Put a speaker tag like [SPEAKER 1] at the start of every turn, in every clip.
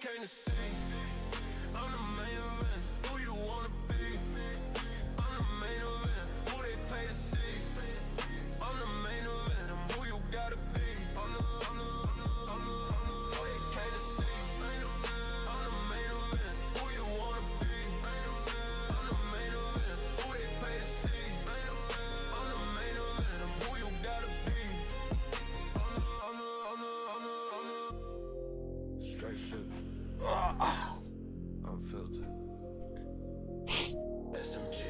[SPEAKER 1] came to see. I'm the main event. Who you wanna be? I'm the main event. Who they pay to see? I'm the main event. I'm who you gotta be. I'm the who they came to see. I'm the main event. Who you wanna be? I'm the main event. Who they pay to see? I'm the main event. I'm who you gotta be. Straight shit. Unfiltered. SMG.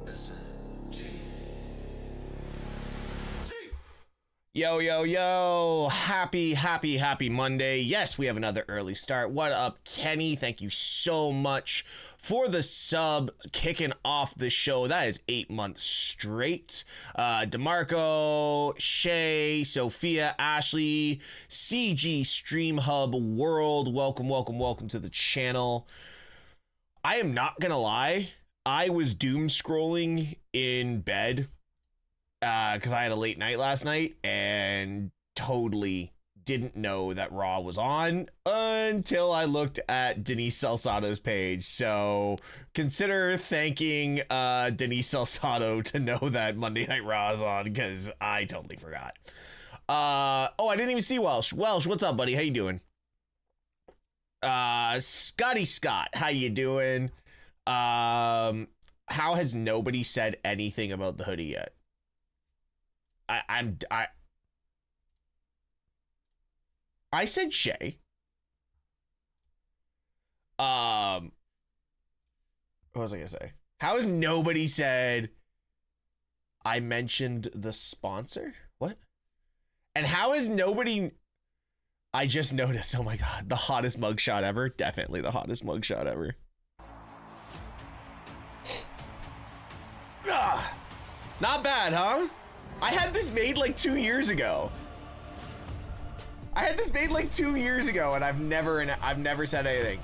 [SPEAKER 1] SMG.
[SPEAKER 2] Yo, yo, yo. Happy Monday. Yes, we have another early start. What up, Kenny? Thank you so much for the sub, kicking off the show. That is 8 months straight. DeMarco, Shay, Sophia, Ashley, CG Stream Hub World. Welcome to the channel. I am not gonna lie. I was doom scrolling in bed because I had a late night last night and totally didn't know that Raw was on until I looked at Denise Salsato's page. So consider thanking Denise Salsato to know that Monday Night Raw is on, because I totally forgot. Oh, I didn't even see Welsh. Welsh, what's up, buddy? How you doing? Scotty Scott, how you doing? How has nobody said anything about the hoodie yet? I said Shay. What was I gonna say? How has nobody said I mentioned the sponsor? What? And how has nobody? I just noticed, oh my god, the hottest mugshot ever. Definitely the hottest mugshot ever. Not bad, huh? I had this made like 2 years ago. And I've never said anything.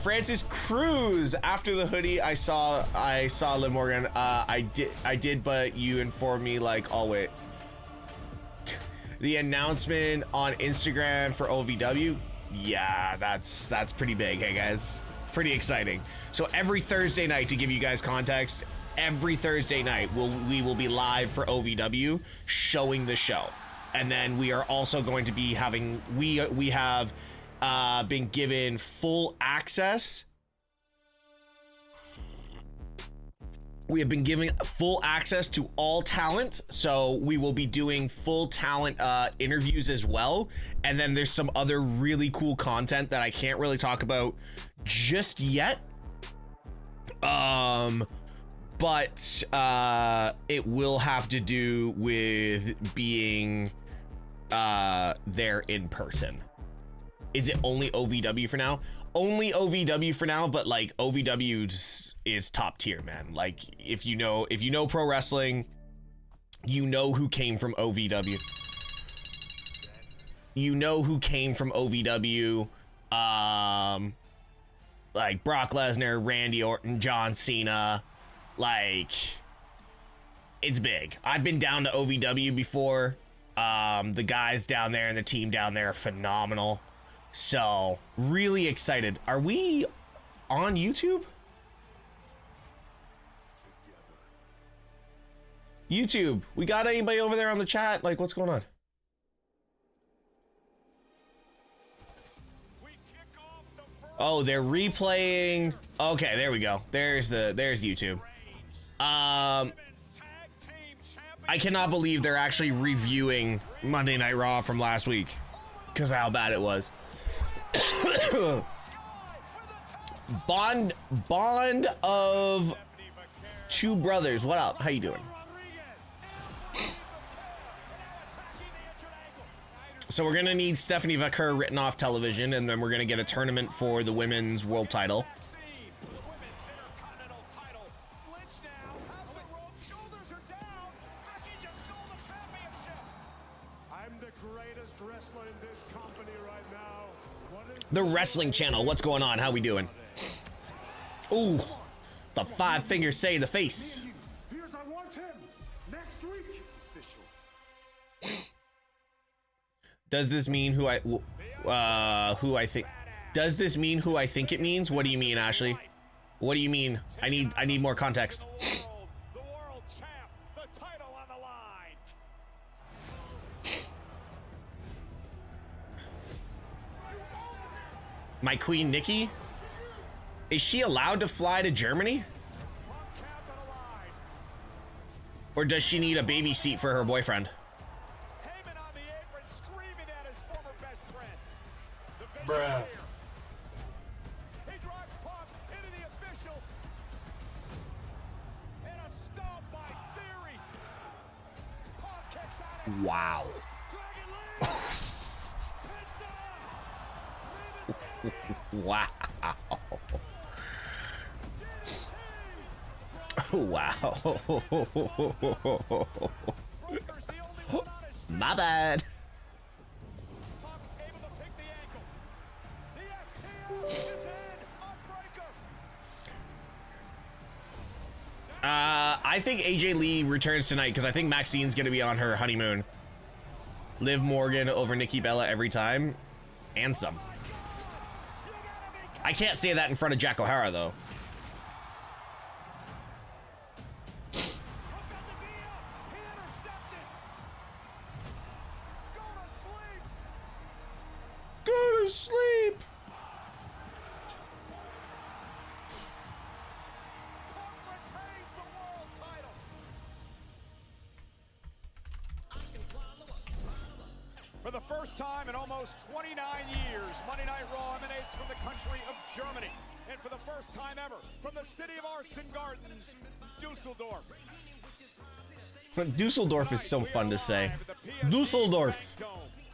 [SPEAKER 2] Francis Cruz, after the hoodie, I saw Liv Morgan. I did, but you informed me like, oh wait. The announcement on Instagram for OVW. Yeah, that's pretty big, hey guys. Pretty exciting. So every Thursday night, to give you guys context, every Thursday night we will be live for OVW showing the show. And then we are also going to be having, we have been given full access. We have been given full access to all talent. So we will be doing full talent interviews as well. And then there's some other really cool content that I can't really talk about just yet. But it will have to do with being there in person. Is it only OVW for now? Only OVW for now, but like OVW is top tier, man. Like if you know pro wrestling, you know who came from OVW. You know who came from OVW. Like Brock Lesnar, Randy Orton, John Cena. Like, it's big. I've been down to OVW before. The guys down there and the team down there are phenomenal. So, really excited. Are we on YouTube? YouTube, we got anybody over there on the chat? Like, what's going on? Oh, they're replaying. Okay, there we go. There's YouTube. I cannot believe they're actually reviewing Monday Night Raw from last week because of how bad it was. Bond of two brothers. What up? How you doing? So we're gonna need Stephanie Vaquer written off television, and then we're gonna get a tournament for the women's world title. The Wrestling Channel, what's going on? How we doing? Ooh, the five fingers say the face.
[SPEAKER 3] Here's I want him next week. It's official.
[SPEAKER 2] Does this mean who I think? Does this mean who I think it means? What do you mean, Ashley? What do you mean? I need more context.
[SPEAKER 3] The world champ, the title on the line.
[SPEAKER 2] My queen, Nikki? Is she allowed to fly to Germany? Or does she need a baby seat for her boyfriend?
[SPEAKER 3] Heyman on the apron screaming at his former best friend. The
[SPEAKER 4] Bruh.
[SPEAKER 3] He drives Punk into the official. And a stomp by Theory. Punk kicks out at
[SPEAKER 2] Wow. Wow. Wow. My bad.
[SPEAKER 3] Punk able to pick the ankle. The STO is in. Unbreaker.
[SPEAKER 2] I think AJ Lee returns tonight because I think Maxine's gonna be on her honeymoon. Liv Morgan over Nikki Bella every time, and some. I can't say that in front of Jack O'Hara though. Go to sleep.
[SPEAKER 3] For the first time in almost 29 years, Monday Night Raw emanates from the country of Germany. And for the first time ever, from the city of arts and gardens, Düsseldorf.
[SPEAKER 2] Dusseldorf is so fun to say. Dusseldorf.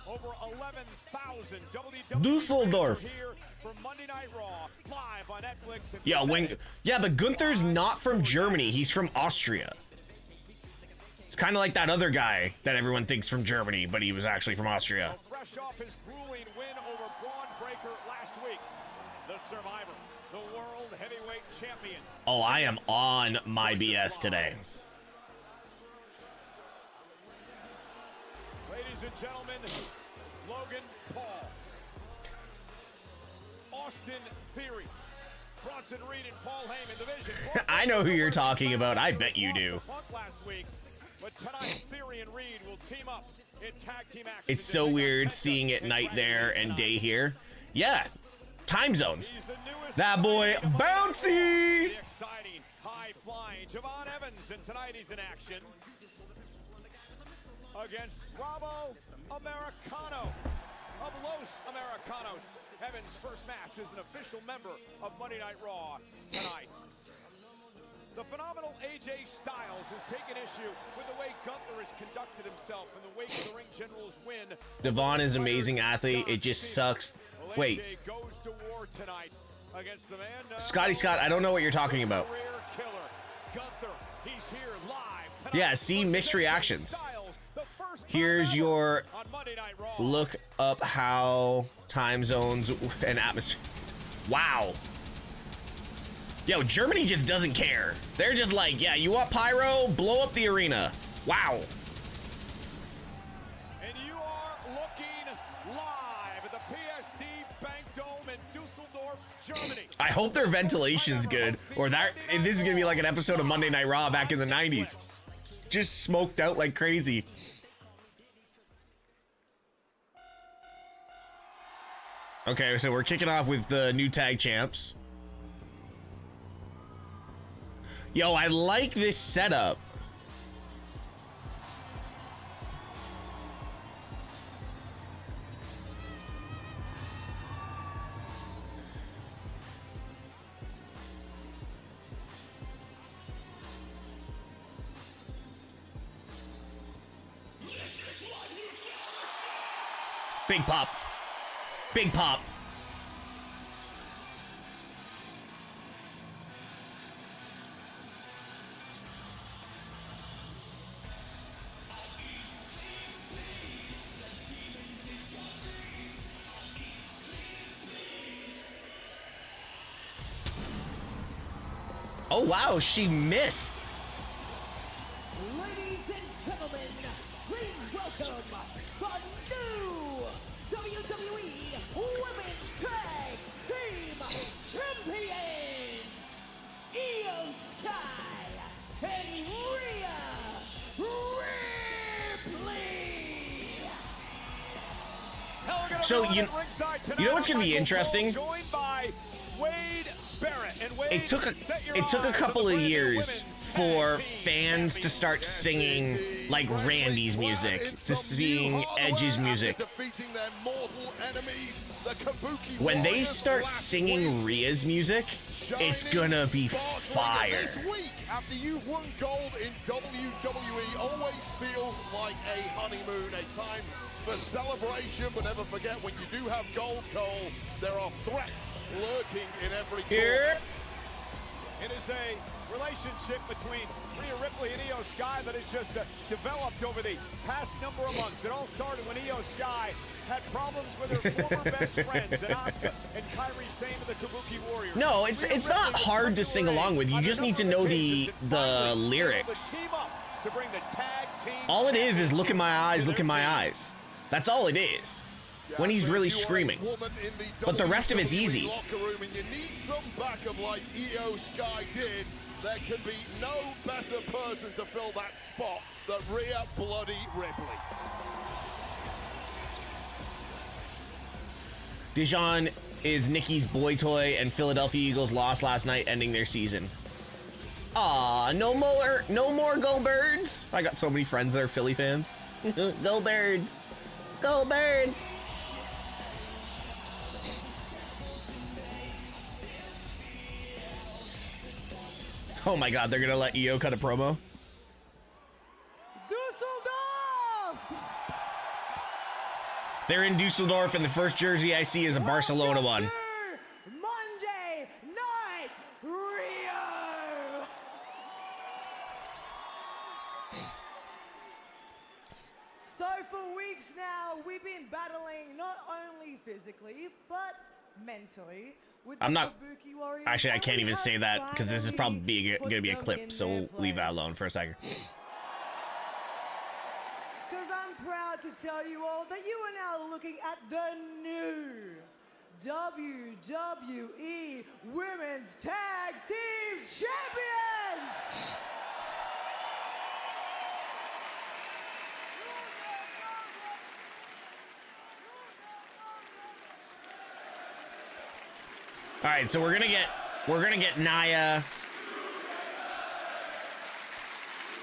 [SPEAKER 3] Over 11,000 WWE
[SPEAKER 2] Dusseldorf.
[SPEAKER 3] fans are here for Monday Night Raw, live on Netflix. And
[SPEAKER 2] Yeah, but Gunther's not from Germany. He's from Austria. It's kind of like that other guy that everyone thinks from Germany, but he was actually from Austria.
[SPEAKER 3] Fresh off his grueling win over Braun Breaker last week, the Survivor, the World Heavyweight Champion.
[SPEAKER 2] Oh, I am on my BS today.
[SPEAKER 3] Ladies and gentlemen, Logan Paul, Austin Theory, Bronson Reed and Paul Heyman division.
[SPEAKER 2] I know who you're talking about. I bet you do.
[SPEAKER 3] Last week, but tonight Theory and Reed will team up in tag team action.
[SPEAKER 2] It's so weird seeing it night there and day here. Yeah, time zones. That boy Bouncy.
[SPEAKER 3] The exciting, high-flying Javon Evans, and tonight he's in action against Bravo Americano of Los Americanos. Evans' first match as an official member of Monday Night Raw tonight. The phenomenal AJ Styles has taken issue with the way Gunther has conducted himself in the wake of the Ring General's win.
[SPEAKER 2] Devon is an amazing athlete. It just sucks. Wait.
[SPEAKER 3] AJ goes to war tonight against the man.
[SPEAKER 2] Scotty Scott, I don't know what you're talking about.
[SPEAKER 3] Career killer. Gunther, he's here live tonight.
[SPEAKER 2] Yeah, see mixed reactions. Here's your look up how time zones and atmosphere. Wow. Yo, Germany just doesn't care. They're just like, yeah, you want pyro? Blow up the arena. Wow.
[SPEAKER 3] And you are looking live at the PSD Bank Dome in Düsseldorf, Germany.
[SPEAKER 2] I hope their ventilation's good, or that this is gonna be like an episode of Monday Night Raw back in the 90s. Just smoked out like crazy. Okay, so we're kicking off with the new tag champs. Yo, I like this setup. Big pop. Big pop. Oh wow, she missed.
[SPEAKER 5] Ladies and gentlemen, please welcome the new
[SPEAKER 2] So you know what's gonna be interesting? It took a couple of years for fans to start singing like Randy's music, to sing Edge's music. When they start singing Rhea's music, it's gonna be fire.
[SPEAKER 3] This week, after you've won gold in WWE, always feels like a honeymoon, a time for celebration, but never forget, when you do have gold, Cole, there are threats lurking in every corner. It is a relationship between Rhea Ripley and Io Sky that has just developed over the past number of months. It all started when Io Sky had problems with her former best friends, and Asuka and Kairi Sane of the Kabuki Warriors.
[SPEAKER 2] No, it's not hard to sing along with. You just need to know the lyrics. All it is look in my eyes, look in my eyes. That's all it is. When he's really screaming. But the rest of it's easy.
[SPEAKER 3] You need some backup like Io Sky did. There could be no better person to fill that spot than Rhea Bloody Ripley.
[SPEAKER 2] Dijon is Nikki's boy toy, and Philadelphia Eagles lost last night, ending their season. Aw, no more Go Birds. I got so many friends that are Philly fans. Go Birds. Go Birds. Oh my God, they're gonna let Io cut a promo?
[SPEAKER 4] Düsseldorf!
[SPEAKER 2] They're in Düsseldorf, and the first jersey I see is a Barcelona one.
[SPEAKER 4] Monday Night Rio! So for weeks now, we've been battling not only physically, but mentally.
[SPEAKER 2] I'm not, actually, I can't even say that because this is probably gonna be a clip, so we'll leave that alone for a second.
[SPEAKER 4] Because I'm proud to tell you all that you are now looking at the new WWE Women's Tag Team Champions!
[SPEAKER 2] All right, so we're gonna get Nia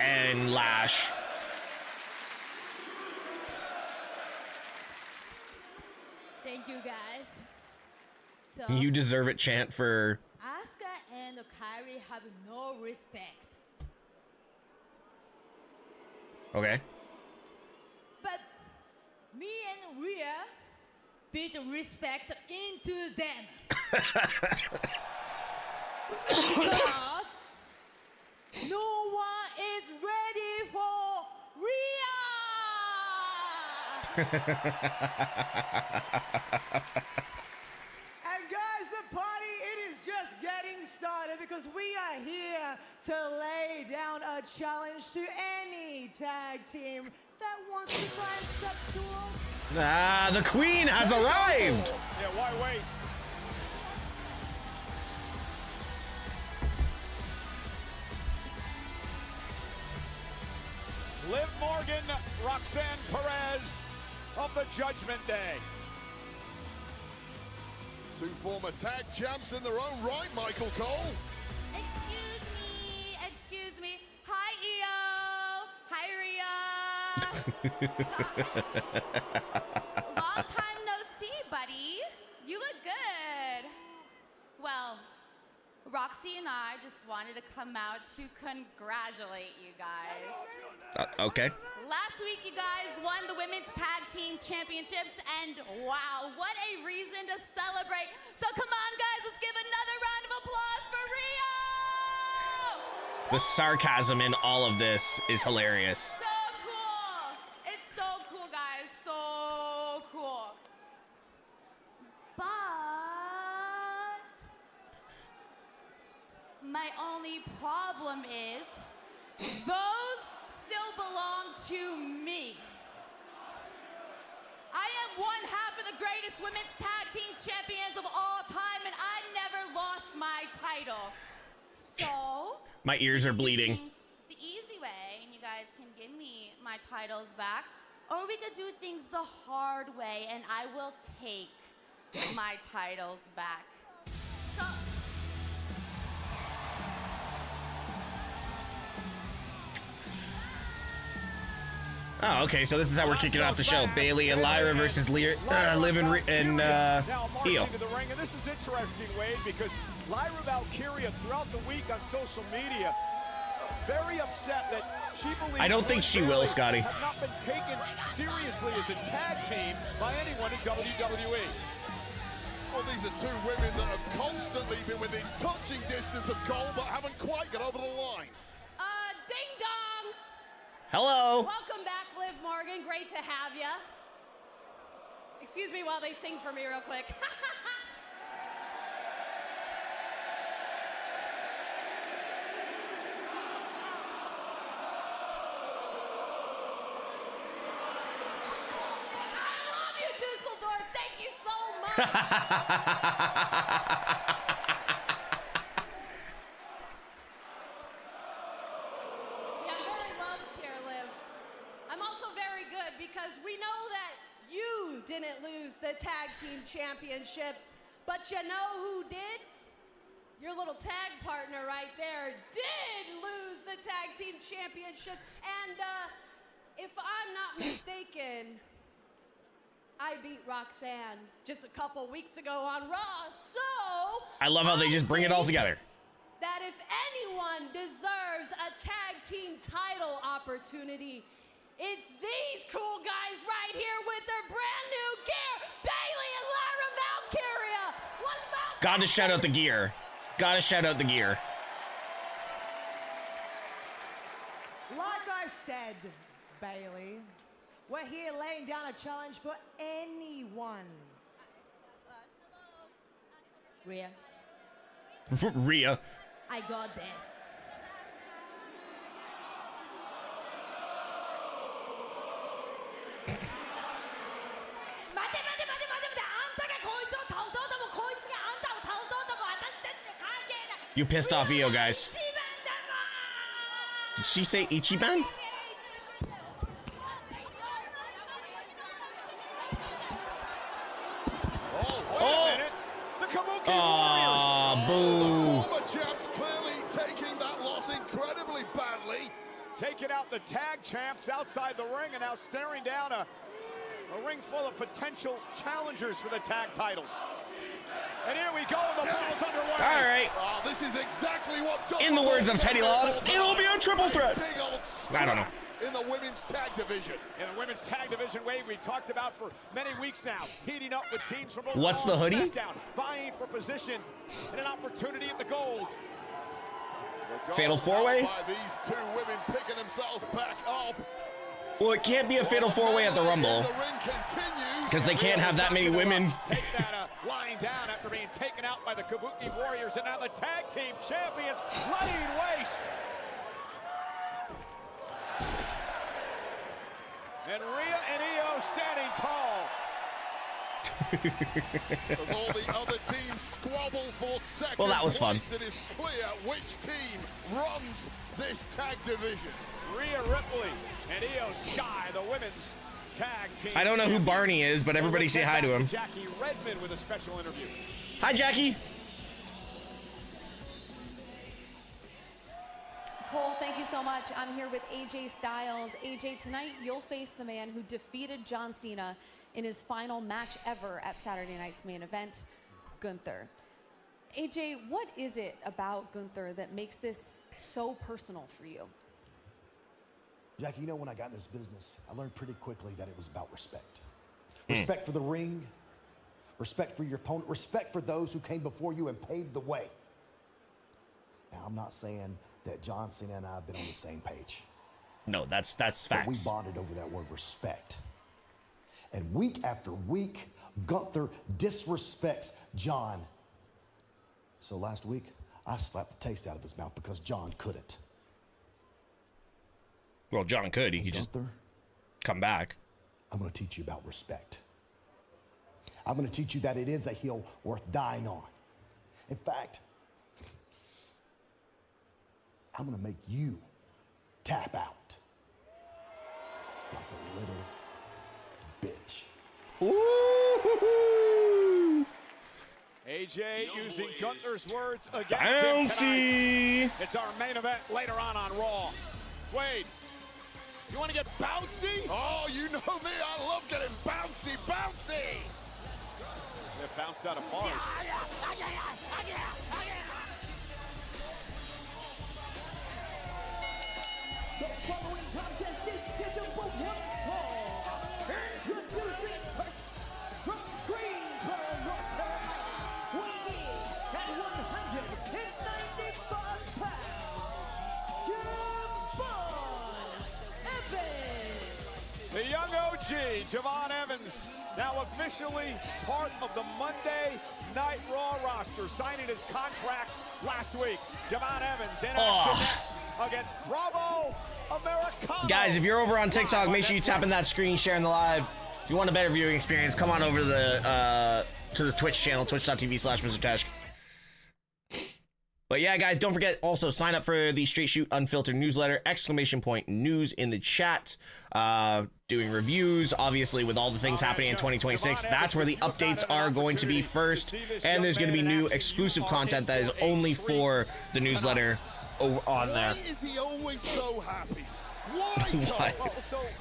[SPEAKER 2] and Lash.
[SPEAKER 5] Thank you, guys. So,
[SPEAKER 2] You deserve it chant for.
[SPEAKER 5] Asuka and Kairi have no respect.
[SPEAKER 2] Okay.
[SPEAKER 5] But me and Rhea beat respect into them. Because no one is ready for Rhea!
[SPEAKER 4] And guys, the party, it is just getting started because we are here to lay down a challenge to any tag team that wants to try and step to us.
[SPEAKER 2] Ah, the Queen has arrived!
[SPEAKER 3] Yeah, why wait? Liv Morgan, Roxanne Perez of the Judgment Day. Two former tag champs in their own right, Michael Cole.
[SPEAKER 5] Excuse me. Hi, Io. Hi, Rhea. Long time no see, buddy. You look good. Well, Roxy and I just wanted to come out to congratulate you guys.
[SPEAKER 2] Okay.
[SPEAKER 5] Last week, you guys won the Women's Tag Team Championships, and wow, what a reason to celebrate. So come on, guys, let's give another round of applause for Rio!
[SPEAKER 2] The sarcasm in all of this is hilarious.
[SPEAKER 5] So cool. It's so cool, guys. So cool. But my only problem is those still belong to me. I am one half of the greatest women's tag team champions of all time, and I never lost my title. So
[SPEAKER 2] My ears are bleeding.
[SPEAKER 5] the easy way, and you guys can give me my titles back. Or we could do things the hard way, and I will take my titles back. So,
[SPEAKER 2] Oh, okay, so this is how we're kicking off the show. Bailey and Lyra versus Liv and
[SPEAKER 3] now marching
[SPEAKER 2] Io.
[SPEAKER 3] to the ring, and this is interesting, Wade, because Lyra Valkyria throughout the week on social media very upset that she believes
[SPEAKER 2] I don't think she will, Scotty.
[SPEAKER 3] have not been taken seriously as a tag team by anyone in WWE.
[SPEAKER 6] Well, these are two women that have constantly been within touching distance of Cole, but haven't quite got over the line.
[SPEAKER 7] Ding dong!
[SPEAKER 2] Hello.
[SPEAKER 7] Welcome back, Liv Morgan. Great to have you. Excuse me while they sing for me real quick. I love you, Düsseldorf. Thank you so much. See, I'm very loved here, Liv. I'm also very good because we know that you didn't lose the tag team championships, but you know who did? Your little tag partner right there did lose the tag team championships. And if I'm not mistaken, I beat Roxanne just a couple weeks ago on Raw. So
[SPEAKER 2] I love how they just bring it all together.
[SPEAKER 7] that if anyone deserves a tag team title opportunity, it's these cool guys right here with their brand new gear, Bailey and Lyra Valkyria. What about
[SPEAKER 2] Gotta shout out the gear. Gotta shout out the gear.
[SPEAKER 4] Like I said, Bailey, we're here laying down a challenge for anyone.
[SPEAKER 7] Rhea?
[SPEAKER 2] Rhea.
[SPEAKER 7] I got this.
[SPEAKER 2] You pissed off Io, guys. Did she say Ichiban?
[SPEAKER 3] Oh! The Kabuki
[SPEAKER 2] Aw, boo.
[SPEAKER 6] Former champs clearly taking that loss incredibly badly.
[SPEAKER 3] taking out the tag champs outside the ring and now staring down a ring full of potential challengers for the tag titles. And here we go, the ball's underway.
[SPEAKER 2] All right.
[SPEAKER 6] Oh, this is exactly what
[SPEAKER 2] In the words of Teddy Long, it'll be a triple threat.
[SPEAKER 6] Big old
[SPEAKER 2] I don't know.
[SPEAKER 6] in the women's tag division.
[SPEAKER 3] In the women's tag division, Wade, we talked about for many weeks now, heating up with teams from both
[SPEAKER 2] What's
[SPEAKER 3] Raw
[SPEAKER 2] the
[SPEAKER 3] and
[SPEAKER 2] hoodie?
[SPEAKER 3] SmackDown, vying for position and an opportunity at the gold.
[SPEAKER 2] Fatal four-way?
[SPEAKER 6] By these two women picking themselves back up.
[SPEAKER 2] Well, it can't be a fatal four-way at the Rumble
[SPEAKER 6] The ring continues.
[SPEAKER 2] because they can't have that many women.
[SPEAKER 3] Take that lying down after being taken out by the Kabuki Warriors, and now the tag team champions laying waste. And Rhea and Io standing tall.
[SPEAKER 6] As all the other teams squabble for second
[SPEAKER 2] Well, that was fun.
[SPEAKER 6] place, it is clear which team runs this tag division.
[SPEAKER 3] Rhea Ripley and Io Sky, the women's tag team.
[SPEAKER 2] I don't know who Barney is, but everybody say hi to him.
[SPEAKER 3] Jackie Redmond with a special interview.
[SPEAKER 2] Hi, Jackie.
[SPEAKER 8] Cole, thank you so much. I'm here with AJ Styles. AJ, tonight you'll face the man who defeated John Cena in his final match ever at Saturday night's main event, Gunther. AJ, what is it about Gunther that makes this so personal for you?
[SPEAKER 9] Jackie, you know, when I got in this business, I learned pretty quickly that it was about respect. Respect for the ring, respect for your opponent, respect for those who came before you and paved the way. Now, I'm not saying that John Cena and I have been on the same page.
[SPEAKER 2] No, that's
[SPEAKER 9] But we
[SPEAKER 2] facts.
[SPEAKER 9] bonded over that word respect. And week after week, Gunther disrespects John. So last week, I slapped the taste out of his mouth because John couldn't.
[SPEAKER 2] Well, John could. He could just
[SPEAKER 9] Gunther,
[SPEAKER 2] come back.
[SPEAKER 9] I'm going to teach you about respect. I'm going to teach you that it is a hill worth dying on. In fact, I'm going to make you tap out like a little
[SPEAKER 2] Ooh.
[SPEAKER 3] AJ using Gunther's words against him
[SPEAKER 2] Bouncy.
[SPEAKER 3] tonight. It's our main event later on Raw. Wade, you want to get bouncy?
[SPEAKER 6] Oh, you know me. I love getting bouncy, bouncy.
[SPEAKER 3] They bounced out of bars.
[SPEAKER 4] The following contest is scheduled for one fall. Introducing first from Greensboro, North Carolina, weighing in at 195 pounds, Javon Evans.
[SPEAKER 3] The young OG, Javon Evans, now officially part of the Monday Night Raw roster, signing his contract last week. Javon Evans in action next against Bravo Americano.
[SPEAKER 2] Guys, if you're over on TikTok, make sure you tap in that screen, sharing the live. If you want a better viewing experience, come on over to the Twitch channel, twitch.tv/MrTeshk. But yeah, guys, don't forget, also sign up for the Straight Shoot Unfiltered newsletter, !news in the chat. Doing reviews, obviously, with all the things happening in 2026. That's where the updates are going to be first. And there's going to be new exclusive content that is only for the newsletter on there.
[SPEAKER 6] Why is he always so happy? Why?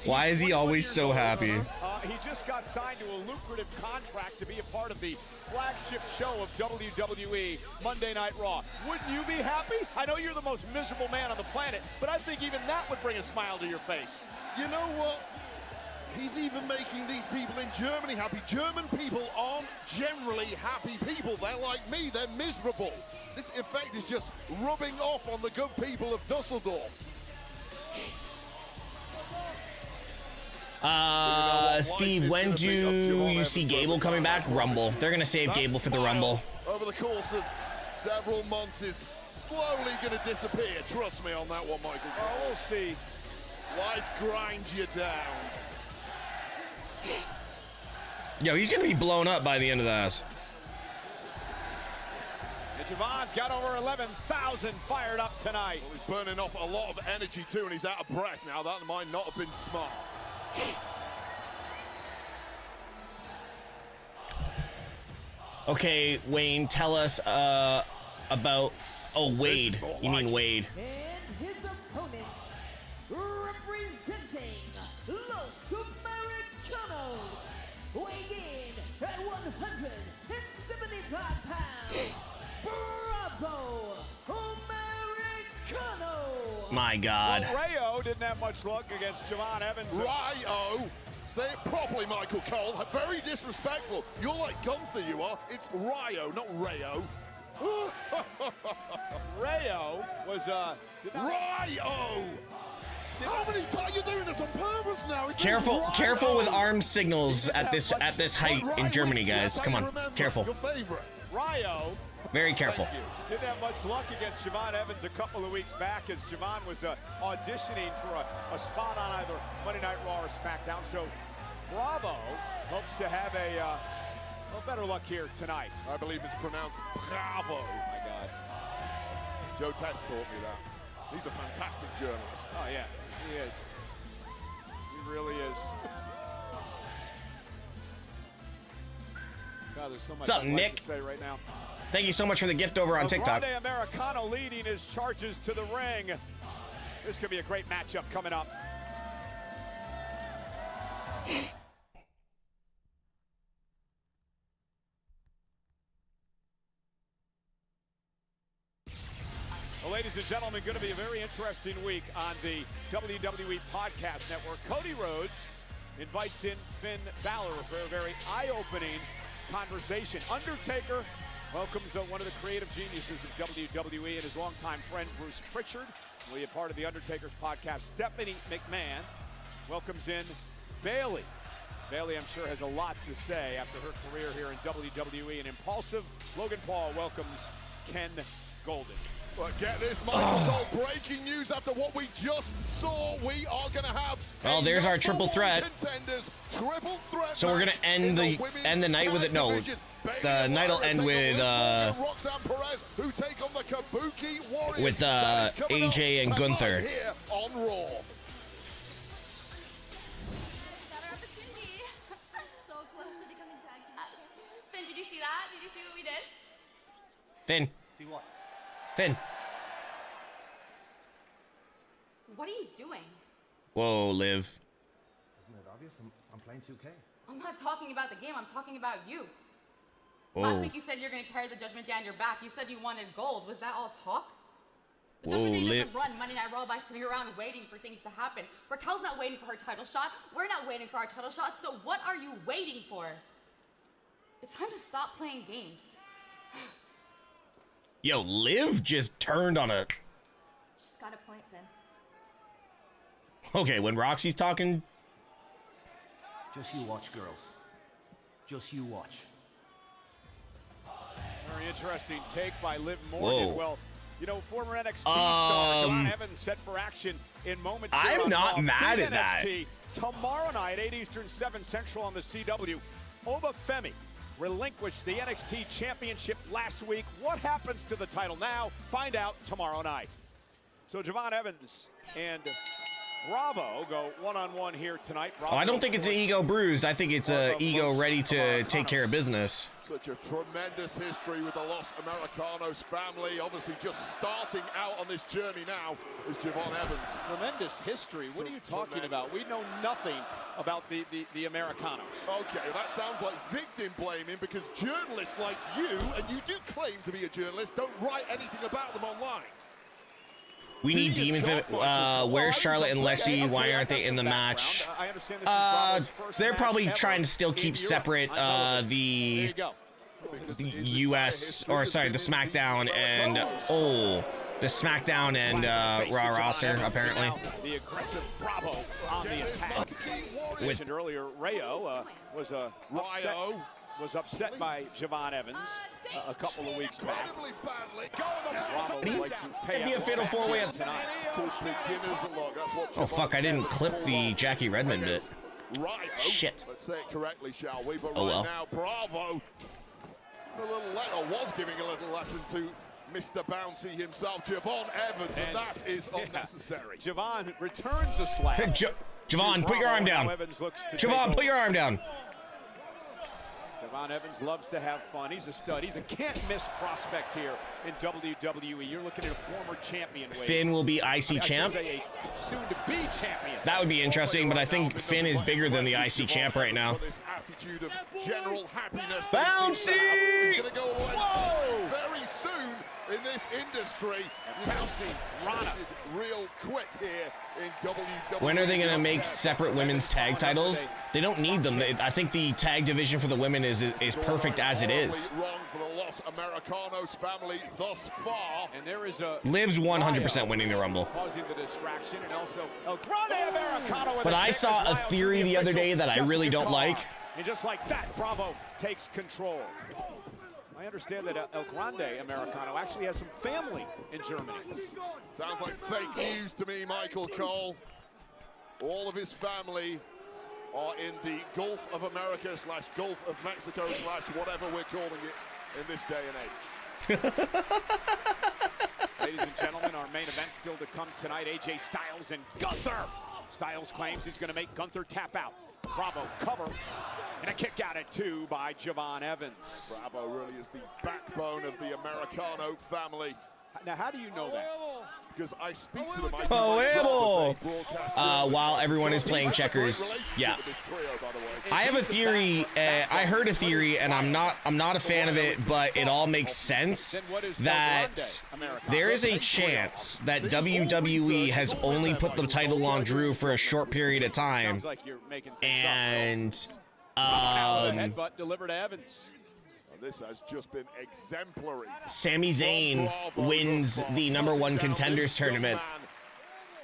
[SPEAKER 2] Why is he always so happy?
[SPEAKER 3] He just got signed to a lucrative contract to be a part of the flagship show of WWE Monday Night Raw. Wouldn't you be happy? I know you're the most miserable man on the planet, but I think even that would bring a smile to your face.
[SPEAKER 6] You know what? He's even making these people in Germany happy. German people aren't generally happy people. They're like me, they're miserable. This effect is just rubbing off on the good people of Düsseldorf.
[SPEAKER 2] Steve, when do you see Gable coming back? Rumble. They're going to save Gable for the Rumble.
[SPEAKER 6] Over the course of several months is slowly going to disappear. Trust me on that one, Michael.
[SPEAKER 3] Oh, we'll see.
[SPEAKER 6] Life grinds you down.
[SPEAKER 2] Yo, he's going to be blown up by the end of this.
[SPEAKER 3] And Javon's got over 11,000 fired up tonight.
[SPEAKER 6] Well, he's burning off a lot of energy too, and he's out of breath now. That might not have been smart.
[SPEAKER 2] Okay, Wayne, tell us about... Oh, Wade. You mean Wade.
[SPEAKER 4] And his opponent, representing Los Americanos, weighing in at 175 pounds, Bravo Americano.
[SPEAKER 2] My God.
[SPEAKER 3] Well, Rayo didn't have much luck against Javon Evans.
[SPEAKER 6] Rayo. Say it properly, Michael Cole. Very disrespectful. You're like Gunther, you are. It's Rayo, not Rayo.
[SPEAKER 3] Rayo was
[SPEAKER 6] Rayo! How many times? You're doing this on purpose now.
[SPEAKER 2] Careful with arm signals at this height in Germany, guys. Come on, careful.
[SPEAKER 6] Your favorite.
[SPEAKER 3] Rayo.
[SPEAKER 2] Very careful.
[SPEAKER 3] Didn't have much luck against Javon Evans a couple of weeks back as Javon was auditioning for a spot on either Monday Night Raw or SmackDown. So Bravo hopes to have a better luck here tonight.
[SPEAKER 6] I believe it's pronounced Bravo.
[SPEAKER 3] Oh my God.
[SPEAKER 6] Joe Tess taught me that. He's a fantastic journalist.
[SPEAKER 3] Oh yeah, he is. He really is. God, there's so much
[SPEAKER 2] What's up,
[SPEAKER 3] I'd like
[SPEAKER 2] Nick?
[SPEAKER 3] to say right now.
[SPEAKER 2] Thank you so much for the gift over on TikTok.
[SPEAKER 3] Grande Americano leading his charges to the ring. This could be a great matchup coming up. Well, ladies and gentlemen, going to be a very interesting week on the WWE Podcast Network. Cody Rhodes invites in Finn Balor for a very eye-opening conversation. Undertaker welcomes one of the creative geniuses of WWE and his longtime friend, Bruce Pritchard. Will be a part of the Undertaker's podcast. Stephanie McMahon welcomes in Bayley. Bayley, I'm sure, has a lot to say after her career here in WWE. And impulsive Logan Paul welcomes Ken Golden.
[SPEAKER 6] But get this, Michael Cole, breaking news after what we just saw. We are going to have
[SPEAKER 2] Well, there's our triple threat.
[SPEAKER 6] Triple threat.
[SPEAKER 2] So we're gonna end the night with it. No, the night will end with AJ and Gunther.
[SPEAKER 6] Here on Raw.
[SPEAKER 5] Got our opportunity. I'm so close Finn, did you see that? Did you see what we did?
[SPEAKER 2] Finn.
[SPEAKER 10] See what?
[SPEAKER 2] Finn.
[SPEAKER 5] What are you doing?
[SPEAKER 2] Whoa, Liv.
[SPEAKER 10] Isn't it obvious? I'm playing 2K.
[SPEAKER 5] I'm not talking about the game. I'm talking about you.
[SPEAKER 2] Whoa.
[SPEAKER 5] Last week you said you're going to carry the Judgment Day on your back. You said you wanted gold. Was that all talk? The
[SPEAKER 2] Whoa,
[SPEAKER 5] Judgment Day
[SPEAKER 2] Liv.
[SPEAKER 5] doesn't run Monday Night Raw by sitting around waiting for things to happen. Raquel's not waiting for her title shot. We're not waiting for our title shot. So what are you waiting for? It's time to stop playing games.
[SPEAKER 2] Yo, Liv just turned on a...
[SPEAKER 5] Just got a point, Finn.
[SPEAKER 2] Okay, when Roxy's talking...
[SPEAKER 10] Just you watch, girls. Just you watch.
[SPEAKER 3] Very interesting take by Liv Morgan.
[SPEAKER 2] Whoa.
[SPEAKER 3] Well, you know, former NXT star Javon Evans set for action in moments. here
[SPEAKER 2] I'm
[SPEAKER 3] on
[SPEAKER 2] not
[SPEAKER 3] Raw.
[SPEAKER 2] mad
[SPEAKER 3] In
[SPEAKER 2] at that.
[SPEAKER 3] NXT, tomorrow night, 8 Eastern, 7 Central on the CW. Obafemi relinquished the NXT Championship last week. What happens to the title now? Find out tomorrow night. So Javon Evans and Bravo go one-on-one here tonight. Bravo,
[SPEAKER 2] Oh, I don't think it's an ego bruised. I think it's a ego ready to take care of business.
[SPEAKER 6] Such a tremendous history with the Los Americanos family. Obviously just starting out on this journey now is Javon Evans.
[SPEAKER 3] Tremendous history. What are you talking about? We know nothing about the Americanos.
[SPEAKER 6] Okay, that sounds like victim blaming because journalists like you, and you do claim to be a journalist, don't write anything about them online.
[SPEAKER 2] We need Demon Fit. Where's Charlotte and Lexi? Why aren't they in the match?
[SPEAKER 3] I understand this is Bravo's first
[SPEAKER 2] They're
[SPEAKER 3] match
[SPEAKER 2] probably
[SPEAKER 3] ever
[SPEAKER 2] trying to still
[SPEAKER 3] in
[SPEAKER 2] keep
[SPEAKER 3] Europe
[SPEAKER 2] separate
[SPEAKER 3] on television.
[SPEAKER 2] the
[SPEAKER 3] There you go.
[SPEAKER 2] US, or sorry, the SmackDown and the SmackDown and Raw roster apparently.
[SPEAKER 3] The aggressive Bravo on the attack. Mentioned earlier, Rayo was upset by Javon Evans a couple of weeks back. Bravo would like to pay
[SPEAKER 2] It'd be a
[SPEAKER 3] out
[SPEAKER 2] fatal four-way
[SPEAKER 3] tonight.
[SPEAKER 2] Oh fuck! I didn't clip the Jackie Redmond bit. Shit.
[SPEAKER 6] Let's say it correctly, shall we? But
[SPEAKER 2] Oh,
[SPEAKER 6] right
[SPEAKER 2] well.
[SPEAKER 6] now, Bravo, was giving a little lesson to Mr. Bouncy himself, Javon Evans, and that is unnecessary.
[SPEAKER 3] Javon returns a slap.
[SPEAKER 2] Javon, put your arm down. Javon, put your arm down.
[SPEAKER 3] Javon Evans loves to have fun. He's a stud. He's a can't-miss prospect here in WWE. You're looking at a former champion.
[SPEAKER 2] Finn will be IC champ.
[SPEAKER 3] A soon-to-be champion.
[SPEAKER 2] That would be interesting, but I think Finn is bigger than the IC champ right now.
[SPEAKER 6] This attitude of general happiness
[SPEAKER 2] Bouncy!
[SPEAKER 6] is going to go away very soon in this industry.
[SPEAKER 3] Bouncing Rana
[SPEAKER 6] real quick here in WWE.
[SPEAKER 2] When are they going to make separate women's tag titles? They don't need them. I think the tag division for the women is perfect as it is.
[SPEAKER 6] Wrong for the Los Americanos family thus far.
[SPEAKER 3] And there is a
[SPEAKER 2] Liv's 100% winning the Rumble.
[SPEAKER 3] causing the distraction, and also El Grande Americano.
[SPEAKER 2] But I saw a theory the other day that I really don't like.
[SPEAKER 3] And just like that, Bravo takes control. I understand that El Grande Americano actually has some family in Germany.
[SPEAKER 6] Sounds like fake news to me, Michael Cole. All of his family are in the Gulf of America / Gulf of Mexico / whatever we're calling it in this day and age.
[SPEAKER 3] Ladies and gentlemen, our main event still to come tonight. AJ Styles and Gunther. Styles claims he's going to make Gunther tap out. Bravo cover. And a kick out at 2 by Javon Evans.
[SPEAKER 6] Bravo really is the backbone of the Americano family.
[SPEAKER 3] Now, how do you know that?
[SPEAKER 6] Because I speak to them.
[SPEAKER 2] While everyone is playing checkers. Yeah. I have a theory. I heard a theory, and I'm not a fan of it, but it all makes sense. That there is a chance that WWE has only put the title on Drew for a short period of time, and
[SPEAKER 3] headbutt delivered to Evans.
[SPEAKER 6] This has just been exemplary.
[SPEAKER 2] Sami Zayn wins the #1 contenders tournament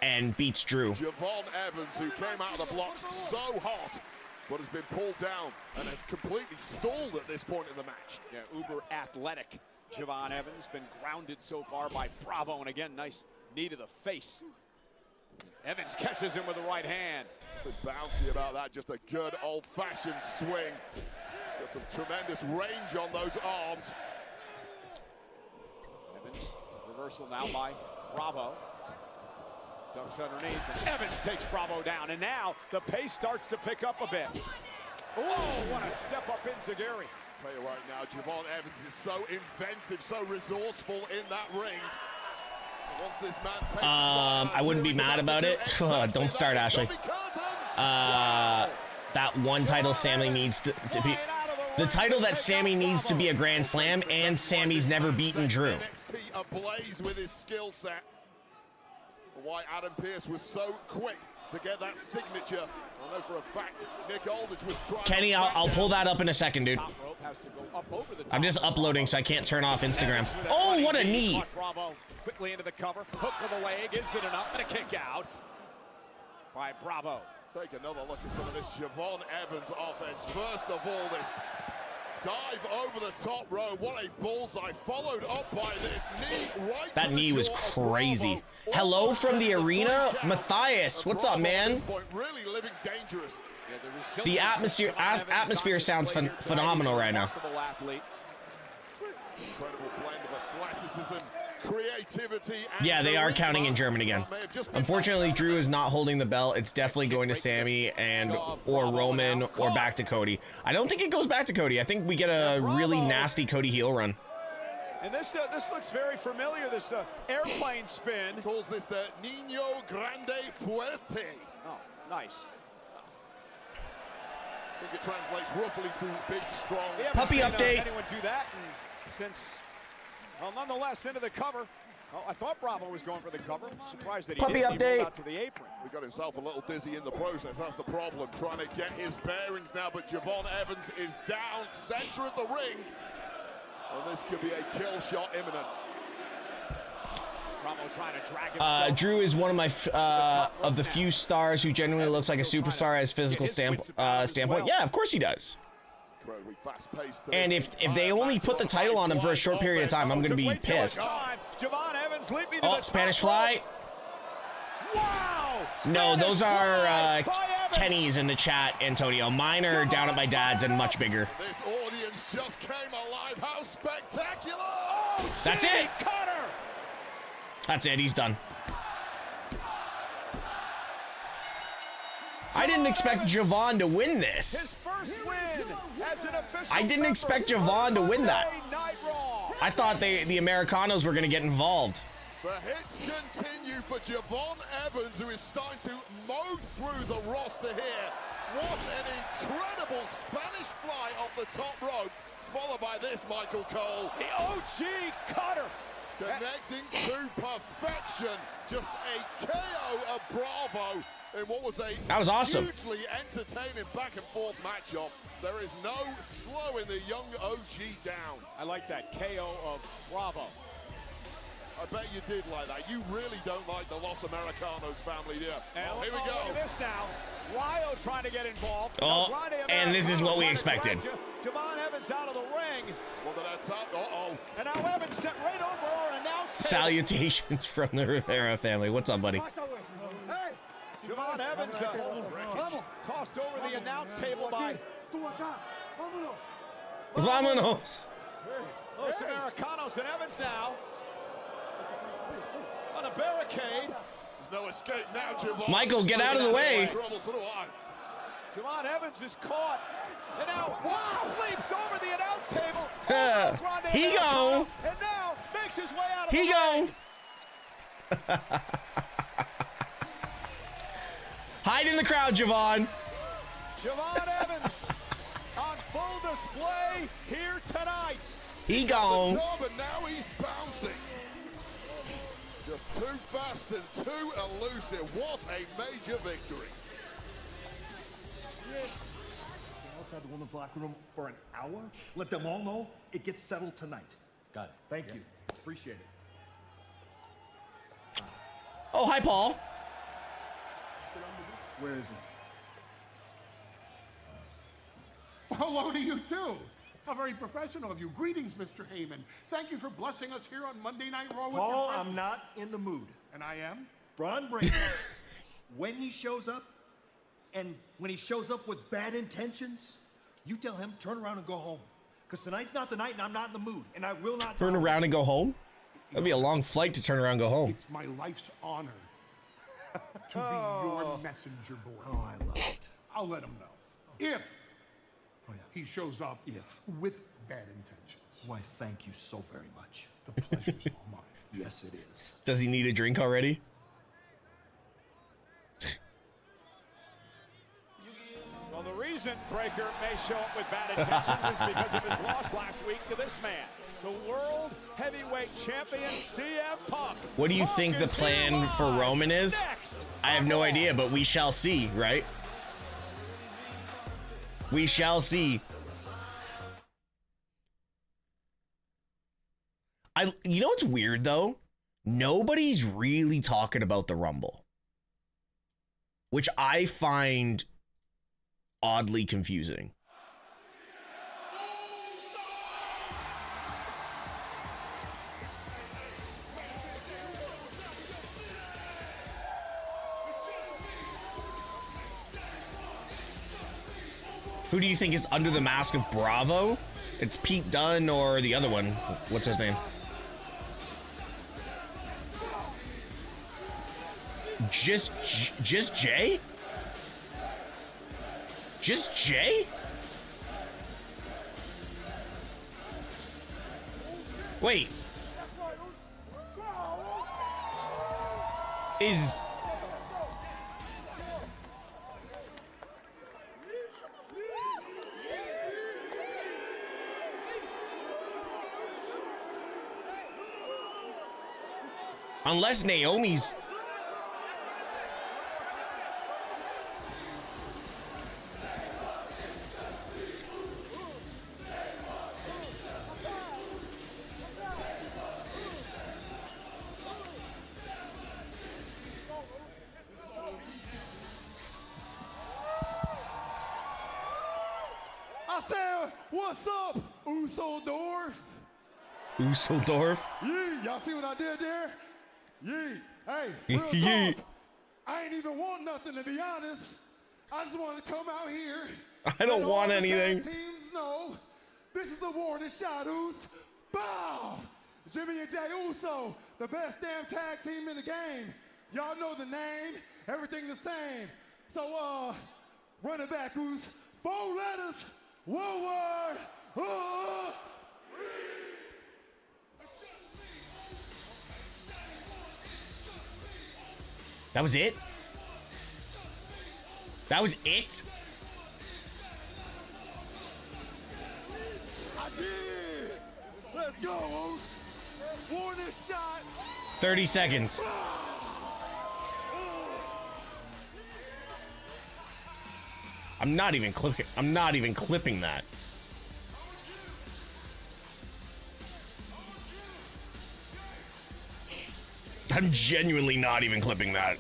[SPEAKER 2] and beats Drew.
[SPEAKER 6] Javon Evans, who came out of the blocks so hot, but has been pulled down and has completely stalled at this point in the match.
[SPEAKER 3] Yeah, uber athletic Javon Evans, been grounded so far by Bravo, and again, nice knee to the face. Evans catches him with the right hand.
[SPEAKER 6] Bit bouncy about that, just a good old-fashioned swing. Got some tremendous range on those arms.
[SPEAKER 3] Evans, reversal now by Bravo. Ducks underneath, and Evans takes Bravo down, and now the pace starts to pick up a bit. Oh, what a step up in Zagari.
[SPEAKER 6] I'll tell you right now, Javon Evans is so inventive, so resourceful in that ring. Once this man takes
[SPEAKER 2] I wouldn't be mad about it. Don't start, Ashley. That one title Sammy needs to be the title that Sammy needs to be a Grand Slam, and Sammy's never beaten Drew.
[SPEAKER 6] NXT ablaze with his skill set. Why Adam Pearce was so quick to get that signature. I know for a fact Nick Aldridge was trying.
[SPEAKER 2] Kenny, I'll pull that up in a second, dude. I'm just uploading, so I can't turn off Instagram. Oh, what a knee!
[SPEAKER 3] Bravo quickly into the cover. Hook of the leg. Is it enough? And a kick out by Bravo.
[SPEAKER 6] Take another look at some of this Javon Evans offense. First of all, this dive over the top row. What a bullseye, followed up by this knee right.
[SPEAKER 2] That knee was crazy. Hello from the arena, Matthias. What's up, man?
[SPEAKER 6] Really living dangerous.
[SPEAKER 2] The atmosphere sounds phenomenal right now.
[SPEAKER 6] Incredible blend of athleticism, creativity.
[SPEAKER 2] Yeah, they are counting in German again. Unfortunately, Drew is not holding the belt. It's definitely going to Sammy and or Roman or back to Cody. I don't think it goes back to Cody. I think we get a really nasty Cody heel run.
[SPEAKER 3] And this looks very familiar. This airplane spin.
[SPEAKER 6] Calls this the Niño Grande Fuerte.
[SPEAKER 3] Oh, nice.
[SPEAKER 6] I think it translates roughly to big, strong.
[SPEAKER 2] Puppy update.
[SPEAKER 3] Anyone do that? And since, well, nonetheless, into the cover. Oh, I thought Bravo was going for the cover. Surprised that he
[SPEAKER 2] Puppy
[SPEAKER 3] didn't. He rolled
[SPEAKER 2] update.
[SPEAKER 3] out to the apron.
[SPEAKER 6] He got himself a little dizzy in the process. That's the problem. Trying to get his bearings now, but Javon Evans is down center of the ring. And this could be a kill shot imminent.
[SPEAKER 3] Bravo trying to drag himself.
[SPEAKER 2] Drew is one of my of the few stars who genuinely looks like a superstar as physical standpoint. Yeah, of course he does. And if they only put the title on him for a short period of time, I'm going to be pissed. Oh, Spanish Fly.
[SPEAKER 3] Wow!
[SPEAKER 2] No, those are Kenny's in the chat, Antonio. Mine are down at my dad's and much bigger.
[SPEAKER 6] This audience just came alive. How spectacular! Oh,
[SPEAKER 2] that's it.
[SPEAKER 3] Cutter.
[SPEAKER 2] That's it. He's done. I didn't expect Javon to win this.
[SPEAKER 3] His first win as an official.
[SPEAKER 2] I didn't expect Javon to win that. I thought the Americanos were going to get involved.
[SPEAKER 6] The hits continue for Javon Evans, who is starting to mow through the roster here. What an incredible Spanish fly off the top rope, followed by this, Michael Cole.
[SPEAKER 3] The OG cutter.
[SPEAKER 6] Connecting to perfection. Just a KO of Bravo in what was a
[SPEAKER 2] that was awesome.
[SPEAKER 6] Hugely entertaining back and forth matchup. There is no slowing the young OG down.
[SPEAKER 3] I like that KO of Bravo.
[SPEAKER 6] I bet you did like that. You really don't like the Los Americanos family, do you?
[SPEAKER 3] And
[SPEAKER 6] here we go.
[SPEAKER 3] Look at this now. Ryo trying to get involved.
[SPEAKER 2] Oh, and this is what we expected.
[SPEAKER 3] Javon Evans out of the ring.
[SPEAKER 6] Look at that top. Uh-oh.
[SPEAKER 3] And now Evans sent right over our announced
[SPEAKER 2] Salutations from the Rivera family. What's up, buddy?
[SPEAKER 3] Javon Evans tossed over the announce table by
[SPEAKER 2] Vámonos.
[SPEAKER 3] Los Americanos and Evans now on a barricade.
[SPEAKER 6] There's no escape now, Javon.
[SPEAKER 2] Michael, get out of the way.
[SPEAKER 3] Javon Evans is caught. And now, wow, leaps over the announce table.
[SPEAKER 2] He gone.
[SPEAKER 3] And now makes his way out of
[SPEAKER 2] he
[SPEAKER 3] the
[SPEAKER 2] gone.
[SPEAKER 3] ring.
[SPEAKER 2] Hide in the crowd, Javon.
[SPEAKER 3] Javon Evans on full display here tonight.
[SPEAKER 2] He gone.
[SPEAKER 6] But now he's bouncing. Just too fast and too elusive. What a major victory.
[SPEAKER 10] Outside the women's locker room for an hour? Let them all know it gets settled tonight. Got it. Thank you. Appreciate it.
[SPEAKER 2] Oh, hi, Paul.
[SPEAKER 10] Where is he?
[SPEAKER 11] Hello to you, too. How very professional of you. Greetings, Mr. Heyman. Thank you for blessing us here on Monday Night Raw with your
[SPEAKER 10] Paul,
[SPEAKER 11] presence.
[SPEAKER 10] I'm not in the mood.
[SPEAKER 11] And I am?
[SPEAKER 10] Braun Breaker, when he shows up, and when he shows up with bad intentions, you tell him, turn around and go home. Because tonight's not the night, and I'm not in the mood. And I will not
[SPEAKER 2] Turn around and go home? That'd be a long flight to turn around and go home.
[SPEAKER 11] It's my life's honor to be your messenger boy.
[SPEAKER 10] Oh, I love it.
[SPEAKER 11] I'll let him know. If he shows up with bad intentions.
[SPEAKER 10] Why, thank you so very much.
[SPEAKER 11] The pleasure's all mine.
[SPEAKER 10] Yes, it is.
[SPEAKER 2] Does he need a drink already?
[SPEAKER 3] Well, the reason Breaker may show up with bad intentions is because of his loss last week to this man, the World Heavyweight Champion, CM Punk.
[SPEAKER 2] What do you think the plan for Roman is? I have no idea, but we shall see, right? We shall see. You know what's weird though? Nobody's really talking about the Rumble, which I find oddly confusing. Who do you think is under the mask of Bravo? It's Pete Dunne or the other one. What's his name? Just Jay? Just Jay? Wait. Is... Unless Naomi's...
[SPEAKER 6] I said, what's up, Düsseldorf?
[SPEAKER 2] Düsseldorf?
[SPEAKER 6] Yeah, y'all see what I did there? Yeah. Hey, real
[SPEAKER 2] Yeah.
[SPEAKER 6] talk. I ain't even want nothing, to be honest. I just wanted to come out here.
[SPEAKER 2] I don't
[SPEAKER 6] let all
[SPEAKER 2] want
[SPEAKER 6] the
[SPEAKER 2] anything.
[SPEAKER 6] tag teams know this is the warning shot, Us. Bow! Jimmy and Jay Uso, the best damn tag team in the game. Y'all know the name, everything the same. So, run it back, Us. 4 letters, 1 word.
[SPEAKER 2] That was it? That was it?
[SPEAKER 6] I did. Let's go, Us. Warning shot.
[SPEAKER 2] 30 seconds. I'm not even clipping that. I'm genuinely not even clipping that.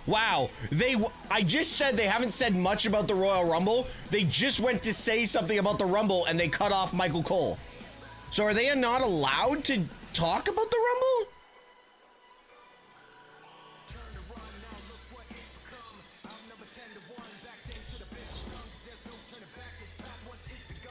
[SPEAKER 2] Wow, I just said they haven't said much about the Royal Rumble. They just went to say something about the Rumble and they cut off Michael Cole. So are they not allowed to talk about the Rumble?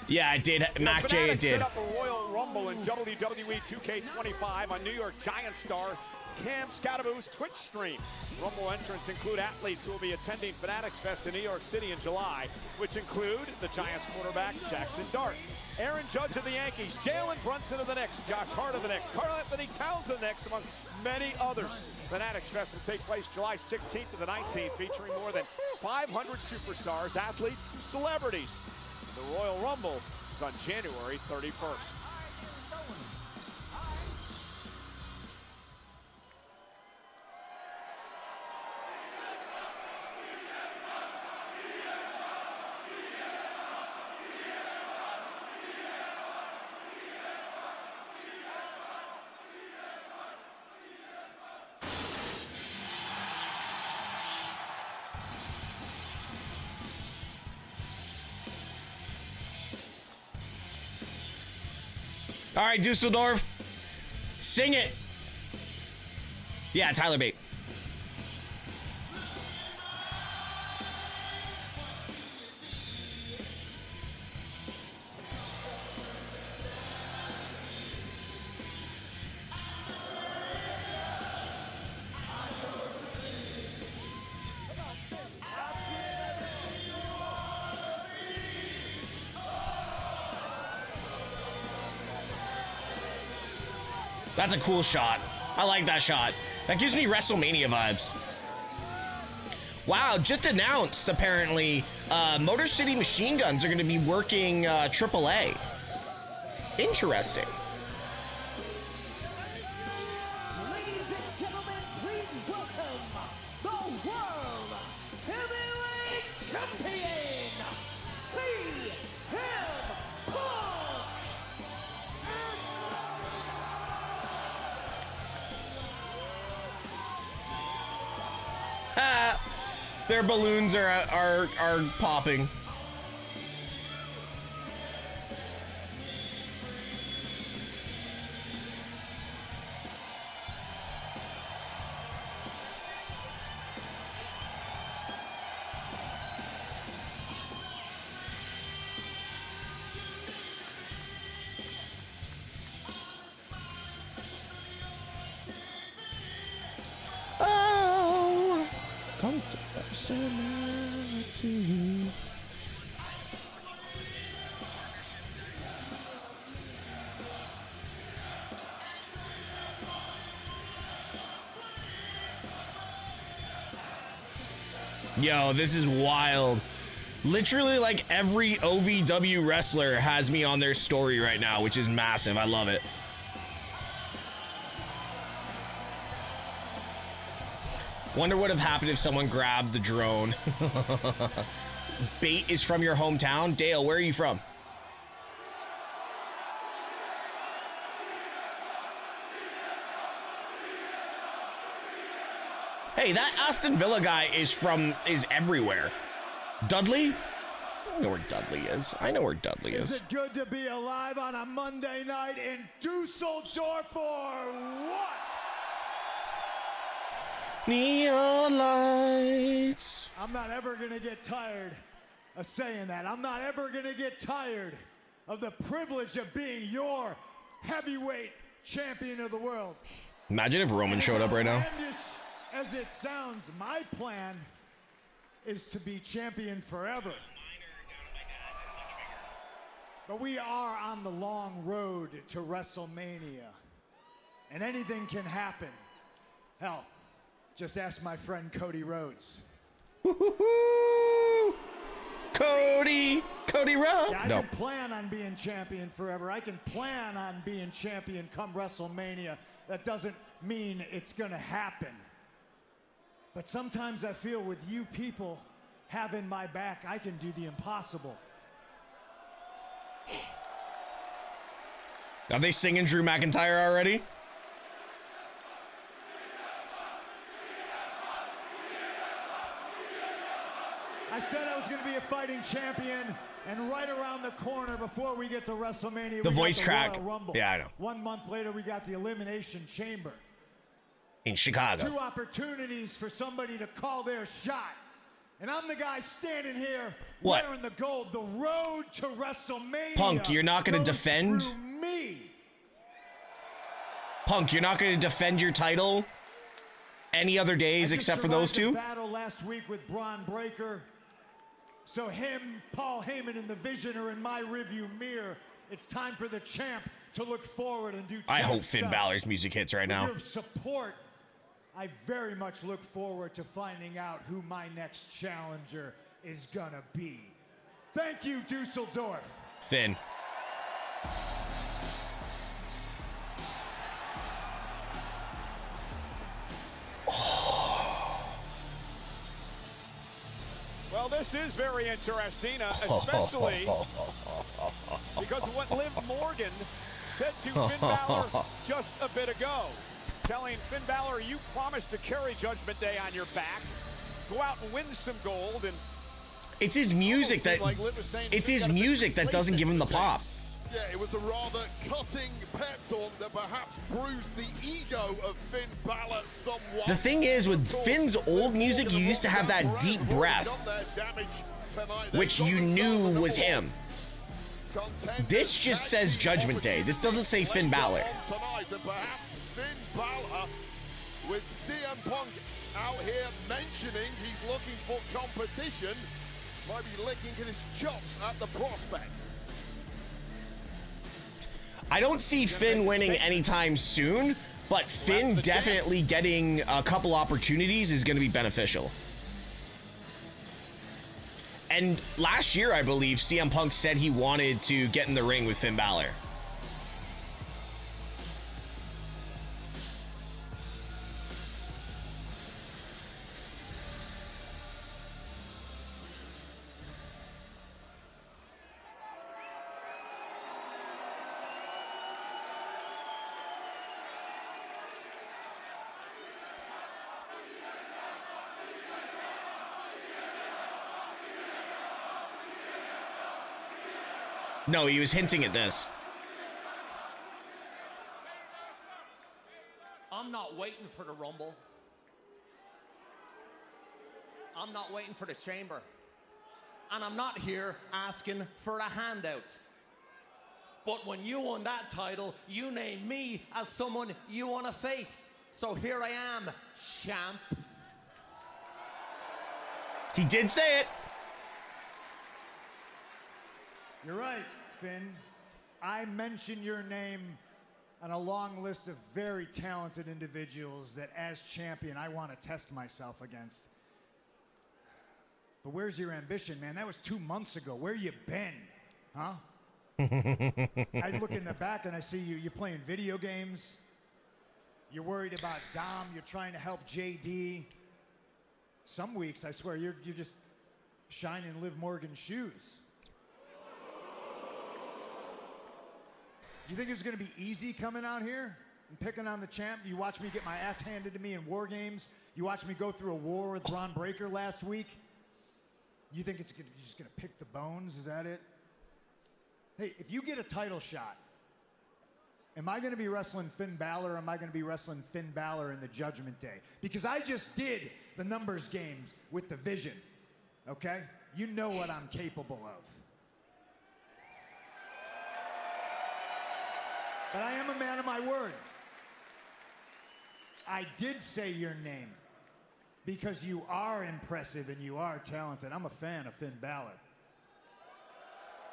[SPEAKER 2] Yeah, it did. Mac J, it did.
[SPEAKER 3] Set up a Royal Rumble in WWE 2K25 on New York Giants star Cam Scattaboo's Twitch stream. Rumble entrants include athletes who will be attending Fanatics Fest in New York City in July, which include the Giants quarterback Jackson Dart, Aaron Judge of the Yankees, Jalen Brunson of the Knicks, Josh Hart of the Knicks, Karl Anthony Towns of the Knicks, among many others. Fanatics Fest will take place July 16th to the 19th, featuring more than 500 superstars, athletes, and celebrities. The Royal Rumble is on January 31st.
[SPEAKER 2] All right, Düsseldorf, sing it. Yeah, Tyler Bate. That's a cool shot. I like that shot. That gives me WrestleMania vibes. Wow, just announced, apparently, Motor City Machine Guns are going to be working AAA. Interesting.
[SPEAKER 4] Ladies and gentlemen, please welcome the World Heavyweight Champion, CM Punk.
[SPEAKER 2] Their balloons are popping. Oh, come to personality. Yo, this is wild. Literally, like, every OVW wrestler has me on their story right now, which is massive. I love it. Wonder what would have happened if someone grabbed the drone. Bait is from your hometown? Dale, where are you from? Hey, that Aston Villa guy is everywhere. Dudley? I know where Dudley is. I know where Dudley is.
[SPEAKER 3] Is it good to be alive on a Monday night in Düsseldorf or what?
[SPEAKER 2] Neon lights.
[SPEAKER 3] I'm not ever going to get tired of saying that. I'm not ever going to get tired of the privilege of being your heavyweight champion of the world.
[SPEAKER 2] Imagine if Roman showed up right now.
[SPEAKER 3] As it sounds, my plan is to be champion forever. But we are on the long road to WrestleMania, and anything can happen. Hell, just ask my friend Cody Rhodes.
[SPEAKER 2] Cody Rhodes.
[SPEAKER 3] Yeah, I can plan on being champion forever. I can plan on being champion come WrestleMania. That doesn't mean it's gonna happen. But sometimes I feel with you people having my back, I can do the impossible.
[SPEAKER 2] Are they singing Drew McIntyre already?
[SPEAKER 3] I said I was going to be a fighting champion, and right around the corner before we get to WrestleMania,
[SPEAKER 2] The
[SPEAKER 3] we
[SPEAKER 2] voice
[SPEAKER 3] got
[SPEAKER 2] crack.
[SPEAKER 3] Royal Rumble.
[SPEAKER 2] Yeah, I know.
[SPEAKER 3] 1 month later, we got the Elimination Chamber.
[SPEAKER 2] In Chicago.
[SPEAKER 3] 2 opportunities for somebody to call their shot. And I'm the guy standing here
[SPEAKER 2] What?
[SPEAKER 3] wearing the gold. The road to WrestleMania.
[SPEAKER 2] Punk, you're not going to
[SPEAKER 3] goes
[SPEAKER 2] defend?
[SPEAKER 3] through me.
[SPEAKER 2] Punk, you're not going to defend your title any other days except for those two?
[SPEAKER 3] I battle last week with Braun Breaker. So him, Paul Heyman, and the Vision are in my rearview mirror. It's time for the champ to look forward and do.
[SPEAKER 2] I hope
[SPEAKER 3] champ
[SPEAKER 2] Finn
[SPEAKER 3] stuff.
[SPEAKER 2] Balor's music hits right now.
[SPEAKER 3] With your support, I very much look forward to finding out who my next challenger is gonna be. Thank you, Düsseldorf.
[SPEAKER 2] Finn.
[SPEAKER 3] Well, this is very interesting, especially because of what Liv Morgan said to Finn Balor just a bit ago. Telling Finn Balor, you promised to carry Judgment Day on your back, go out and win some gold, and
[SPEAKER 2] It's his music that
[SPEAKER 3] like Liv was saying,
[SPEAKER 2] it's
[SPEAKER 3] you
[SPEAKER 2] his
[SPEAKER 3] gotta be
[SPEAKER 2] music that doesn't give him the pop.
[SPEAKER 6] Yeah, it was a rather cutting pep talk that perhaps bruised the ego of Finn Balor somewhat.
[SPEAKER 2] The thing is, with Finn's old music, you used to have that deep breath, which you knew was him. This just says Judgment Day. This doesn't say Finn Balor.
[SPEAKER 6] Tonight, and perhaps Finn Balor with CM Punk out here mentioning he's looking for competition, might be licking his chops at the prospect.
[SPEAKER 2] I don't see Finn winning anytime soon, but Finn definitely getting a couple opportunities is going to be beneficial. And last year, I believe, CM Punk said he wanted to get in the ring with Finn Balor. No, he was hinting at this.
[SPEAKER 12] I'm not waiting for the Rumble. I'm not waiting for the Chamber. And I'm not here asking for a handout. But when you won that title, you named me as someone you want to face. So here I am, champ.
[SPEAKER 2] He did say it.
[SPEAKER 13] You're right, Finn. I mentioned your name on a long list of very talented individuals that, as champion, I want to test myself against. But where's your ambition, man? That was 2 months ago. Where you been, huh? I look in the back and I see you're playing video games. You're worried about Dom. You're trying to help JD. Some weeks, I swear, you're just shining Liv Morgan's shoes. You think it was going to be easy coming out here and picking on the champ? You watch me get my ass handed to me in War Games. You watch me go through a war with Braun Breaker last week. You think you're just going to pick the bones? Is that it? Hey, if you get a title shot, am I going to be wrestling Finn Balor or am I going to be wrestling Finn Balor in the Judgment Day? Because I just did the numbers games with the Vision, okay? You know what I'm capable of. But I am a man of my word. I did say your name because you are impressive and you are talented. I'm a fan of Finn Balor.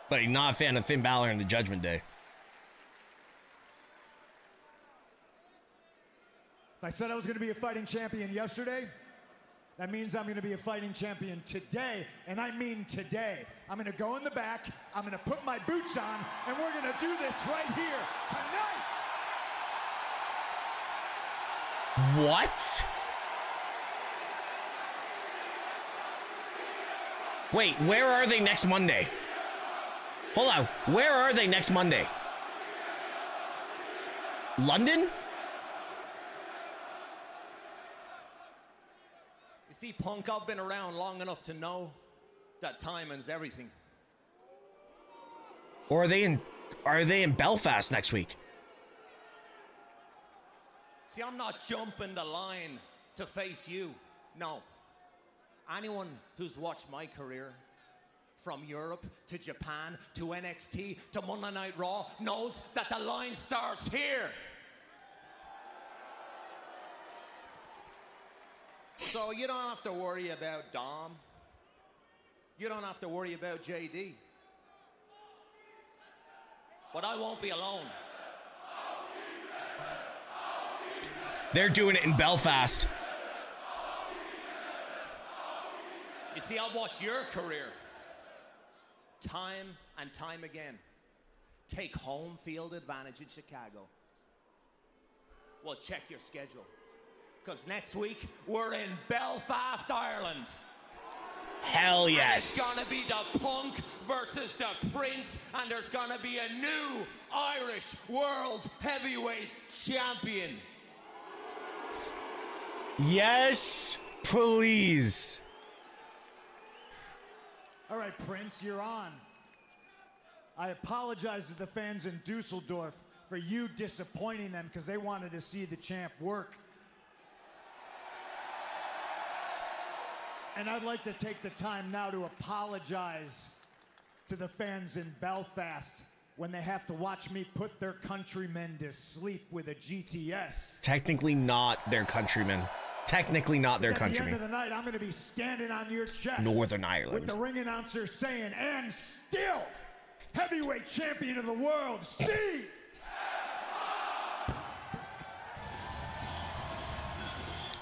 [SPEAKER 2] But he's not a fan of Finn Balor in the Judgment Day.
[SPEAKER 13] If I said I was going to be a fighting champion yesterday, that means I'm going to be a fighting champion today, and I mean today. I'm going to go in the back, I'm going to put my boots on, and we're going to do this right here tonight.
[SPEAKER 2] What? Wait, where are they next Monday? Hold on, where are they next Monday? London?
[SPEAKER 12] You see, Punk, I've been around long enough to know that timing's everything.
[SPEAKER 2] Or are they in Belfast next week?
[SPEAKER 12] See, I'm not jumping the line to face you. No. Anyone who's watched my career, from Europe to Japan to NXT to Monday Night Raw, knows that the line starts here. So you don't have to worry about Dom. You don't have to worry about JD. But I won't be alone.
[SPEAKER 2] They're doing it in Belfast.
[SPEAKER 12] You see, I've watched your career time and time again take home field advantage in Chicago. Well, check your schedule. Because next week, we're in Belfast, Ireland.
[SPEAKER 2] Hell yes.
[SPEAKER 12] And it's gonna be the Punk versus the Prince, and there's gonna be a new Irish World Heavyweight Champion.
[SPEAKER 2] Yes, please.
[SPEAKER 13] All right, Prince, you're on. I apologize to the fans in Düsseldorf for you disappointing them because they wanted to see the champ work. And I'd like to take the time now to apologize to the fans in Belfast when they have to watch me put their countrymen to sleep with a GTS.
[SPEAKER 2] Technically not their countrymen. Technically not their
[SPEAKER 13] At the end
[SPEAKER 2] countrymen.
[SPEAKER 13] of the night, I'm going to be standing on your chest.
[SPEAKER 2] Northern Ireland.
[SPEAKER 13] With the ring announcer saying, and still, heavyweight champion of the world, Steve.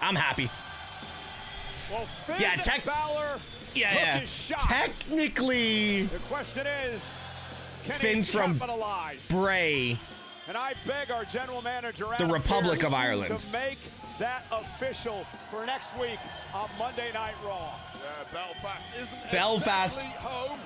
[SPEAKER 2] I'm happy.
[SPEAKER 3] Well, Finn
[SPEAKER 2] Yeah,
[SPEAKER 3] Balor took his shot.
[SPEAKER 2] Technically,
[SPEAKER 3] The question is, can
[SPEAKER 2] Finn's
[SPEAKER 3] he
[SPEAKER 2] from
[SPEAKER 3] capitalize?
[SPEAKER 2] Bray,
[SPEAKER 3] And I beg our general manager,
[SPEAKER 2] the
[SPEAKER 3] Adam
[SPEAKER 2] Republic
[SPEAKER 3] Pearce,
[SPEAKER 2] of Ireland.
[SPEAKER 3] to make that official for next week on Monday Night Raw.
[SPEAKER 6] Yeah, Belfast isn't
[SPEAKER 2] Belfast.
[SPEAKER 6] exactly home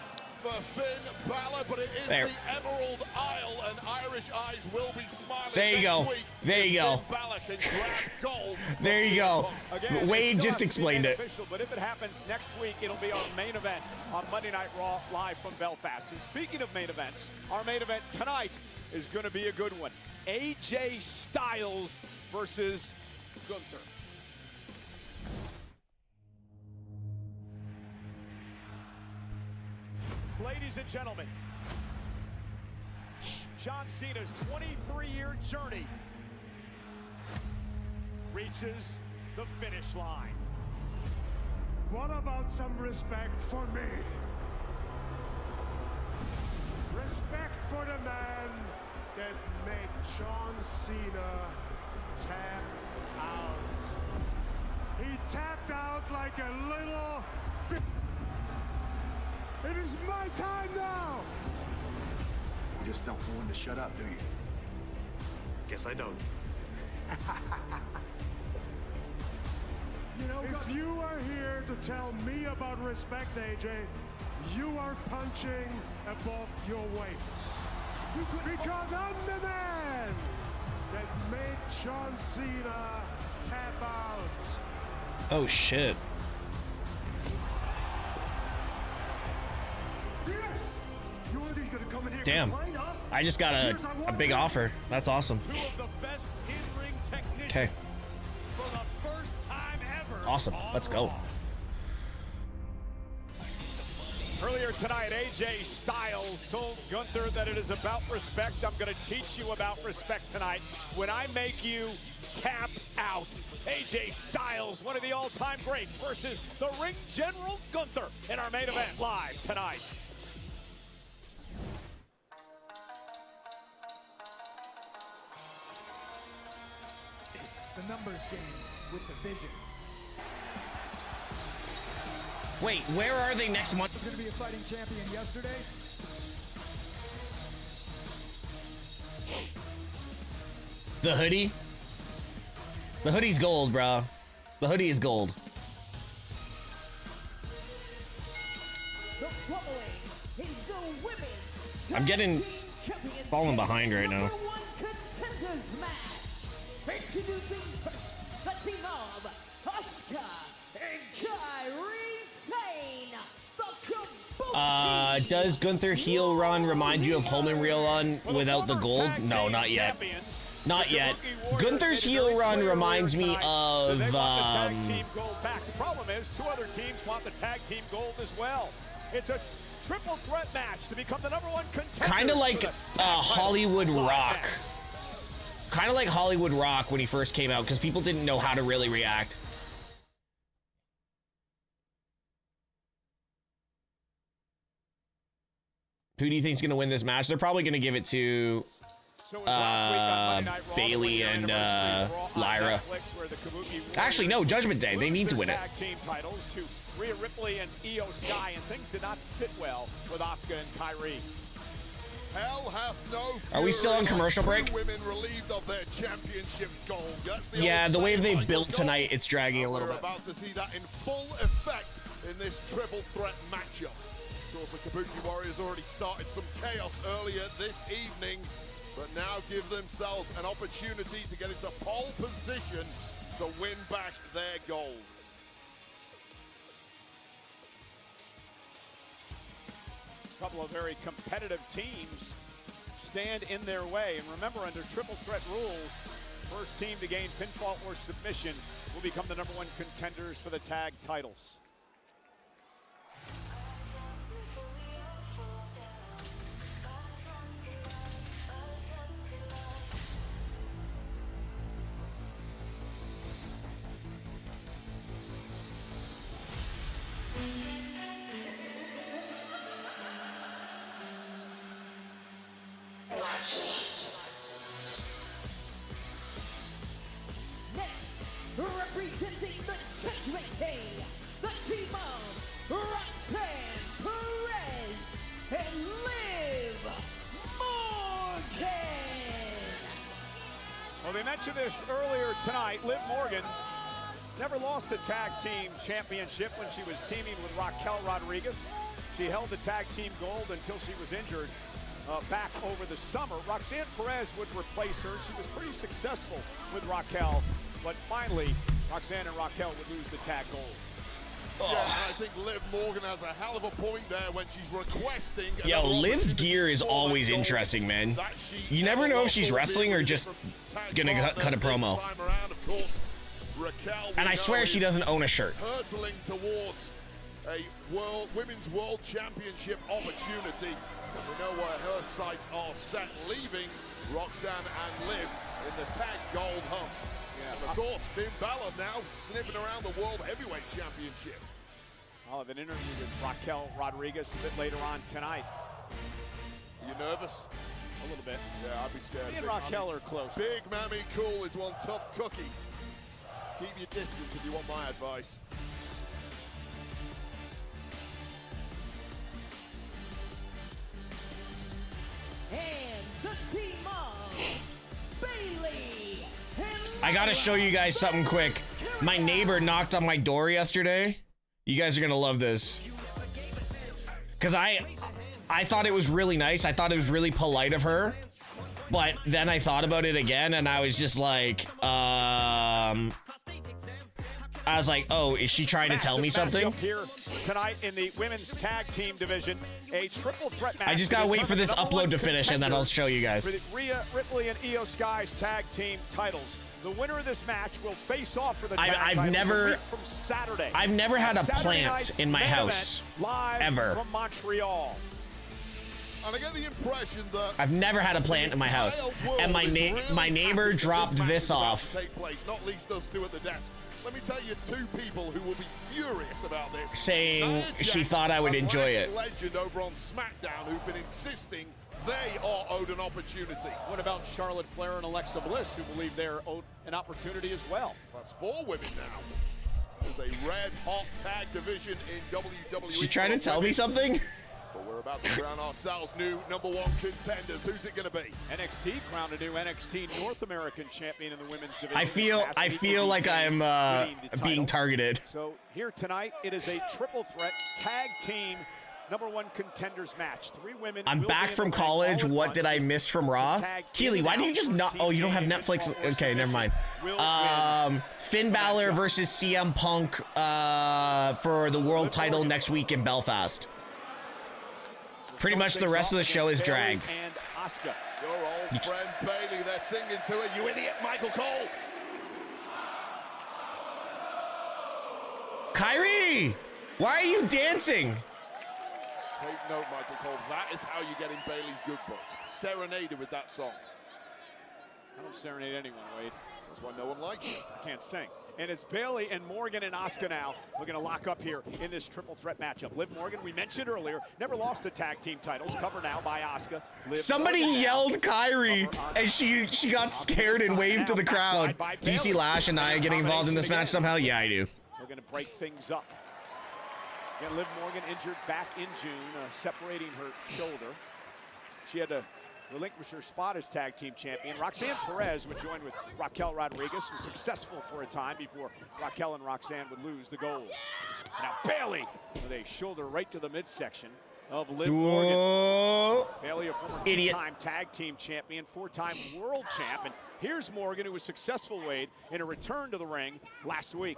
[SPEAKER 6] for Finn Balor, but it is
[SPEAKER 2] There.
[SPEAKER 6] the Emerald Isle, and Irish eyes will be smiling.
[SPEAKER 2] There you
[SPEAKER 6] next
[SPEAKER 2] go.
[SPEAKER 6] week
[SPEAKER 2] There you
[SPEAKER 6] if
[SPEAKER 2] go.
[SPEAKER 6] Finn Balor can grab gold.
[SPEAKER 2] There you go.
[SPEAKER 3] Again,
[SPEAKER 2] Wade
[SPEAKER 3] it still
[SPEAKER 2] just
[SPEAKER 3] has to be
[SPEAKER 2] explained
[SPEAKER 3] made
[SPEAKER 2] it.
[SPEAKER 3] official, but if it happens next week, it'll be our main event on Monday Night Raw live from Belfast. And speaking of main events, our main event tonight is going to be a good one. AJ Styles versus Gunther. Ladies and gentlemen, John Cena's 23-year journey reaches the finish line.
[SPEAKER 11] What about some respect for me? Respect for the man that made John Cena tap out. He tapped out like a little bit. It is my time now!
[SPEAKER 14] You just don't know when to shut up, do you? Guess I don't.
[SPEAKER 11] If you are here to tell me about respect, AJ, you are punching above your weight. Because I'm the man that made John Cena tap out.
[SPEAKER 2] Oh shit.
[SPEAKER 11] You think you're gonna come in here
[SPEAKER 2] Damn.
[SPEAKER 11] complain, huh?
[SPEAKER 2] I just got a big offer. That's awesome.
[SPEAKER 3] Two of the best in-ring technicians
[SPEAKER 2] Okay.
[SPEAKER 3] for the first time ever.
[SPEAKER 2] Awesome. Let's go.
[SPEAKER 3] Earlier tonight, AJ Styles told Gunther that it is about respect. I'm going to teach you about respect tonight when I make you tap out. AJ Styles, one of the all-time greats, versus the ring general Gunther in our main event live tonight.
[SPEAKER 13] The numbers game with the vision.
[SPEAKER 2] Wait, where are they next month?
[SPEAKER 13] Was going to be a fighting champion yesterday.
[SPEAKER 2] The hoodie? The hoodie's gold, bro. The hoodie is gold. I'm getting falling behind right now.
[SPEAKER 4] Introducing first, the team of Asuka and Kairi Sane, the Kabuki.
[SPEAKER 2] Does Gunther heel run remind you of Holman Real Run without the gold? No, not yet. Not yet. Gunther's heel run reminds me of,
[SPEAKER 3] They want the tag team gold back. The problem is, two other teams want the tag team gold as well. It's a triple threat match to become the #1 contender.
[SPEAKER 2] kind of like Hollywood Rock. Kind of like Hollywood Rock when he first came out, because people didn't know how to really react. Who do you think's going to win this match? They're probably going to give it to Bailey and Lyra. Actually, no, Judgment Day. They need to win it.
[SPEAKER 3] Tag team titles to Rhea Ripley and Io Sky, and things did not sit well with Asuka and Kairi.
[SPEAKER 6] Hell hath no
[SPEAKER 2] Are we still on commercial break?
[SPEAKER 6] Two women relieved of their championship gold. That's
[SPEAKER 2] Yeah,
[SPEAKER 6] old
[SPEAKER 2] the way
[SPEAKER 6] saying,
[SPEAKER 2] they
[SPEAKER 6] Michael
[SPEAKER 2] built
[SPEAKER 6] Gold.
[SPEAKER 2] tonight, it's dragging a little
[SPEAKER 6] We're
[SPEAKER 2] bit.
[SPEAKER 6] about to see that in full effect in this triple threat matchup. Of course, the Kabuki Warriors already started some chaos earlier this evening, but now give themselves an opportunity to get into pole position to win back their gold.
[SPEAKER 3] A couple of very competitive teams stand in their way. And remember, under triple threat rules, first team to gain pinfall or submission will become the #1 contenders for the tag titles.
[SPEAKER 4] Next, representing the Judgment Day, the team of Roxanne Perez and Liv Morgan.
[SPEAKER 3] Well, they mentioned this earlier tonight. Liv Morgan never lost a tag team championship when she was teaming with Raquel Rodriguez. She held the tag team gold until she was injured back over the summer. Roxanne Perez would replace her. She was pretty successful with Raquel, but finally, Roxanne and Raquel would lose the tag gold.
[SPEAKER 6] Yeah, and I think Liv Morgan has a hell of a point there when she's requesting.
[SPEAKER 2] Yo, Liv's gear is always interesting, man. You never know if she's wrestling or just gonna cut a promo. And I swear she doesn't own a shirt.
[SPEAKER 6] Hurtling towards a women's world championship opportunity. We know where her sights are set, leaving Roxanne and Liv in the tag gold hunt. Yeah. And of course, Finn Balor now sniffing around the World Heavyweight Championship.
[SPEAKER 3] I'll have an interview with Raquel Rodriguez a bit later on tonight.
[SPEAKER 6] Are you nervous?
[SPEAKER 3] A little bit.
[SPEAKER 6] Yeah, I'd be scared.
[SPEAKER 3] Me and Raquel are close.
[SPEAKER 6] Big Mammy Cool is one tough cookie. Keep your distance if you want my advice.
[SPEAKER 4] And the team of Bailey and
[SPEAKER 2] I gotta show you guys something quick. My neighbor knocked on my door yesterday. You guys are gonna love this. Cause I thought it was really nice. I thought it was really polite of her. But then I thought about it again and I was just like, I was like, oh, is she trying to tell me something?
[SPEAKER 3] Here tonight in the women's tag team division, a triple threat match.
[SPEAKER 2] I just gotta wait for this upload to finish and then I'll show you guys.
[SPEAKER 3] For the Rhea Ripley and Io Sky's tag team titles. The winner of this match will face off for the tag titles a week from Saturday.
[SPEAKER 2] I've never had a plant in my house,
[SPEAKER 3] live
[SPEAKER 2] ever.
[SPEAKER 3] From Montreal.
[SPEAKER 6] And I get the impression that
[SPEAKER 2] I've never had a plant in my house, and my neighbor dropped this off.
[SPEAKER 6] Take place, not least us two at the desk. Let me tell you two people who will be furious about this.
[SPEAKER 2] Saying she thought I would enjoy it.
[SPEAKER 6] Legend over on SmackDown who've been insisting they are owed an opportunity.
[SPEAKER 3] What about Charlotte Flair and Alexa Bliss, who believe they're owed an opportunity as well?
[SPEAKER 6] That's 4 women now. There's a red hot tag division in WWE.
[SPEAKER 2] She trying to tell me something?
[SPEAKER 6] But we're about to crown ourselves new #1 contenders. Who's it going to be?
[SPEAKER 3] NXT crowned a new NXT North American champion in the women's division.
[SPEAKER 2] I feel like I'm being targeted.
[SPEAKER 3] So here tonight, it is a triple threat tag team #1 contenders match. 3 women.
[SPEAKER 2] I'm back from college. What did I miss from Raw? Keely, why do you just not? Oh, you don't have Netflix. Okay, never mind. Finn Balor versus CM Punk for the world title next week in Belfast. Pretty much the rest of the show is dragged.
[SPEAKER 3] And Asuka.
[SPEAKER 6] Your old friend Bailey, they're singing to it. You idiot, Michael Cole.
[SPEAKER 2] Kyrie, why are you dancing?
[SPEAKER 6] Take note, Michael Cole. That is how you get in Bailey's good books. Serenaded with that song.
[SPEAKER 3] I don't serenade anyone, Wade.
[SPEAKER 6] That's why no one likes you.
[SPEAKER 3] I can't sing. And it's Bailey and Morgan and Asuka now. We're going to lock up here in this triple threat matchup. Liv Morgan, we mentioned earlier, never lost the tag team titles. Covered now by Asuka.
[SPEAKER 2] Somebody yelled Kyrie, and she got scared and waved to the crowd. Do you see Lash and Nia getting involved in this match somehow? Yeah, I do.
[SPEAKER 3] We're going to break things up. Again, Liv Morgan injured back in June, separating her shoulder. She had to relinquish her spot as tag team champion. Roxanne Perez would join with Raquel Rodriguez, was successful for a time before Raquel and Roxanne would lose the gold. Now Bailey with a shoulder right to the midsection. of Liv Morgan.
[SPEAKER 2] Whoa.
[SPEAKER 3] Bailey, a former
[SPEAKER 2] Idiot.
[SPEAKER 3] two-time tag team champion, four-time world champ. And here's Morgan, who was successful, Wade, in a return to the ring last week.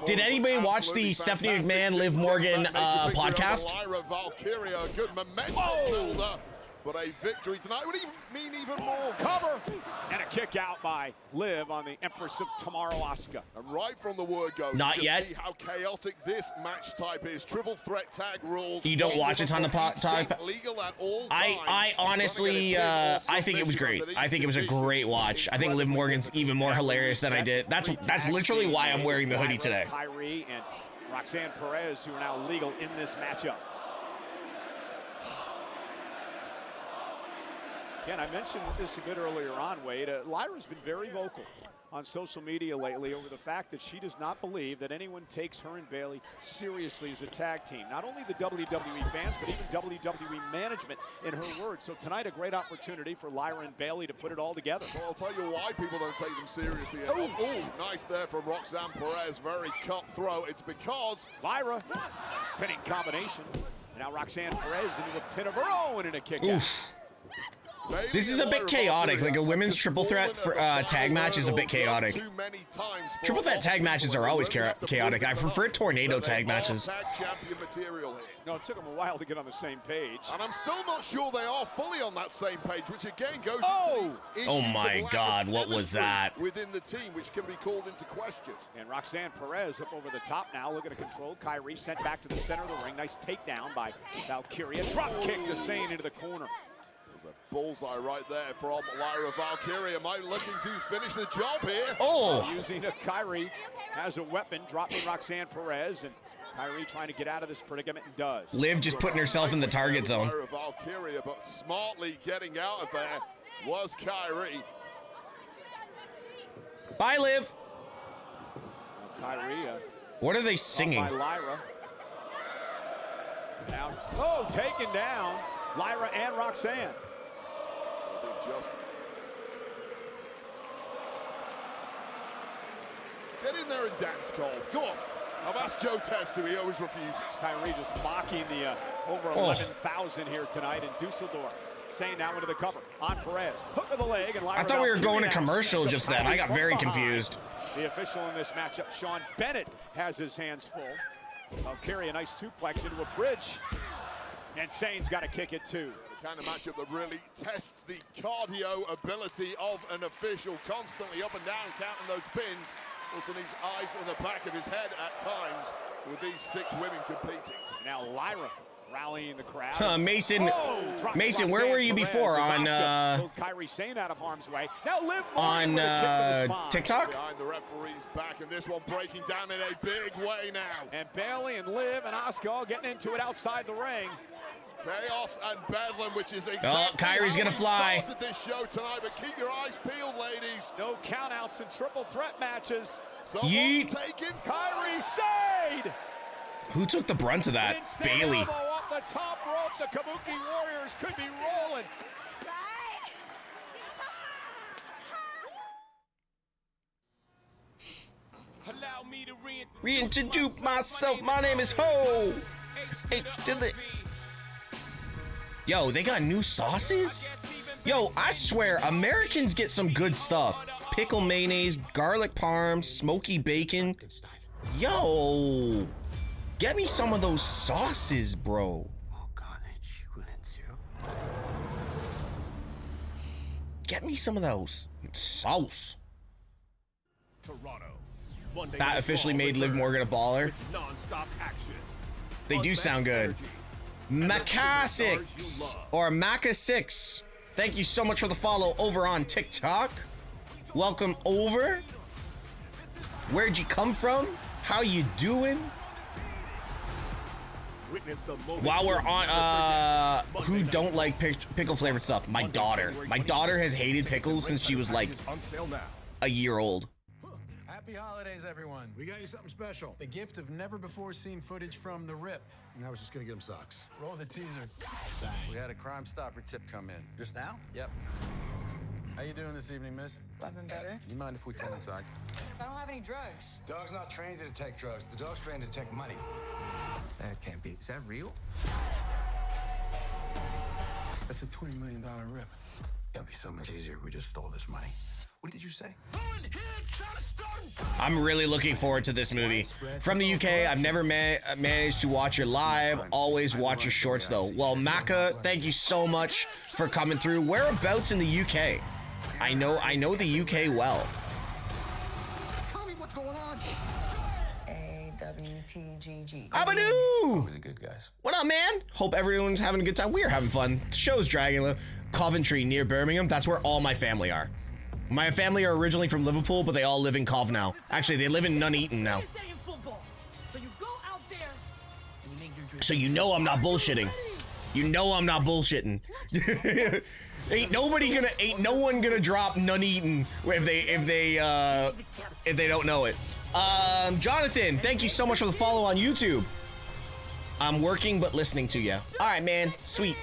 [SPEAKER 2] Did anybody watch the Stephanie McMahon, Liv Morgan podcast?
[SPEAKER 6] Lyra Valkyria, a good momentum builder. But a victory tonight would even mean even more.
[SPEAKER 3] Cover and a kick out by Liv on the Empress of Tomorrow, Asuka.
[SPEAKER 6] And right from the word go,
[SPEAKER 2] Not
[SPEAKER 6] you
[SPEAKER 2] yet.
[SPEAKER 6] see how chaotic this match type is. Triple threat tag rules.
[SPEAKER 2] You don't watch a ton of type.
[SPEAKER 6] Legal at all
[SPEAKER 2] I
[SPEAKER 6] times.
[SPEAKER 2] honestly, I think it was great. I think it was a great watch. I think Liv Morgan's even more hilarious than I did. That's literally why I'm wearing the hoodie today.
[SPEAKER 3] Kyrie and Roxanne Perez, who are now legal in this matchup. Again, I mentioned this a bit earlier on, Wade. Lyra's been very vocal on social media lately over the fact that she does not believe that anyone takes her and Bailey seriously as a tag team. Not only the WWE fans, but even WWE management, in her words. So tonight, a great opportunity for Lyra and Bailey to put it all together.
[SPEAKER 6] Well, I'll tell you why people don't take them seriously. Oh, nice there from Roxanne Perez. Very cutthroat. It's because
[SPEAKER 3] Lyra, pinning combination. Now Roxanne Perez into a pin of her own and a kick out.
[SPEAKER 2] This is a bit chaotic. Like a women's triple threat for, tag match is a bit chaotic. Triple threat tag matches are always chaotic. I prefer tornado tag matches.
[SPEAKER 3] No, it took them a while to get on the same page.
[SPEAKER 6] And I'm still not sure they are fully on that same page, which again goes
[SPEAKER 2] Oh
[SPEAKER 6] into
[SPEAKER 2] my God, what was that?
[SPEAKER 6] Within the team, which can be called into question.
[SPEAKER 3] And Roxanne Perez up over the top now, looking to control. Kyrie sent back to the center of the ring. Nice takedown by Valkyria. Drop kick to Sane into the corner.
[SPEAKER 6] There's a bullseye right there from Lyra Valkyria. Might looking to finish the job here.
[SPEAKER 2] Oh!
[SPEAKER 3] Using a Kyrie as a weapon, dropping Roxanne Perez, and Kyrie trying to get out of this predicament and does.
[SPEAKER 2] Liv just putting herself in the target zone.
[SPEAKER 6] Lyra Valkyria, but smartly getting out of there was Kyrie.
[SPEAKER 2] Bye, Liv.
[SPEAKER 3] Kyrie.
[SPEAKER 2] What are they singing?
[SPEAKER 3] By Lyra. Now, oh, taken down. Lyra and Roxanne.
[SPEAKER 6] Just get in there and dance, Cole. Go on. I've asked Joe Testa, he always refuses.
[SPEAKER 3] Kyrie just mocking the over 11,000 here tonight in Düsseldorf. Saying now into the cover on Perez. Hook of the leg, and Lyra
[SPEAKER 2] I thought we were going to
[SPEAKER 3] Valkyria
[SPEAKER 2] commercial just then. I got very
[SPEAKER 3] behind.
[SPEAKER 2] confused.
[SPEAKER 3] The official in this matchup, Sean Bennett, has his hands full. Valkyria, a nice suplex into a bridge. And Sane's got to kick it too.
[SPEAKER 6] The kind of matchup that really tests the cardio ability of an official. Constantly up and down, counting those pins. Also needs eyes in the back of his head at times with these 6 women competing.
[SPEAKER 3] Now Lyra rallying the crowd.
[SPEAKER 2] Mason, Mason, where were you before on
[SPEAKER 3] Kyrie Sane out of harm's way. Now Liv
[SPEAKER 2] on TikTok?
[SPEAKER 6] Behind the referee's back, and this one breaking down in a big way now.
[SPEAKER 3] And Bailey and Liv and Asuka all getting into it outside the ring.
[SPEAKER 6] Chaos and bedlam, which is exactly
[SPEAKER 2] Kyrie's gonna fly.
[SPEAKER 6] Started this show tonight, but keep your eyes peeled, ladies.
[SPEAKER 3] No countouts in triple threat matches.
[SPEAKER 6] Someone's taken
[SPEAKER 3] Kyrie Sane.
[SPEAKER 2] Who took the brunt of that? Bailey.
[SPEAKER 3] Off the top rope, the Kabuki Warriors could be rolling.
[SPEAKER 1] Allow me to
[SPEAKER 2] Reintroduce myself. My name is Ho. H to the. Yo, they got new sauces? Yo, I swear, Americans get some good stuff. Pickle mayonnaise, garlic parm, smoky bacon. Yo, get me some of those sauces, bro. Get me some of those sauce. That officially made Liv Morgan a baller. They do sound good. Maca6 or Maca6. Thank you so much for the follow over on TikTok. Welcome over. Where'd you come from? How you doing? While we're on, who don't like pickle flavored stuff? My daughter. My daughter has hated pickles since she was like a year old.
[SPEAKER 15] Happy holidays, everyone. We got you something special. The gift of never before seen footage from the RIP.
[SPEAKER 14] And I was just gonna get him socks.
[SPEAKER 15] Roll the teaser. We had a Crime Stopper tip come in.
[SPEAKER 14] Just now?
[SPEAKER 15] Yep. How you doing this evening, miss?
[SPEAKER 16] Nothing better.
[SPEAKER 15] You mind if we come inside?
[SPEAKER 16] I don't have any drugs.
[SPEAKER 14] Dog's not trained to detect drugs. The dog's trained to detect money.
[SPEAKER 16] That can't be. Is that real?
[SPEAKER 15] That's a $20 million rip.
[SPEAKER 14] It'll be so much easier if we just stole this money. What did you say?
[SPEAKER 2] I'm really looking forward to this movie. From the UK, I've never managed to watch your live. Always watch your shorts though. Well, Maka, thank you so much for coming through. Whereabouts in the UK? I know the UK well.
[SPEAKER 14] Tell me what's going on. AWTGG.
[SPEAKER 2] Abadoo!
[SPEAKER 14] We're the good guys.
[SPEAKER 2] What up, man? Hope everyone's having a good time. We're having fun. The show's dragging. Coventry near Birmingham. That's where all my family are. My family are originally from Liverpool, but they all live in Cov now. Actually, they live in Nuneaton now. So you know I'm not bullshitting. You know I'm not bullshitting. Ain't no one gonna drop Nuneaton if they don't know it. Jonathan, thank you so much for the follow on YouTube. I'm working but listening to you. All right, man. Sweet.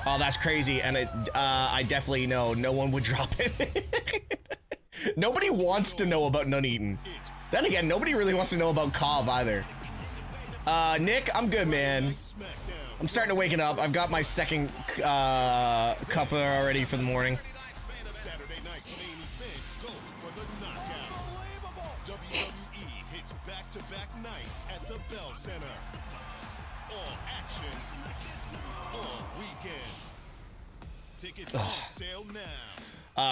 [SPEAKER 2] Oh, that's crazy, and I definitely know no one would drop it. Nobody wants to know about Nuneaton. Then again, nobody really wants to know about Cov either. Nick, I'm good, man. I'm starting to waken up. I've got my second cup already for the morning.
[SPEAKER 1] Saturday night's main event goes for the knockout. WWE hits back-to-back nights at the Bell Center. All action, all weekend. Tickets on sale now.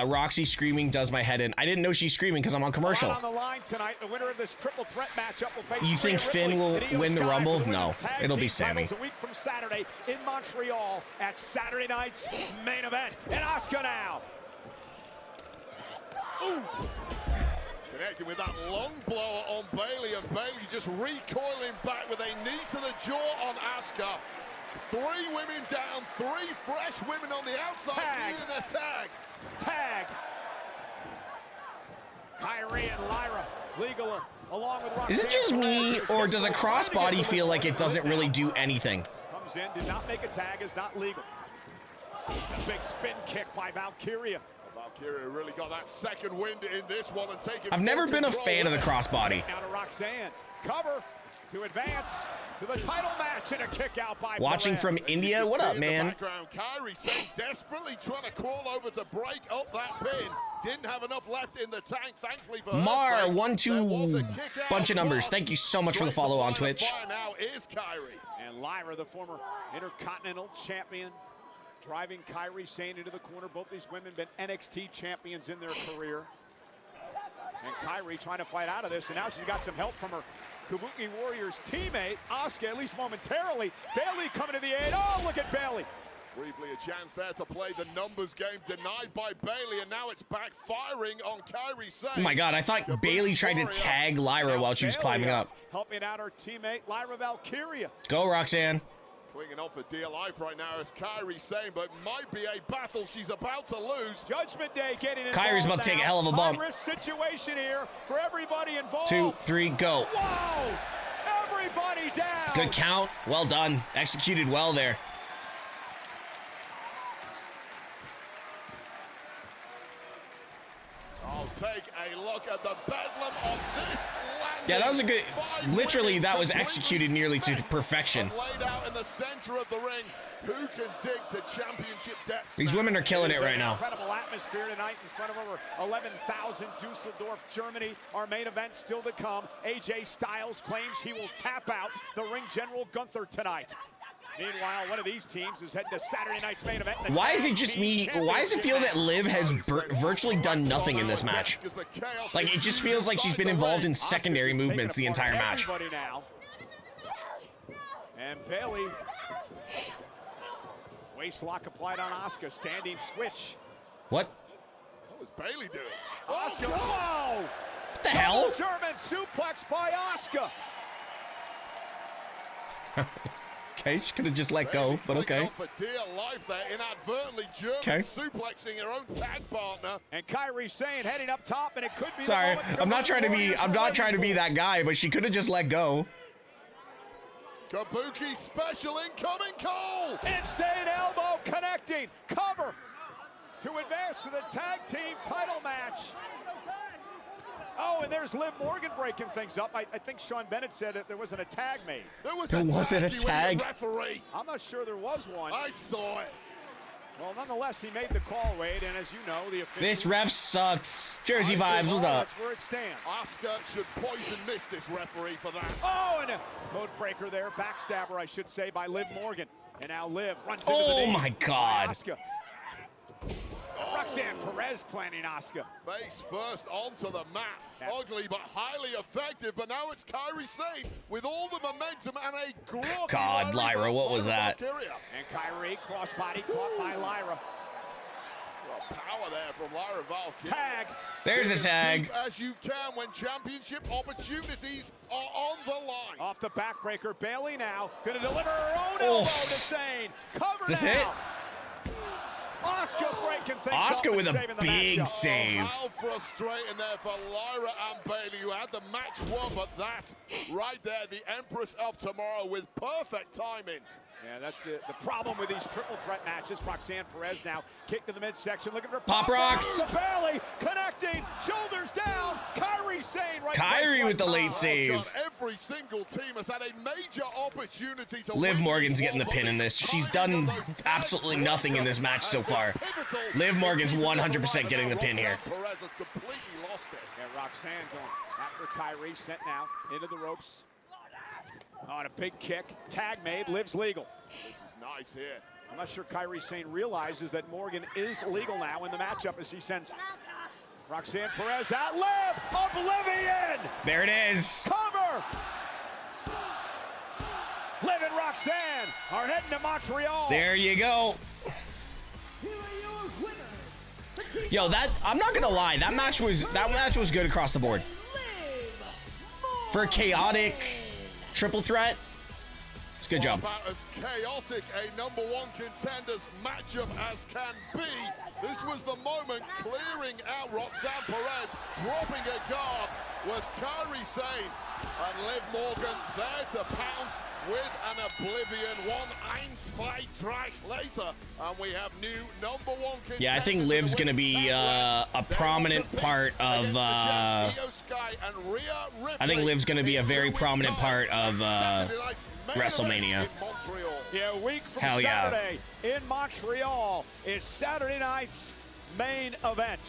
[SPEAKER 2] Roxy screaming does my head in. I didn't know she's screaming because I'm on commercial.
[SPEAKER 3] On the line tonight, the winner of this triple threat matchup will face
[SPEAKER 2] You think Finn will win the Rumble? No, it'll be Sammy.
[SPEAKER 3] A week from Saturday in Montreal at Saturday night's main event. And Asuka now.
[SPEAKER 6] Ooh. Connecting with that long blower on Bailey, and Bailey just recoiling back with a knee to the jaw on Asuka. 3 women down, 3 fresh women on the outside.
[SPEAKER 3] Tag.
[SPEAKER 6] Needing a tag.
[SPEAKER 3] Tag. Kyrie and Lyra legal along with Roxanne.
[SPEAKER 2] Is it just me, or does a crossbody feel like it doesn't really do anything?
[SPEAKER 3] Comes in, did not make a tag, is not legal. A big spin kick by Valkyria.
[SPEAKER 6] Valkyria really got that second wind in this one and taking.
[SPEAKER 2] I've never been a fan of the crossbody.
[SPEAKER 3] Now to Roxanne. Cover to advance to the title match and a kick out by
[SPEAKER 2] Watching
[SPEAKER 3] Perez.
[SPEAKER 2] from India, what up, man?
[SPEAKER 6] Kyrie saying desperately trying to crawl over to break up that pin. Didn't have enough left in the tank, thankfully for her
[SPEAKER 2] Mar,
[SPEAKER 6] sake.
[SPEAKER 2] 1, 2, bunch of numbers.
[SPEAKER 6] Plus,
[SPEAKER 2] Thank you so much for the follow on Twitch.
[SPEAKER 6] Fire now is Kyrie.
[SPEAKER 3] And Lyra, the former Intercontinental Champion, driving Kyrie Sane into the corner. Both these women been NXT champions in their career. And Kyrie trying to fight out of this, and now she's got some help from her Kabuki Warriors teammate, Asuka, at least momentarily. Bailey coming to the aid. Oh, look at Bailey.
[SPEAKER 6] Briefly a chance there to play the numbers game, denied by Bailey, and now it's backfiring on Kyrie Sane.
[SPEAKER 2] Oh my god, I thought Bailey tried to tag Lyra while she was climbing up.
[SPEAKER 3] Helping out her teammate, Lyra Valkyria.
[SPEAKER 2] Go, Roxanne.
[SPEAKER 6] Clinging on for dear life right now is Kyrie Sane, but might be a battle she's about to lose.
[SPEAKER 3] Judgment Day getting involved.
[SPEAKER 2] Kyrie's about to take a hell of a bump.
[SPEAKER 3] High-risk situation here for everybody involved.
[SPEAKER 2] 2, 3, go.
[SPEAKER 3] Whoa! Everybody down.
[SPEAKER 2] Good count. Well done. Executed well there.
[SPEAKER 6] I'll take a look at the bedlam of this landing.
[SPEAKER 2] Yeah, that was a good, literally that was executed nearly to perfection.
[SPEAKER 6] Laid out in the center of the ring. Who can dig to championship depths?
[SPEAKER 2] These women are killing it right now.
[SPEAKER 3] Incredible atmosphere tonight in front of over 11,000 Düsseldorf, Germany. Our main event still to come. AJ Styles claims he will tap out the ring general Gunther tonight. Meanwhile, one of these teams is heading to Saturday night's main event.
[SPEAKER 2] Why is it just me? Why does it feel that Liv has virtually done nothing in this match? Like, it just feels like she's been involved in secondary movements the entire match.
[SPEAKER 3] Now. And Bailey. Waist lock applied on Asuka. Standing switch.
[SPEAKER 2] What?
[SPEAKER 6] What was Bailey doing?
[SPEAKER 3] Asuka. Whoa!
[SPEAKER 2] What the hell?
[SPEAKER 3] German suplex by Asuka.
[SPEAKER 2] Okay, she could have just let go, but okay.
[SPEAKER 6] For dear life there, inadvertently German suplexing her own tag partner.
[SPEAKER 3] And Kyrie Sane heading up top, and it could be.
[SPEAKER 2] Sorry, I'm not trying to be that guy, but she could have just let go.
[SPEAKER 6] Kabuki special incoming, Cole!
[SPEAKER 3] Insane elbow connecting, cover to advance to the tag team title match. Oh, and there's Liv Morgan breaking things up. I think Sean Bennett said that there wasn't a tag made.
[SPEAKER 2] There wasn't a tag.
[SPEAKER 6] Referee.
[SPEAKER 3] I'm not sure there was one.
[SPEAKER 6] I saw it.
[SPEAKER 3] Well, nonetheless, he made the call, Wade, and as you know, the official...
[SPEAKER 2] This ref sucks. Jersey vibes, what's up?
[SPEAKER 3] That's where it stands.
[SPEAKER 6] Asuka should poison miss this referee for that.
[SPEAKER 3] Oh, and a code breaker there, backstabber, I should say, by Liv Morgan. And now Liv runs into the
[SPEAKER 2] Oh
[SPEAKER 3] knee
[SPEAKER 2] my God.
[SPEAKER 3] Asuka. Roxanne Perez planning Asuka.
[SPEAKER 6] Face first onto the mat. Ugly but highly effective, but now it's Kairi Sane with all the momentum and a groggy
[SPEAKER 2] God, Lyra, what was that?
[SPEAKER 3] And Kairi, crossbody, caught by Lyra.
[SPEAKER 6] Well, power there from Lyra Valkyrie.
[SPEAKER 3] Tag.
[SPEAKER 2] There's a tag.
[SPEAKER 6] Deep as you can when championship opportunities are on the line.
[SPEAKER 3] Off the backbreaker, Bailey now gonna deliver her own elbow to Sane. Cover
[SPEAKER 2] Is this
[SPEAKER 3] now.
[SPEAKER 2] it?
[SPEAKER 3] Asuka breaking things
[SPEAKER 2] Asuka
[SPEAKER 3] up
[SPEAKER 2] with
[SPEAKER 3] and
[SPEAKER 2] a
[SPEAKER 3] saving the
[SPEAKER 2] big
[SPEAKER 3] matchup.
[SPEAKER 2] save.
[SPEAKER 6] How frustrating there for Lyra and Bailey, who had the match won, but that right there, the Empress of Tomorrow with perfect timing.
[SPEAKER 3] Yeah, that's the problem with these triple threat matches. Roxanne Perez now kicked to the midsection, looking for
[SPEAKER 2] Pop rocks.
[SPEAKER 3] Bailey connecting, shoulders down. Kairi Sane right.
[SPEAKER 2] Kyrie with the late
[SPEAKER 6] Oh,
[SPEAKER 2] save.
[SPEAKER 6] God, every single team has had a major opportunity to
[SPEAKER 2] Liv
[SPEAKER 6] win
[SPEAKER 2] Morgan's
[SPEAKER 6] this
[SPEAKER 2] getting the
[SPEAKER 6] war,
[SPEAKER 2] pin
[SPEAKER 6] but
[SPEAKER 2] in this. She's
[SPEAKER 6] timing
[SPEAKER 2] done
[SPEAKER 6] of those
[SPEAKER 2] absolutely
[SPEAKER 6] tags
[SPEAKER 2] nothing in this match so far.
[SPEAKER 6] pivotal.
[SPEAKER 2] Liv Morgan's 100% getting the pin here.
[SPEAKER 6] Roxanne Perez has completely lost it.
[SPEAKER 3] Yeah, Roxanne going after Kyrie, sent now into the ropes. Oh, and a big kick. Tag made, Liv's legal.
[SPEAKER 6] This is nice here.
[SPEAKER 3] I'm not sure Kairi Sane realizes that Morgan is legal now in the matchup as she sends Roxanne Perez out. Liv, oblivion!
[SPEAKER 2] There it is.
[SPEAKER 3] Cover! Liv and Roxanne are heading to Montreal.
[SPEAKER 2] There you go. Yo, I'm not gonna lie, that match was good across the board. For a chaotic triple threat, it's a good job.
[SPEAKER 6] About as chaotic a #1 contenders matchup as can be. This was the moment clearing out Roxanne Perez, dropping a guard, was Kairi Sane, and Liv Morgan there to pounce with an oblivion. 1-1-2 later, and we have new #1 contenders.
[SPEAKER 2] Yeah, I think Liv's gonna be a prominent part of. I think Liv's gonna be a very prominent part of WrestleMania.
[SPEAKER 3] Yeah, a week from
[SPEAKER 2] Hell yeah.
[SPEAKER 3] Saturday in Montreal is Saturday night's main event.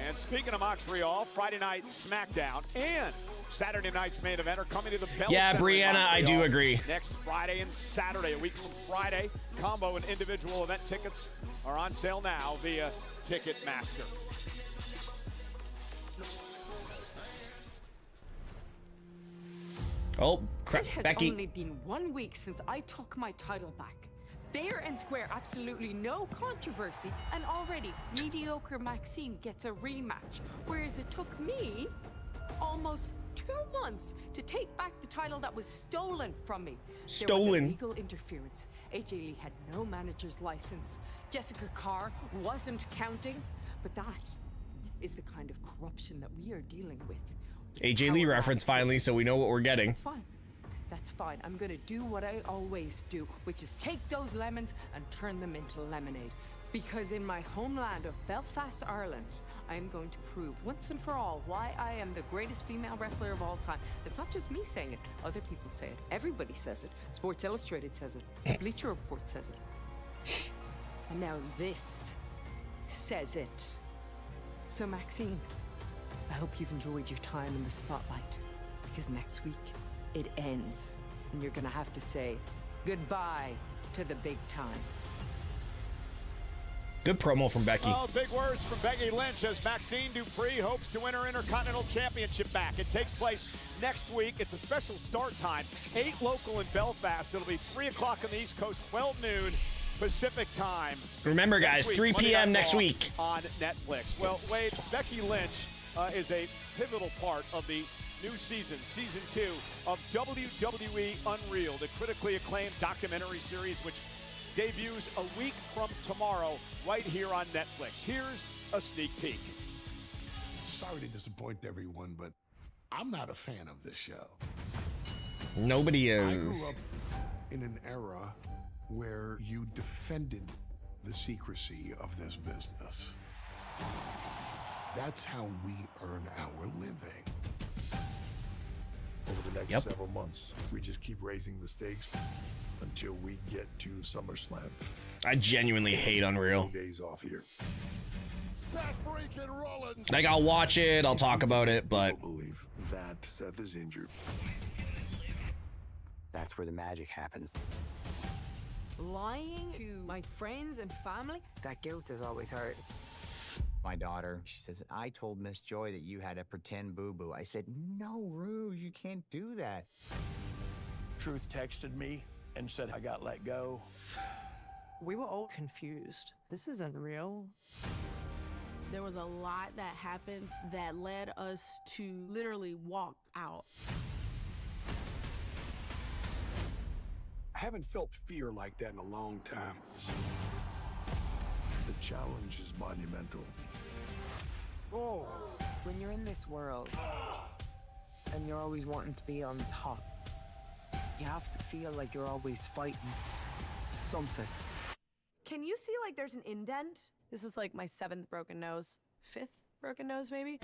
[SPEAKER 3] And speaking of Montreal, Friday night SmackDown and Saturday night's main event are coming to the Bell
[SPEAKER 2] Yeah,
[SPEAKER 3] Center in
[SPEAKER 2] Brianna, I do
[SPEAKER 3] Montreal
[SPEAKER 2] agree.
[SPEAKER 3] next Friday and Saturday. A week from Friday, combo and individual event tickets are on sale now via Ticketmaster.
[SPEAKER 2] Oh, crap,
[SPEAKER 17] It has
[SPEAKER 2] Becky.
[SPEAKER 17] only been 1 week since I took my title back. Fair and square, absolutely no controversy, and already mediocre Maxine gets a rematch. Whereas it took me almost 2 months to take back the title that was stolen from me. There was
[SPEAKER 2] Stolen.
[SPEAKER 17] illegal interference. AJ Lee had no manager's license. Jessica Carr wasn't counting. But that is the kind of corruption that we are dealing with.
[SPEAKER 2] AJ Lee reference finally, so we know what we're getting.
[SPEAKER 17] That's fine. That's fine. I'm gonna do what I always do, which is take those lemons and turn them into lemonade. Because in my homeland of Belfast, Ireland, I am going to prove once and for all why I am the greatest female wrestler of all time. It's not just me saying it. Other people say it. Everybody says it. Sports Illustrated says it. Bleacher Report says it. And now this says it. So Maxine, I hope you've enjoyed your time in the spotlight. Because next week, it ends. And you're gonna have to say goodbye to the big time.
[SPEAKER 2] Good promo from Becky.
[SPEAKER 3] Oh, big words from Becky Lynch as Maxine Dupree hopes to win her Intercontinental Championship back. It takes place next week. It's a special start time. 8 local in Belfast. It'll be 3 o'clock on the East Coast, 12 noon Pacific time.
[SPEAKER 2] Remember, guys, 3 p.m. next week.
[SPEAKER 3] On Netflix. Well, Wade, Becky Lynch is a pivotal part of the new season, Season 2 of WWE Unreal, the critically acclaimed documentary series which debuts a week from tomorrow right here on Netflix. Here's a sneak peek.
[SPEAKER 18] Sorry to disappoint everyone, but I'm not a fan of this show.
[SPEAKER 2] Nobody
[SPEAKER 18] I grew
[SPEAKER 2] is.
[SPEAKER 18] up in an era where you defended the secrecy of this business. That's how we earn our living. Over the next several months, we just keep raising the stakes until we get to SummerSlam.
[SPEAKER 2] I genuinely hate Unreal.
[SPEAKER 18] Days off here.
[SPEAKER 2] Like, I'll watch it, I'll talk about it, but...
[SPEAKER 18] I believe that Seth is injured.
[SPEAKER 19] That's where the magic happens.
[SPEAKER 17] Lying to my friends and family?
[SPEAKER 19] That guilt is always hard. My daughter, she says, I told Miss Joy that you had a pretend boo-boo. I said, no, Rouge, you can't do that.
[SPEAKER 20] Truth texted me and said I got let go.
[SPEAKER 21] We were all confused. This isn't real.
[SPEAKER 22] There was a lot that happened that led us to literally walk out.
[SPEAKER 18] I haven't felt fear like that in a long time. The challenge is monumental.
[SPEAKER 19] Oh. When you're in this world, and you're always wanting to be on top, you have to feel like you're always fighting something.
[SPEAKER 22] Can you see like there's an indent? This is like my 7th broken nose. 5th broken nose, maybe?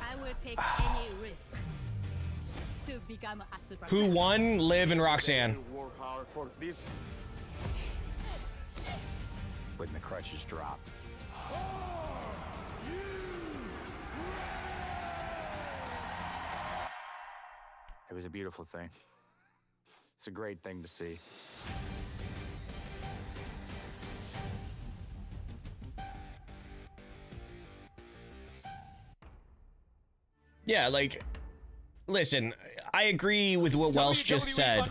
[SPEAKER 23] I would take any risk to become a superstar.
[SPEAKER 2] Who won? Liv and Roxanne.
[SPEAKER 19] Work hard for this. When the crutches drop. It was a beautiful thing. It's a great thing to see.
[SPEAKER 2] Yeah, like, listen, I agree with what Welsh just said.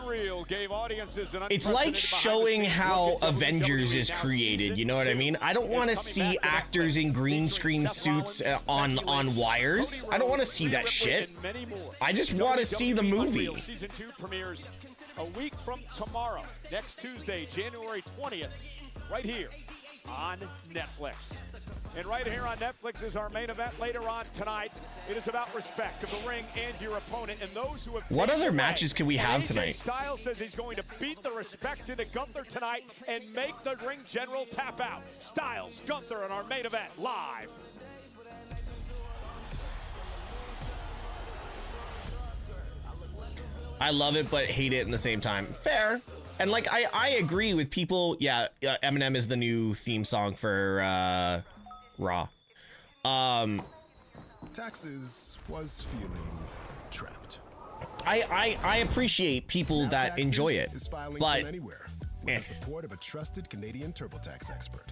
[SPEAKER 2] It's like showing how Avengers is created, you know what I mean? I don't want to see actors in green screen suits on wires. I don't want to see that shit. I just want to see the movie.
[SPEAKER 3] Season 2 premieres a week from tomorrow, next Tuesday, January 20th, right here on Netflix. And right here on Netflix is our main event later on tonight. It is about respect of the ring and your opponent and those who have...
[SPEAKER 2] What other matches can we have tonight?
[SPEAKER 3] Styles says he's going to beat the respect into Gunther tonight and make the ring general tap out. Styles, Gunther in our main event, live.
[SPEAKER 2] I love it, but hate it in the same time. Fair. And like, I agree with people. Yeah, Eminem is the new theme song for Raw.
[SPEAKER 18] Taxes was feeling trapped.
[SPEAKER 2] I appreciate people
[SPEAKER 18] Now
[SPEAKER 2] that
[SPEAKER 18] Taxes
[SPEAKER 2] enjoy it,
[SPEAKER 18] is filing
[SPEAKER 2] but
[SPEAKER 18] from anywhere with the support of a trusted Canadian TurboTax expert.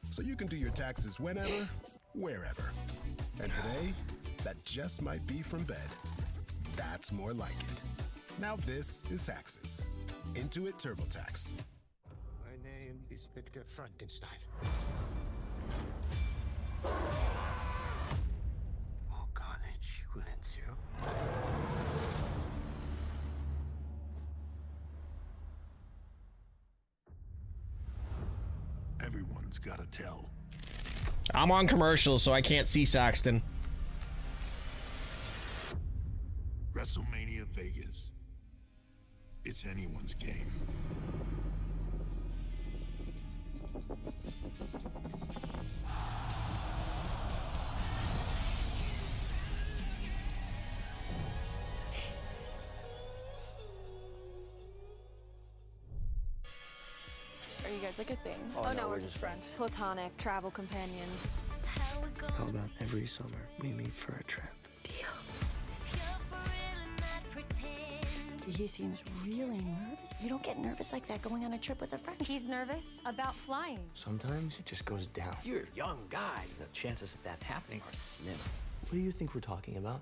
[SPEAKER 18] So you can do your taxes whenever, wherever. And today, that just might be from bed. That's more like it. Now this is Taxes. Intuit TurboTax.
[SPEAKER 24] My name is Victor Frankenstein. More carnage will ensue.
[SPEAKER 18] Everyone's got to tell.
[SPEAKER 2] I'm on commercials, so I can't see Saxton.
[SPEAKER 18] WrestleMania Vegas. It's anyone's game.
[SPEAKER 8] Are you guys like a thing?
[SPEAKER 24] Oh, no,
[SPEAKER 8] we're just friends. Platonic, travel companions.
[SPEAKER 24] How about every summer we meet for a trip?
[SPEAKER 8] He seems really nervous. You don't get nervous like that going on a trip with a friend. He's nervous about flying.
[SPEAKER 24] Sometimes it just goes down. You're a young guy. The chances of that happening are slim. What do you think we're talking about?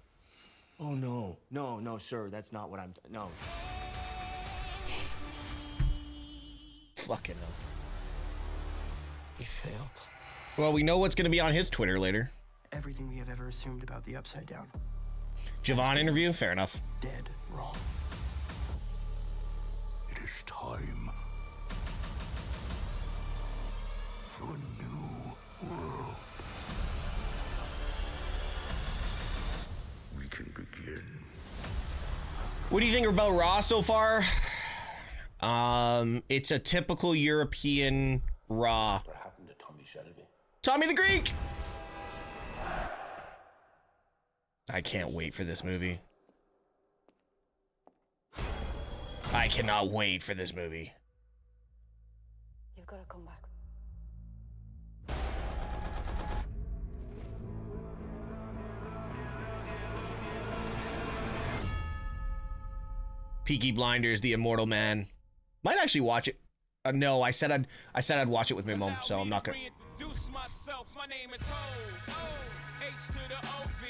[SPEAKER 24] Oh, no. No, sir. That's not what I'm... No.
[SPEAKER 2] Fucking hell.
[SPEAKER 24] He failed.
[SPEAKER 2] Well, we know what's going to be on his Twitter later.
[SPEAKER 24] Everything we have ever assumed about the Upside Down.
[SPEAKER 2] Javon interview? Fair enough.
[SPEAKER 24] Dead wrong.
[SPEAKER 18] It is time for a new world. We can begin.
[SPEAKER 2] What do you think about Raw so far? It's a typical European Raw.
[SPEAKER 18] What happened to Tommy Shelby?
[SPEAKER 2] Tommy the Greek. I can't wait for this movie. I cannot wait for this movie.
[SPEAKER 16] You've got to come back.
[SPEAKER 2] Peaky Blinders, The Immortal Man. Might actually watch it. No, I said I'd watch it with my mom, so I'm not gonna.
[SPEAKER 1] Introduce myself. My name is Ho. H to the OV.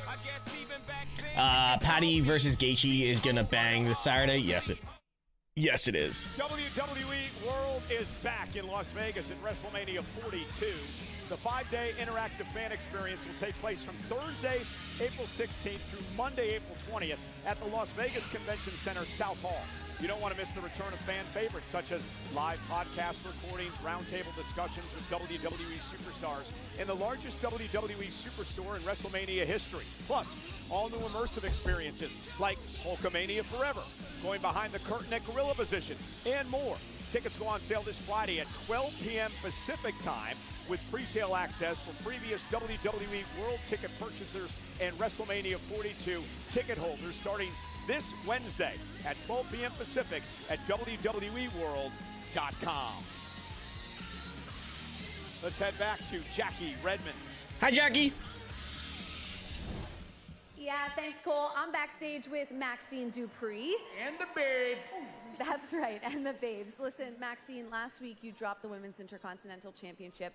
[SPEAKER 1] I guess even back then.
[SPEAKER 2] Patty versus Gaethje is gonna bang this Saturday. Yes, it is.
[SPEAKER 3] WWE World is back in Las Vegas at WrestleMania 42. The 5-day interactive fan experience will take place from Thursday, April 16th through Monday, April 20th at the Las Vegas Convention Center South Hall. You don't want to miss the return of fan favorites such as live podcast recordings, roundtable discussions with WWE superstars in the largest WWE superstore in WrestleMania history. Plus, all new immersive experiences like Hulkamania Forever, going behind the curtain at Gorilla Position, and more. Tickets go on sale this Friday at 12 p.m. Pacific time with pre-sale access for previous WWE World Ticket purchasers and WrestleMania 42 ticket holders starting this Wednesday at 12 p.m. Pacific at WWEWorld.com. Let's head back to Jackie Redmond.
[SPEAKER 2] Hi, Jackie.
[SPEAKER 8] Yeah, thanks, Cole. I'm backstage with Maxine Dupree.
[SPEAKER 3] And the babes.
[SPEAKER 8] That's right, and the babes. Listen, Maxine, last week you dropped the Women's Intercontinental Championship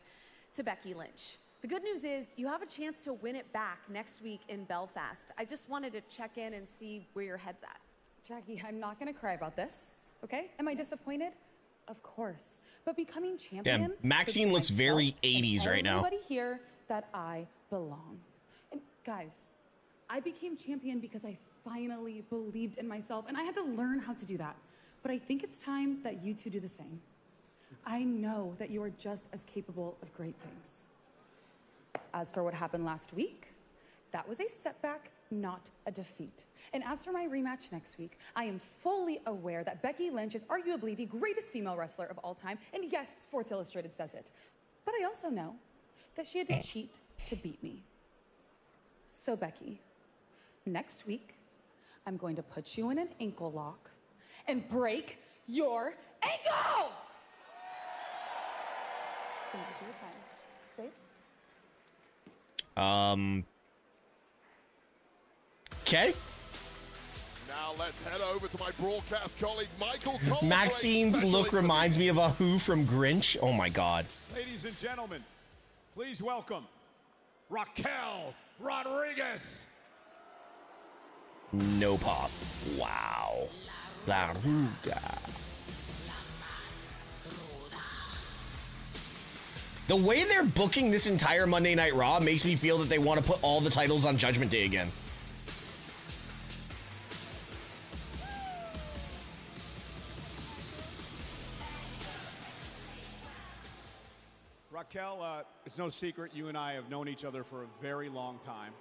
[SPEAKER 8] to Becky Lynch. The good news is you have a chance to win it back next week in Belfast. I just wanted to check in and see where your head's at.
[SPEAKER 5] Jackie, I'm not gonna cry about this, okay? Am I disappointed? Of course. But becoming champion...
[SPEAKER 2] Damn, Maxine looks very 80s right now.
[SPEAKER 5] Everybody here that I belong. And guys, I became champion because I finally believed in myself, and I had to learn how to do that. But I think it's time that you two do the same. I know that you are just as capable of great things. As for what happened last week, that was a setback, not a defeat. And as for my rematch next week, I am fully aware that Becky Lynch is arguably the greatest female wrestler of all time, and yes, Sports Illustrated says it. But I also know that she had to cheat to beat me. So Becky, next week, I'm going to put you in an ankle lock and break your ankle! Thank you for your time. Babes?
[SPEAKER 2] Okay.
[SPEAKER 6] Now let's head over to my broadcast colleague, Michael Cole.
[SPEAKER 2] Maxine's look reminds me of a Who from Grinch. Oh my God.
[SPEAKER 3] Ladies and gentlemen, please welcome Raquel Rodriguez.
[SPEAKER 2] No pop. Wow. La Ruga. The way they're booking this entire Monday Night Raw makes me feel that they want to put all the titles on Judgment Day again.
[SPEAKER 3] Raquel, it's no secret you and I have known each other for a very long time.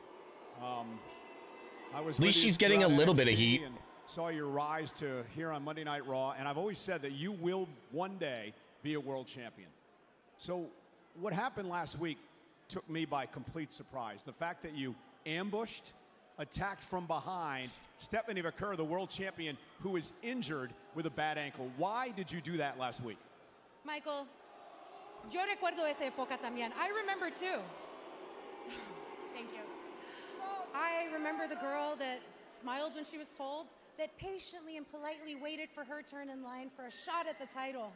[SPEAKER 2] At least she's getting a little bit of heat.
[SPEAKER 3] And saw your rise to here on Monday Night Raw, and I've always said that you will one day be a world champion. So what happened last week took me by complete surprise. The fact that you ambushed, attacked from behind Stephanie McCurr, the world champion, who is injured with a bad ankle. Why did you do that last week?
[SPEAKER 22] Michael, yo recuerdo esa época también. I remember too. Thank you. I remember the girl that smiled when she was told, that patiently and politely waited for her turn in line for a shot at the title.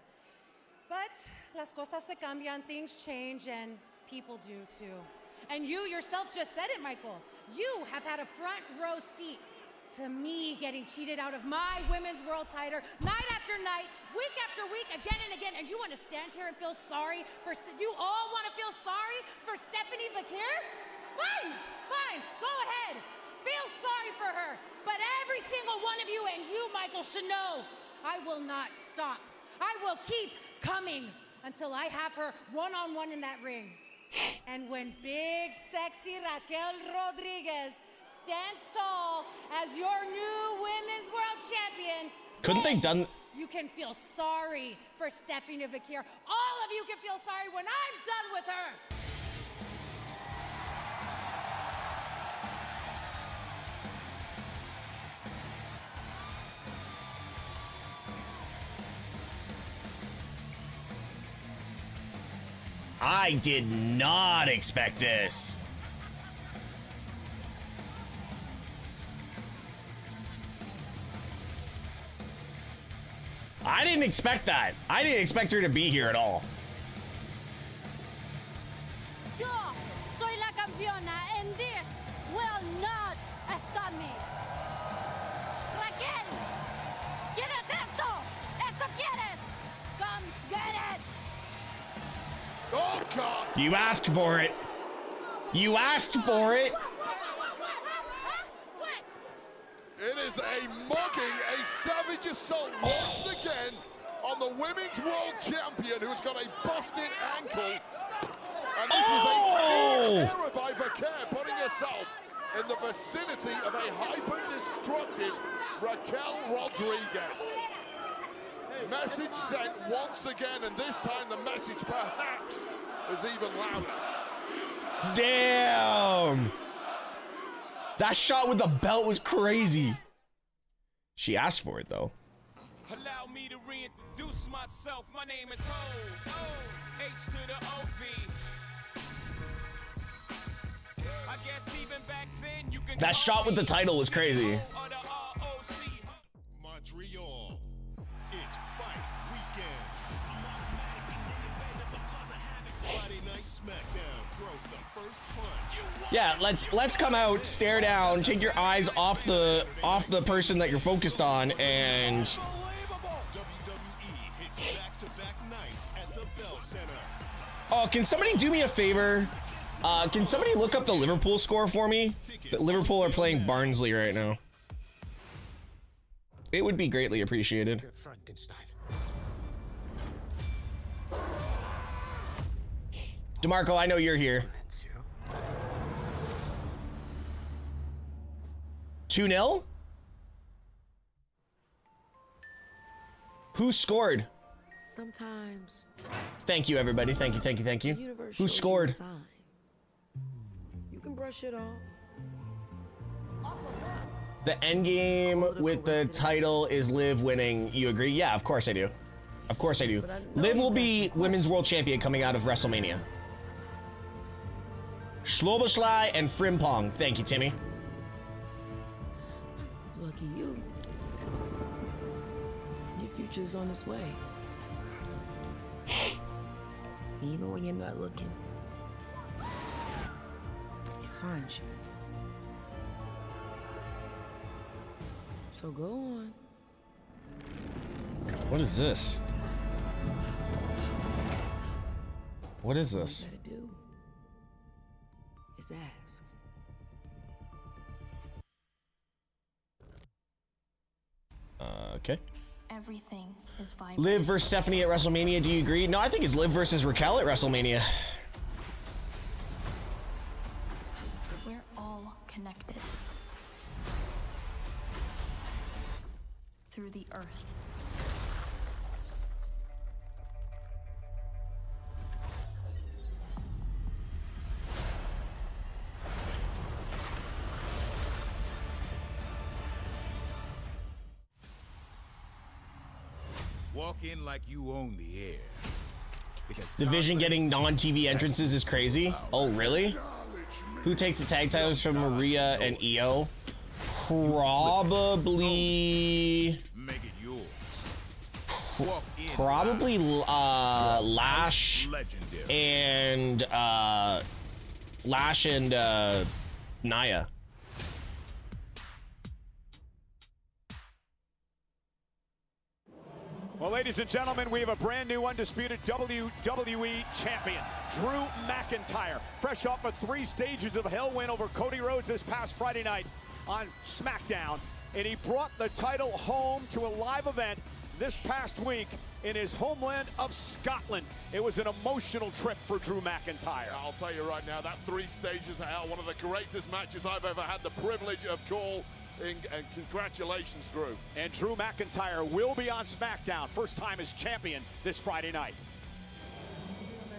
[SPEAKER 22] But las cosas se cambian, things change, and people do too. And you yourself just said it, Michael. You have had a front row seat to me getting cheated out of my women's world title night after night, week after week, again and again. And you want to stand here and feel sorry for, you all want to feel sorry for Stephanie McCurr? Fine, fine, go ahead. Feel sorry for her. But every single one of you, and you, Michael, should know, I will not stop. I will keep coming until I have her one-on-one in that ring. And when big, sexy Raquel Rodriguez stands tall as your new women's world champion.
[SPEAKER 2] Couldn't they done?
[SPEAKER 22] you can feel sorry for Stephanie Vakir. All of you can feel sorry when I'm done with her.
[SPEAKER 2] I did not expect this. I didn't expect that. I didn't expect her to be here at all.
[SPEAKER 23] Yo soy la campeona, and this will not stop me. Raquel, ¿quieres esto? ¿Esto quieres? Come get it.
[SPEAKER 6] Oh, God.
[SPEAKER 2] You asked for it. You asked for it.
[SPEAKER 6] It is a mugging, a savage assault once again on the Women's World Champion who's got a busted ankle. And this was a error by Vakir, putting herself in the vicinity of a hyper-destructive Raquel Rodriguez. Message sent once again, and this time the message perhaps is even louder.
[SPEAKER 2] Damn. That shot with the belt was crazy. She asked for it though.
[SPEAKER 7] Allow me to reintroduce myself. My name is Ho. H to the OV. I guess even back then you can.
[SPEAKER 2] That shot with the title was crazy.
[SPEAKER 9] Montreal. It's fight weekend. Friday Night SmackDown throws the first punch.
[SPEAKER 2] Yeah, let's come out, stare down, take your eyes off the person that you're focused on, and oh, can somebody do me a favor? Can somebody look up the Liverpool score for me? Liverpool are playing Barnsley right now. It would be greatly appreciated. DeMarco, I know you're here. 2-0? Who scored?
[SPEAKER 10] Sometimes.
[SPEAKER 2] Thank you, everybody. Thank you, thank you, thank you. Who scored?
[SPEAKER 10] You can brush it off.
[SPEAKER 2] The end game with the title is Liv winning. You agree? Yeah, of course I do. Of course I do. Liv will be Women's World Champion coming out of WrestleMania. Schloboschlei and Frimpong. Thank you, Timmy.
[SPEAKER 10] Lucky you. Your future's on its way. Even when you're not looking, it finds you. So go on.
[SPEAKER 2] What is this? What is this?
[SPEAKER 10] All you gotta do is ask.
[SPEAKER 2] Okay.
[SPEAKER 12] Everything is vibrant.
[SPEAKER 2] Liv versus Stephanie at WrestleMania. Do you agree? No, I think it's Liv versus Raquel at WrestleMania.
[SPEAKER 12] We're all connected through the earth.
[SPEAKER 7] Walk in like you own the air. Because
[SPEAKER 2] Division getting non-TV entrances is crazy. Oh, really? Who takes the tag titles from Maria and Io? Probably...
[SPEAKER 7] Make it yours.
[SPEAKER 2] Probably Lash and Nia.
[SPEAKER 3] Well, ladies and gentlemen, we have a brand new undisputed WWE champion, Drew McIntyre, fresh off of 3 stages of hell win over Cody Rhodes this past Friday night on SmackDown. And he brought the title home to a live event this past week in his homeland of Scotland. It was an emotional trip for Drew McIntyre.
[SPEAKER 6] I'll tell you right now, that 3 stages of hell, one of the greatest matches I've ever had the privilege of call. And congratulations, Drew.
[SPEAKER 3] And Drew McIntyre will be on SmackDown, first time as champion this Friday night.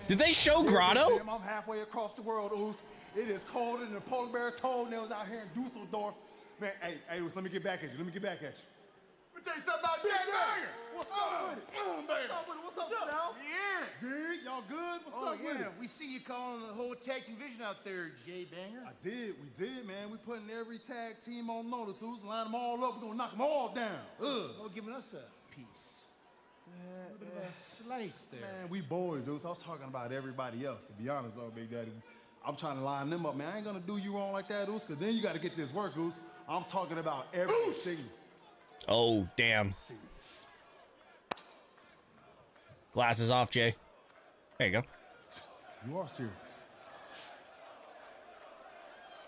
[SPEAKER 2] Did they show Grotto?
[SPEAKER 4] I'm halfway across the world, Oos. It is colder than the polar bear toenails out here in Düsseldorf. Man, hey, Oos, let me get back at you. Let me tell you something about that. What's up with it? What's up, Sal? Yeah. Good. Y'all good? What's up with it?
[SPEAKER 11] We see you calling the whole tag team division out there, Jay Banger.
[SPEAKER 4] We did, man. We putting every tag team on notice. Who's line them all up? We're gonna knock them all down.
[SPEAKER 11] No giving us a piece. Slice there.
[SPEAKER 4] Man, we boys, Oos. I was talking about everybody else, to be honest, though, Big Daddy. I'm trying to line them up, man. I ain't gonna do you wrong like that, Oos, because then you gotta get this work, Oos. I'm talking about everything.
[SPEAKER 2] Oh, damn. Glasses off, Jay. There you go.
[SPEAKER 4] You are serious.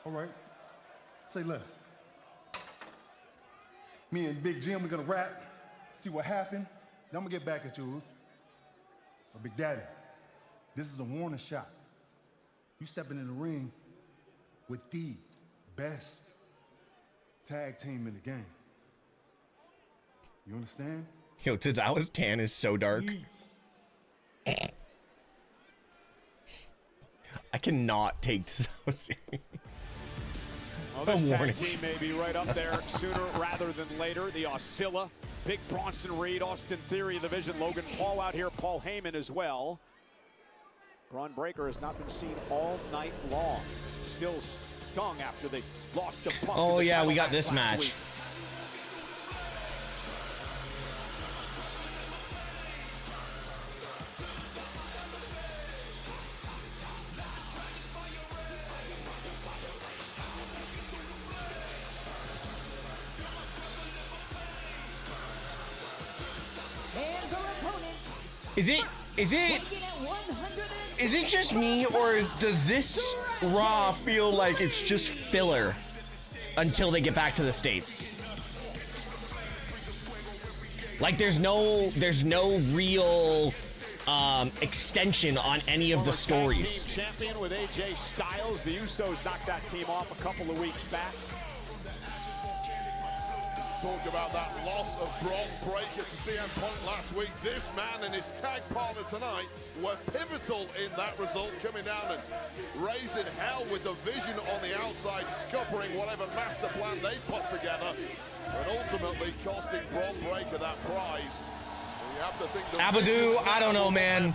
[SPEAKER 4] All right. Say less. Me and Big Jim, we're gonna rap, see what happened. Then I'm gonna get back at you, but Big Daddy, this is a warning shot. You stepping in the ring with the best tag team in the game. You understand?
[SPEAKER 2] Yo, Tozawa's tan is so dark. I cannot take Tozawa serious.
[SPEAKER 3] Well, this tag team may be right up there sooner rather than later. The Oscilla, Big Bronson Reed, Austin Theory, the Vision, Logan Paul out here, Paul Heyman as well. Braun Breaker has not been seen all night long. Still stung after they lost to Punk.
[SPEAKER 2] Oh yeah, we got this match.
[SPEAKER 3] Week.
[SPEAKER 2] Is it just me, or does this Raw feel like it's just filler until they get back to the States? Like there's no real extension on any of the stories.
[SPEAKER 3] Champion with AJ Styles. The Usos knocked that team off a couple of weeks back.
[SPEAKER 6] Talk about that loss of Braun Breaker to CM Punk last week. This man and his tag partner tonight were pivotal in that result, coming down and raising hell with the Vision on the outside, scuppering whatever master plan they put together, but ultimately costing Braun Breaker that prize. You have to think
[SPEAKER 2] Abadu, I don't know, man.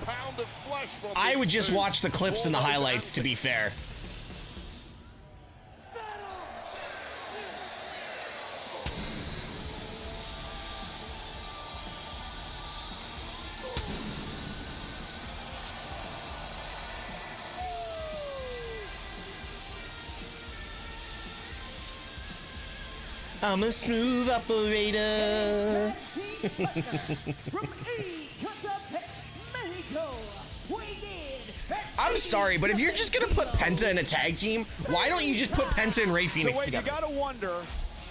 [SPEAKER 2] I would just watch the clips and the highlights, to be fair. I'm a smooth operator. I'm sorry, but if you're just gonna put Penta in a tag team, why don't you just put Penta and Rey Fenix together?
[SPEAKER 3] You gotta wonder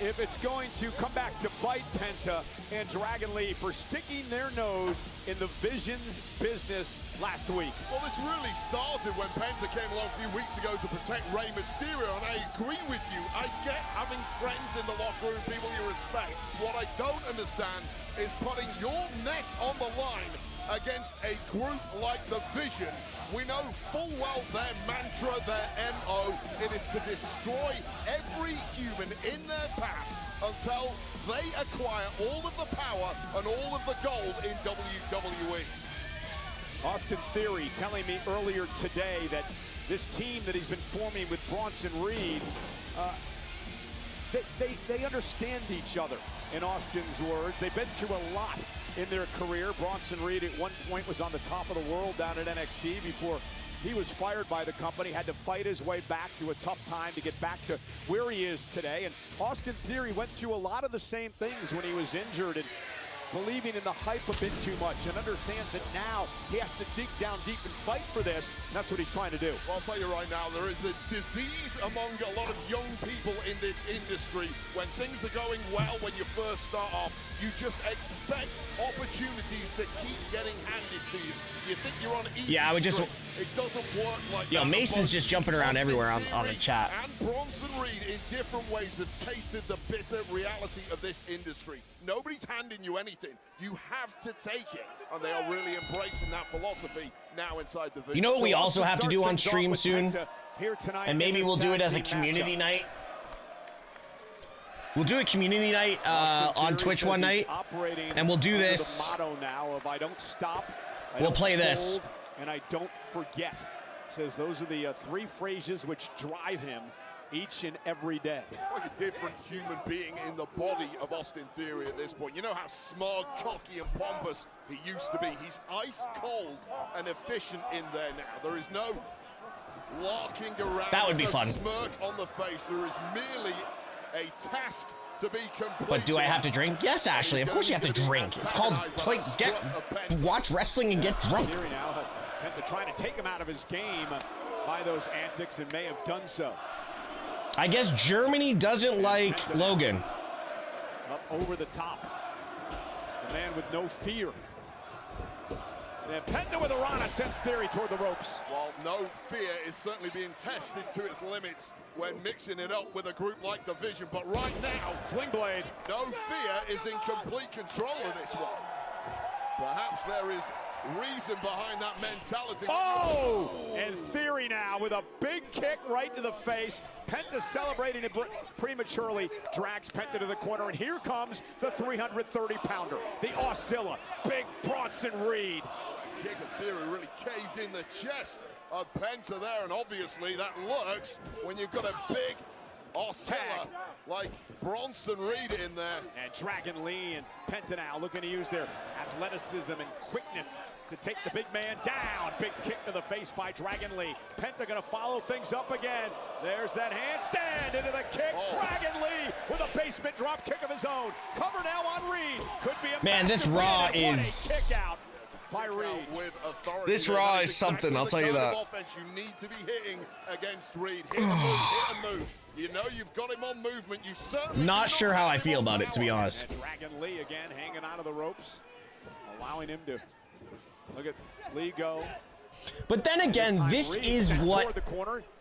[SPEAKER 3] if it's going to come back to bite Penta and Dragon Lee for sticking their nose in the Vision's business last week.
[SPEAKER 6] Well, this really started when Penta came along a few weeks ago to protect Rey Mysterio, and I agree with you. I get having friends in the locker room, people you respect. What I don't understand is putting your neck on the line against a group like the Vision. We know full well their mantra, their MO, it is to destroy every human in their path until they acquire all of the power and all of the gold in WWE.
[SPEAKER 3] Austin Theory telling me earlier today that this team that he's been forming with Bronson Reed, they understand each other, in Austin's words. They've been through a lot in their career. Bronson Reed at one point was on the top of the world down at NXT before he was fired by the company, had to fight his way back through a tough time to get back to where he is today. And Austin Theory went through a lot of the same things when he was injured, and believing in the hype a bit too much and understands that now he has to dig down deep and fight for this. That's what he's trying to do.
[SPEAKER 6] Well, I'll tell you right now, there is a disease among a lot of young people in this industry. When things are going well, when you first start off, you just expect opportunities to keep getting handed to you. You think you're on easy
[SPEAKER 2] Yeah, I would just...
[SPEAKER 6] street. It doesn't work like
[SPEAKER 2] Yo,
[SPEAKER 6] that.
[SPEAKER 2] Mason's just jumping around everywhere on the chat.
[SPEAKER 6] And Bronson Reed, in different ways, have tasted the bitter reality of this industry. Nobody's handing you anything. You have to take it. And they are really embracing that philosophy now inside the video.
[SPEAKER 2] You know what we also have to do on stream soon?
[SPEAKER 3] Here tonight,
[SPEAKER 2] And maybe we'll do it as a community night. We'll do a community night on Twitch one night, and we'll do this.
[SPEAKER 3] The motto now of I don't stop.
[SPEAKER 2] We'll play this.
[SPEAKER 3] And I don't forget. Says those are the three phrases which drive him each and every day.
[SPEAKER 6] Like a different human being in the body of Austin Theory at this point. You know how smug, cocky, and pompous he used to be. He's ice cold and efficient in there now. There is no larking around.
[SPEAKER 2] That would be
[SPEAKER 6] There's no
[SPEAKER 2] fun.
[SPEAKER 6] Smirk on the face. There is merely a task to be completed.
[SPEAKER 2] But do I have to drink? Yes, Ashley. Of course you have to drink. It's called watch wrestling and get drunk.
[SPEAKER 3] Theory now, Penta trying to take him out of his game by those antics and may have done so.
[SPEAKER 2] I guess Germany doesn't like Logan.
[SPEAKER 3] Up over the top. The man with no fear. And Penta with a Rana sends Theory toward the ropes.
[SPEAKER 6] Well, no fear is certainly being tested to its limits when mixing it up with a group like the Vision. But right now,
[SPEAKER 3] Sling Blade.
[SPEAKER 6] No fear is in complete control of this one. Perhaps there is reason behind that mentality.
[SPEAKER 3] Oh! And Theory now with a big kick right to the face. Penta celebrating it prematurely, drags Penta to the corner, and here comes the 330-pounder, the Oscilla, Big Bronson Reed.
[SPEAKER 6] Kick of Theory really caved in the chest of Penta there, and obviously that lurks when you've got a big Oscilla like Bronson Reed in there.
[SPEAKER 3] And Dragon Lee and Penta now looking to use their athleticism and quickness to take the big man down. Big kick to the face by Dragon Lee. Penta gonna follow things up again. There's that handstand into the kick. Dragon Lee with a basement drop kick of his own. Cover now on Reed. Could be a
[SPEAKER 2] Man, this Raw is...
[SPEAKER 3] kick out by Reed.
[SPEAKER 2] This Raw is something, I'll tell you that.
[SPEAKER 6] Offense you need to be hitting against Reed. Hit and move, hit and move. You know you've got him on movement. You certainly
[SPEAKER 2] Not sure how I feel about it, to be honest.
[SPEAKER 3] And Dragon Lee again hanging out of the ropes, allowing him to look at Lee go.
[SPEAKER 2] But then again, this is what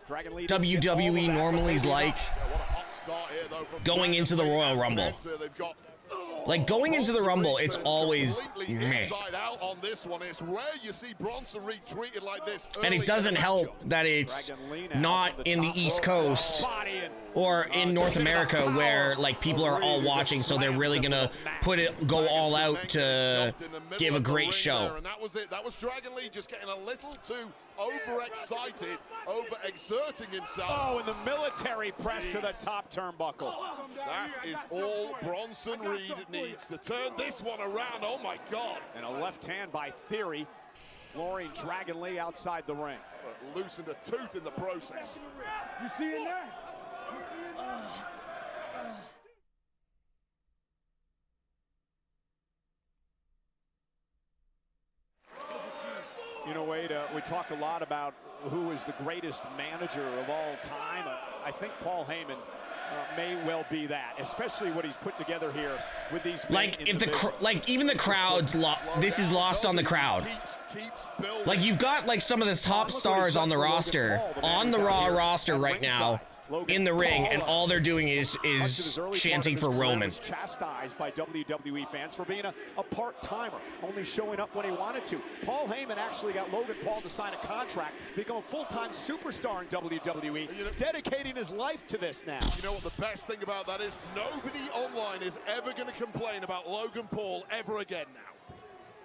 [SPEAKER 2] WWE normally is like going into the Royal Rumble. Like going into the Rumble, it's always meh.
[SPEAKER 6] Out on this one. It's rare you see Bronson Reed treated like this.
[SPEAKER 2] And it doesn't help that it's not in the East Coast or in North America where like people are all watching, so they're really gonna go all out to give a great show.
[SPEAKER 6] And that was it. That was Dragon Lee just getting a little too overexcited, overexerting himself.
[SPEAKER 3] Oh, and the military press to the top turnbuckle.
[SPEAKER 6] That is all Bronson Reed needs to turn this one around. Oh my God.
[SPEAKER 3] And a left hand by Theory, flooring Dragon Lee outside the ring.
[SPEAKER 6] Loosened a tooth in the process.
[SPEAKER 13] You see it there?
[SPEAKER 3] You know, Wade, we talk a lot about who is the greatest manager of all time. I think Paul Heyman may well be that, especially what he's put together here with these.
[SPEAKER 2] Like if even the crowd's this is lost on the crowd. Like you've got like some of the top stars on the roster, on the Raw roster right now, in the ring, and all they're doing is chanting for Roman.
[SPEAKER 3] Chastised by WWE fans for being a part-timer, only showing up when he wanted to. Paul Heyman actually got Logan Paul to sign a contract, become a full-time superstar in WWE, dedicating his life to this now.
[SPEAKER 6] You know what the best thing about that is? Nobody online is ever going to complain about Logan Paul ever again now.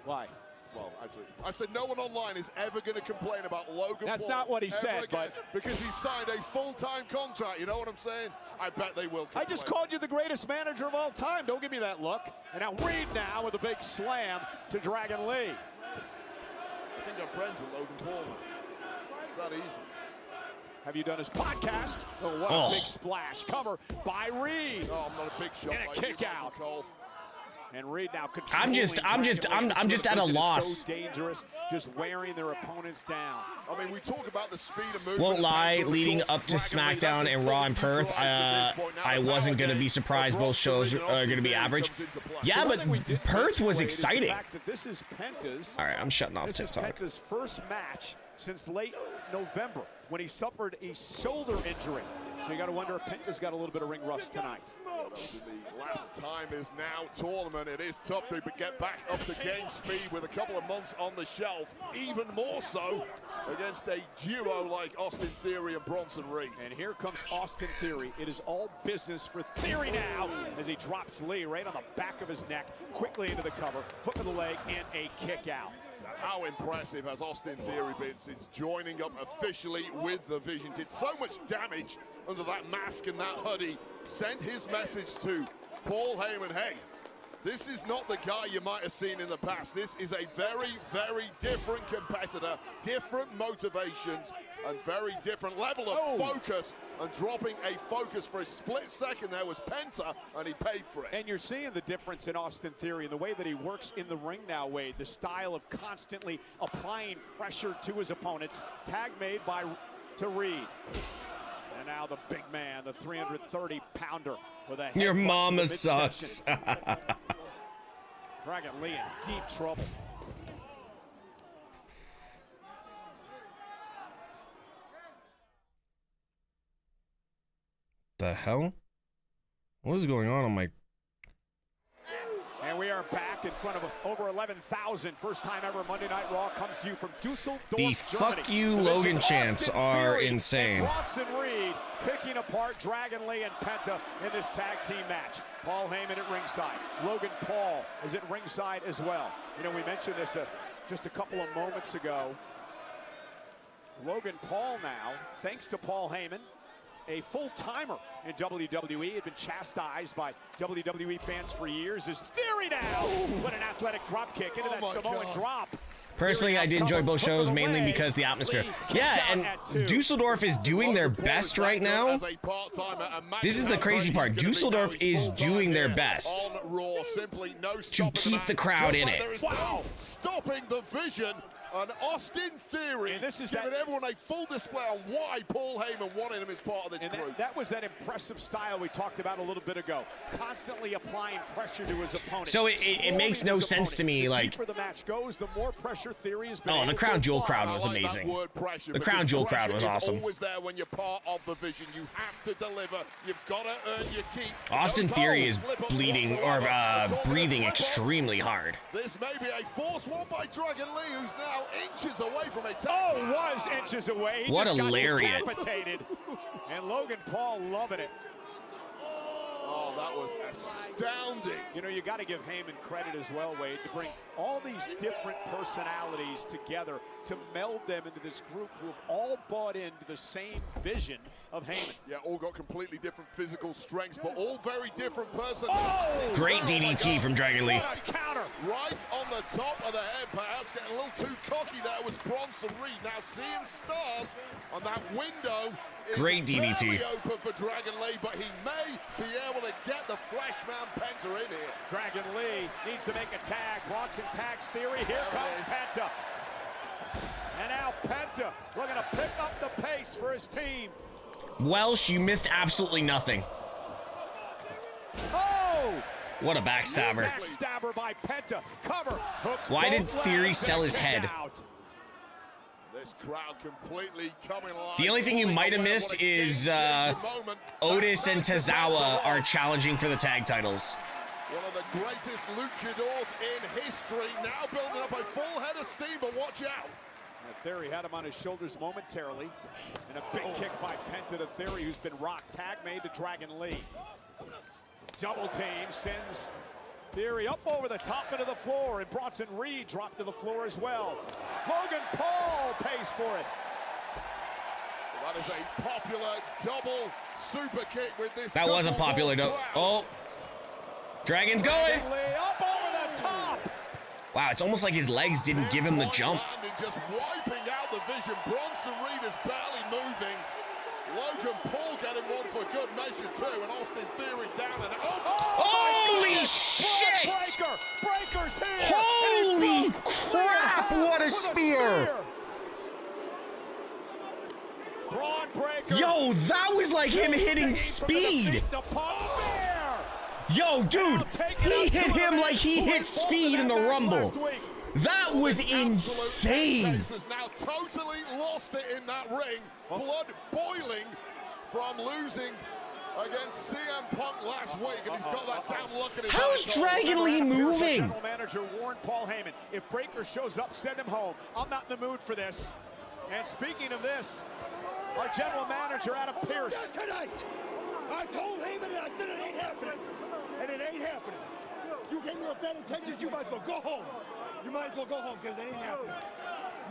[SPEAKER 3] Why?
[SPEAKER 6] Well, actually, I said no one online is ever going to complain about Logan Paul.
[SPEAKER 3] That's not what he said,
[SPEAKER 6] again, because he signed a full-time contract. You know what I'm saying? I bet they will complain.
[SPEAKER 3] I just called you the greatest manager of all time. Don't give me that look. And now Reed now with a big slam to Dragon Lee.
[SPEAKER 6] I think I'm friends with Logan Paul. Not easy.
[SPEAKER 3] Have you done his podcast? Oh, what a big splash. Cover by Reed.
[SPEAKER 6] Oh, I'm not a big shot.
[SPEAKER 3] And a kick out.
[SPEAKER 6] Cole.
[SPEAKER 3] And Reed now
[SPEAKER 2] I'm just at a loss.
[SPEAKER 3] So dangerous, just wearing their opponents down.
[SPEAKER 6] I mean, we talk about the speed of movement.
[SPEAKER 2] Won't lie, leading up to SmackDown and Raw and Perth, I wasn't going to be surprised both shows are going to be average. Yeah, but Perth was exciting. All right, I'm shutting off TikTok.
[SPEAKER 3] This is Penta's first match since late November when he suffered a shoulder injury. So you got to wonder if Penta's got a little bit of ring rust tonight.
[SPEAKER 6] The last time is now tournament. It is tough to get back up to game speed with a couple of months on the shelf. Even more so against a duo like Austin Theory and Bronson Reed.
[SPEAKER 3] And here comes Austin Theory. It is all business for Theory now as he drops Lee right on the back of his neck, quickly into the cover, hook of the leg, and a kick out.
[SPEAKER 6] How impressive has Austin Theory been since joining up officially with the Vision? Did so much damage under that mask and that hoodie. Sent his message to Paul Heyman, hey, this is not the guy you might have seen in the past. This is a very, very different competitor, different motivations, and very different level of focus. And dropping a focus for a split second there was Penta, and he paid for it.
[SPEAKER 3] And you're seeing the difference in Austin Theory and the way that he works in the ring now, Wade. The style of constantly applying pressure to his opponents. Tag made to Reed. And now the big man, the 330-pounder with a
[SPEAKER 2] Your mama sucks.
[SPEAKER 3] Dragon Lee in deep trouble.
[SPEAKER 2] The hell? What is going on my...
[SPEAKER 3] And we are back in front of over 11,000. First time ever Monday Night Raw comes to you from Düsseldorf,
[SPEAKER 2] The fuck you Logan chants are insane.
[SPEAKER 3] Bronson Reed picking apart Dragon Lee and Penta in this tag team match. Paul Heyman at ringside. Logan Paul is at ringside as well. You know, we mentioned this just a couple of moments ago. Logan Paul now, thanks to Paul Heyman, a full-timer in WWE, had been chastised by WWE fans for years. Is Theory now? What an athletic drop kick into that Samoan drop.
[SPEAKER 2] Personally, I did enjoy both shows mainly because the atmosphere. Yeah, and Düsseldorf is doing their best right now. This is the crazy part. Düsseldorf is doing their best to keep the crowd in it.
[SPEAKER 6] Wow! Stopping the Vision. And Austin Theory giving everyone a full display on why Paul Heyman wanted him as part of this group.
[SPEAKER 3] That was that impressive style we talked about a little bit ago. Constantly applying pressure to his opponent.
[SPEAKER 2] So it makes no sense to me, like...
[SPEAKER 3] The deeper the match goes, the more pressure Theory has been
[SPEAKER 2] the Crown Jewel crowd was amazing. The Crown Jewel crowd was awesome.
[SPEAKER 6] Always there when you're part of the Vision. You have to deliver. You've got to earn your keep.
[SPEAKER 2] Austin Theory is bleeding or breathing extremely hard.
[SPEAKER 6] This may be a force won by Dragon Lee, who's now inches away from a
[SPEAKER 3] was inches away. He
[SPEAKER 2] what
[SPEAKER 3] just
[SPEAKER 2] a lariat.
[SPEAKER 3] Got decapitated. And Logan Paul loving it.
[SPEAKER 6] Oh, that was astounding.
[SPEAKER 3] You know, you got to give Heyman credit as well, Wade, to bring all these different personalities together to meld them into this group who have all bought into the same vision of Heyman.
[SPEAKER 6] Yeah, all got completely different physical strengths, but all very different personalities.
[SPEAKER 2] Great DDT from Dragon Lee.
[SPEAKER 6] Counter right on the top of the head, perhaps getting a little too cocky there was Bronson Reed. Now seeing stars on that window.
[SPEAKER 2] Great DDT.
[SPEAKER 6] Open for Dragon Lee, but he may be able to get the Fleshman Penta in here.
[SPEAKER 3] Dragon Lee needs to make a tag. Bronson tags Theory. Here comes Penta. And now Penta looking to pick up the pace for his team.
[SPEAKER 2] Welsh, you missed absolutely nothing.
[SPEAKER 3] Oh!
[SPEAKER 2] What a backstabber.
[SPEAKER 3] Backstabber by Penta. Cover. Hooks.
[SPEAKER 2] Why did Theory sell his head?
[SPEAKER 6] This crowd completely coming alive.
[SPEAKER 2] The only thing you might have missed is Otis and Tozawa are challenging for the tag titles.
[SPEAKER 6] One of the greatest luchadors in history, now building up a full head of steam, but watch out.
[SPEAKER 3] Theory had him on his shoulders momentarily. And a big kick by Penta to Theory, who's been rocked. Tag made to Dragon Lee. Double team sends Theory up over the top into the floor, and Bronson Reed dropped to the floor as well. Logan Paul pays for it.
[SPEAKER 6] That is a popular double super kick with this.
[SPEAKER 2] That wasn't popular, though. Oh. Dragon's going.
[SPEAKER 3] Up over the top.
[SPEAKER 2] Wow, it's almost like his legs didn't give him the jump.
[SPEAKER 6] Just wiping out the Vision. Bronson Reed is barely moving. Logan Paul getting one for good measure too, and Austin Theory down and
[SPEAKER 2] Holy shit!
[SPEAKER 3] Breaker's here.
[SPEAKER 2] Holy crap! What a spear!
[SPEAKER 3] Braun Breaker.
[SPEAKER 2] Yo, that was like him hitting speed. Yo, dude, he hit him like he hit speed in the Rumble. That was insane.
[SPEAKER 6] Has now totally lost it in that ring. Blood boiling from losing against CM Punk last week, and he's got that damn look at his
[SPEAKER 2] How's Dragon Lee moving?
[SPEAKER 3] General manager warned Paul Heyman, if Breaker shows up, send him home. I'm not in the mood for this. And speaking of this, our general manager, Adam Pearce.
[SPEAKER 20] Not tonight. I told Heyman and I said it ain't happening. And it ain't happening. You came here with bad intentions, you might as well go home. You might as well go home because it ain't happening.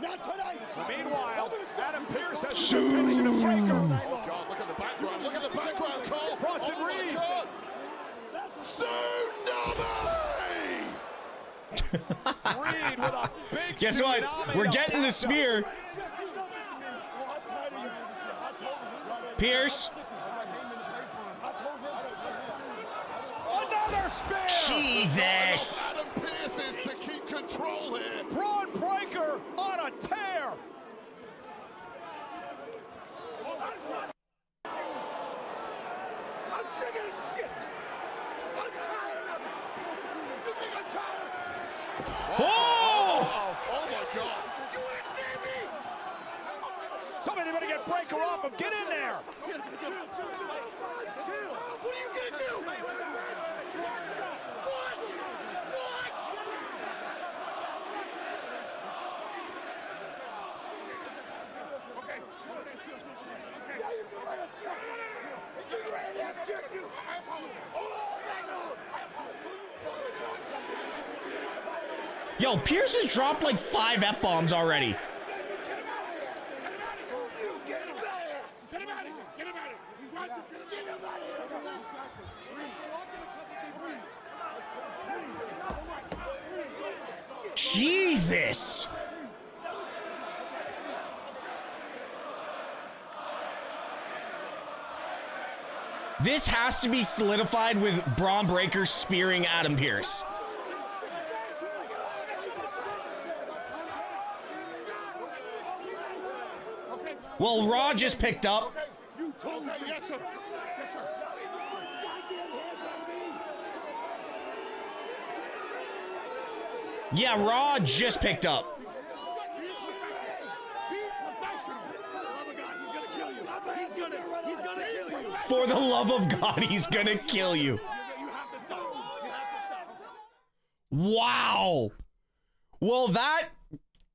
[SPEAKER 20] Not tonight.
[SPEAKER 3] Meanwhile, Adam Pearce has the attention of Breaker.
[SPEAKER 6] Oh God, look at the background. Look at the background, Cole.
[SPEAKER 3] Bronson Reed.
[SPEAKER 6] Tsunami!
[SPEAKER 3] Reed with a big
[SPEAKER 2] Guess what? We're getting the spear. Pierce.
[SPEAKER 3] Another spear.
[SPEAKER 2] Jesus.
[SPEAKER 6] Adam Pearce is to keep control here.
[SPEAKER 3] Braun Breaker on a tear.
[SPEAKER 20] I'm sick of this shit. I'm tired of it. You think I'm tired?
[SPEAKER 2] Oh!
[SPEAKER 6] Oh my God.
[SPEAKER 20] You understand me?
[SPEAKER 3] Somebody better get Breaker off him. Get in there.
[SPEAKER 20] Chill. What are you gonna do? What?
[SPEAKER 2] Yo, Pierce has dropped like 5 F-bombs already. Jesus! This has to be solidified with Braun Breaker spearing Adam Pearce. Well, Raw just picked up.
[SPEAKER 20] You told me. Yes, sir.
[SPEAKER 2] Yeah, Raw just picked up. For the love of God, he's gonna kill you. Wow. Well, that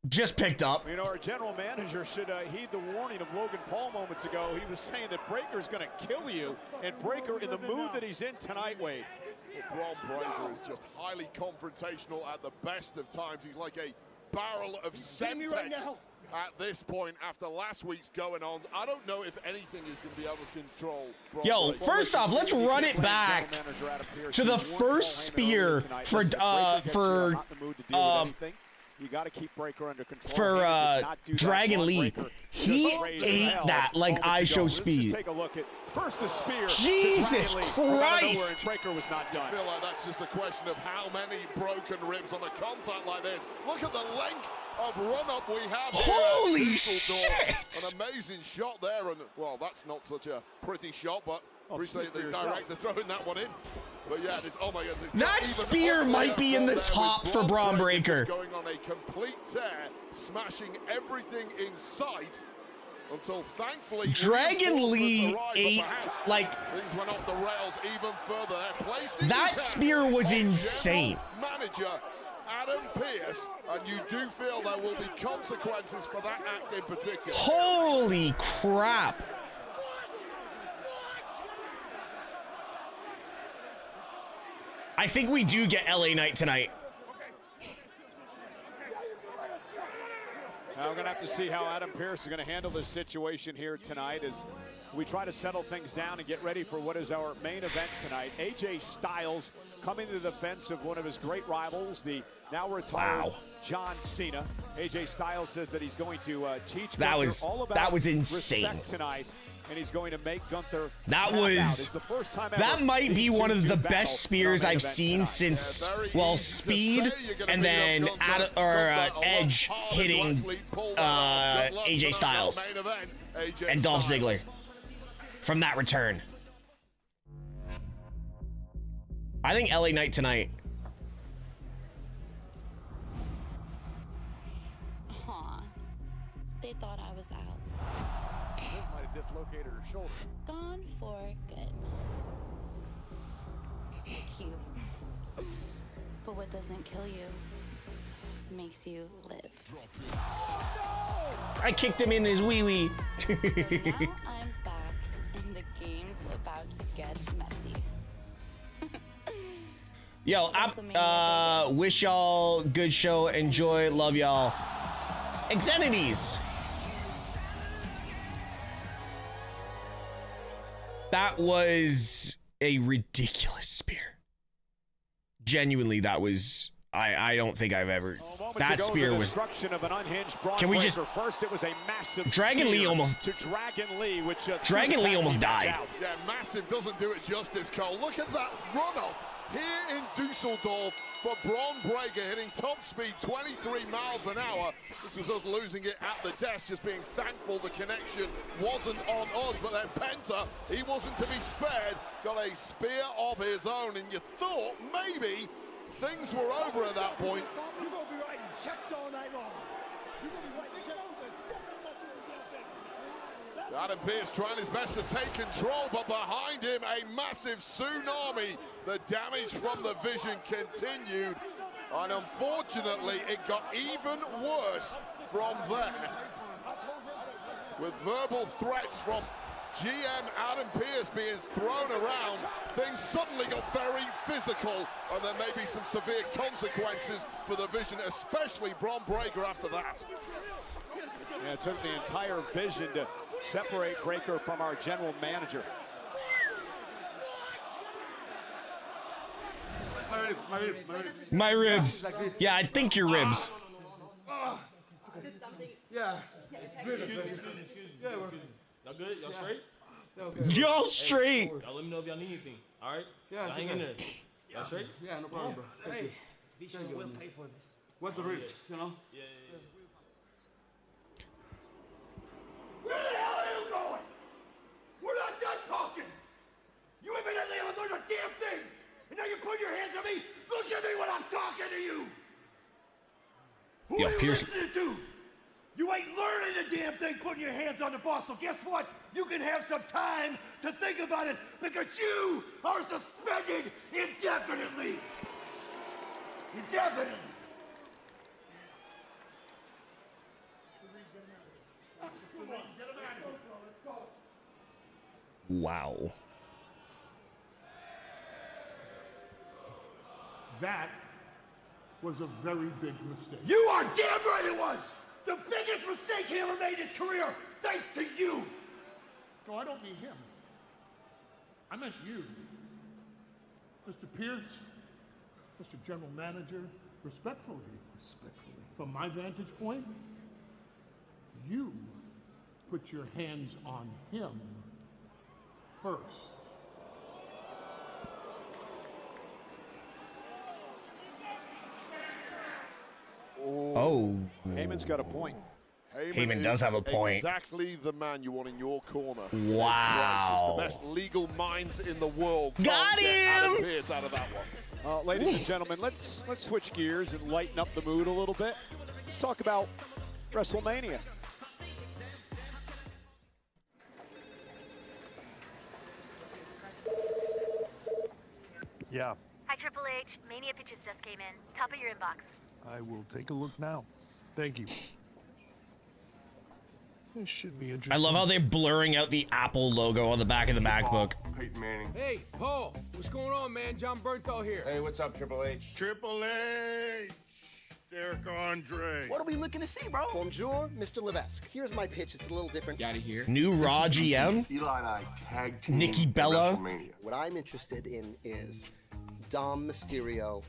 [SPEAKER 2] just picked up.
[SPEAKER 3] You know, our general manager should heed the warning of Logan Paul moments ago. He was saying that Breaker's going to kill you, and Breaker in the mood that he's in tonight, Wade.
[SPEAKER 6] Braun Breaker is just highly confrontational at the best of times. He's like a barrel of Semtex at this point after last week's going on. I don't know if anything is going to be able to control Braun
[SPEAKER 2] Yo,
[SPEAKER 6] Breaker.
[SPEAKER 2] first off, let's run it back to the first spear for
[SPEAKER 3] you got to keep Breaker under control.
[SPEAKER 2] For Dragon Lee. He ate that like I show speed.
[SPEAKER 3] Let's take a look at first the spear.
[SPEAKER 2] Jesus Christ!
[SPEAKER 3] Breaker was not done.
[SPEAKER 6] I feel like that's just a question of how many broken ribs on a contact like this. Look at the length of run-up we have here.
[SPEAKER 2] Holy shit!
[SPEAKER 6] An amazing shot there, and well, that's not such a pretty shot, but appreciate the director throwing that one in. But yeah, oh my God,
[SPEAKER 2] that spear might be in the top for Braun Breaker.
[SPEAKER 6] Going on a complete tear, smashing everything in sight. Until thankfully
[SPEAKER 2] Dragon Lee ate like
[SPEAKER 6] things went off the rails even further.
[SPEAKER 2] That spear was insane.
[SPEAKER 6] Manager Adam Pearce, and you do feel there will be consequences for that act in particular.
[SPEAKER 2] Holy crap! I think we do get LA Knight tonight.
[SPEAKER 3] Now we're going to have to see how Adam Pearce is going to handle this situation here tonight as we try to settle things down and get ready for what is our main event tonight. AJ Styles coming to the defense of one of his great rivals, the now retired John Cena. AJ Styles says that he's going to teach
[SPEAKER 2] that was
[SPEAKER 3] all about
[SPEAKER 2] insane
[SPEAKER 3] respect tonight. and he's going to make Gunther.
[SPEAKER 2] That might be one of the best spears I've seen since, well, Speed and then Edge hitting AJ Styles and Dolph Ziggler from that return. I think LA Knight tonight.
[SPEAKER 12] They thought I was out.
[SPEAKER 3] Liv might have dislocated her shoulder.
[SPEAKER 12] Gone for good. Cute. But what doesn't kill you makes you live.
[SPEAKER 2] I kicked him in his wee-wee.
[SPEAKER 12] So now I'm back, and the game's about to get messy.
[SPEAKER 2] Yo, wish y'all good show. Enjoy. Love y'all. Xenities. That was a ridiculous spear. Genuinely, that was... I don't think I've ever... That spear was... Can we just...
[SPEAKER 3] First, it was a massive
[SPEAKER 2] Dragon Lee almost...
[SPEAKER 3] to Dragon Lee, which...
[SPEAKER 2] Dragon Lee almost died.
[SPEAKER 6] Yeah, massive doesn't do it justice, Cole. Look at that run-up here in Düsseldorf for Braun Breaker, hitting top speed 23 miles an hour. This was us losing it at the desk, just being thankful the connection wasn't on us. But then Penta, he wasn't to be spared, got a spear of his own, and you thought maybe things were over at that point.
[SPEAKER 20] You're going to be writing checks all night long. You're going to be writing checks.
[SPEAKER 6] Adam Pearce trying his best to take control, but behind him a massive tsunami. The damage from the Vision continued, and unfortunately it got even worse from there. With verbal threats from GM Adam Pearce being thrown around, things suddenly got very physical, and there may be some severe consequences for the Vision, especially Braun Breaker after that.
[SPEAKER 3] Yeah, it took the entire Vision to separate Breaker from our general manager.
[SPEAKER 2] My ribs. Yeah, I think your ribs.
[SPEAKER 20] Yeah.
[SPEAKER 13] Y'all good? Y'all straight?
[SPEAKER 2] Y'all straight.
[SPEAKER 13] Y'all let me know if y'all need anything. All right?
[SPEAKER 20] Yeah,
[SPEAKER 13] hang in there. Y'all straight?
[SPEAKER 20] Yeah, no problem, bro.
[SPEAKER 13] Hey,
[SPEAKER 20] be sure we'll pay for this. What's the ribs, you know?
[SPEAKER 13] Yeah.
[SPEAKER 20] Where the hell are you going? We're not done talking. You evidently haven't learned a damn thing. And now you put your hands on me. Look at me when I'm talking to you. Who
[SPEAKER 2] Yo,
[SPEAKER 20] are you
[SPEAKER 2] Pierce.
[SPEAKER 20] listening to? You ain't learning a damn thing putting your hands on the boss. So guess what? You can have some time to think about it because you are suspended indefinitely. Indefinitely.
[SPEAKER 2] Wow.
[SPEAKER 20] That was a very big mistake. You are damn right it was! The biggest mistake he ever made in his career, thanks to you! No, I don't mean him. I meant you. Mr. Pierce, Mr. General Manager, respectfully, from my vantage point, you put your hands on him first.
[SPEAKER 2] Oh.
[SPEAKER 3] Heyman's got a point.
[SPEAKER 2] Heyman does have a point.
[SPEAKER 6] Exactly the man you want in your corner.
[SPEAKER 2] Wow.
[SPEAKER 6] The best legal minds in the world.
[SPEAKER 2] Got him!
[SPEAKER 6] Adam Pearce out of that one.
[SPEAKER 3] Ladies and gentlemen, let's switch gears and lighten up the mood a little bit. Let's talk about WrestleMania.
[SPEAKER 14] Yeah,
[SPEAKER 15] Hi, Triple H. Mania Pitches just came in. Top of your inbox.
[SPEAKER 14] I will take a look now. Thank you. This should be interesting.
[SPEAKER 2] I love how they're blurring out the Apple logo on the back of the MacBook.
[SPEAKER 14] Peyton Manning.
[SPEAKER 17] Hey, Paul, what's going on, man? John Bernthal here.
[SPEAKER 25] Hey, what's up, Triple H?
[SPEAKER 14] Triple H! It's Eric Andre.
[SPEAKER 25] What are we looking to see, bro?
[SPEAKER 26] Bonjour, Mr. Levesque. Here's my pitch. It's a little different.
[SPEAKER 25] Out of here.
[SPEAKER 2] New Raw GM?
[SPEAKER 14] Eli and I tag team
[SPEAKER 2] Nikki Bella?
[SPEAKER 26] What I'm interested in is Dom Mysterio,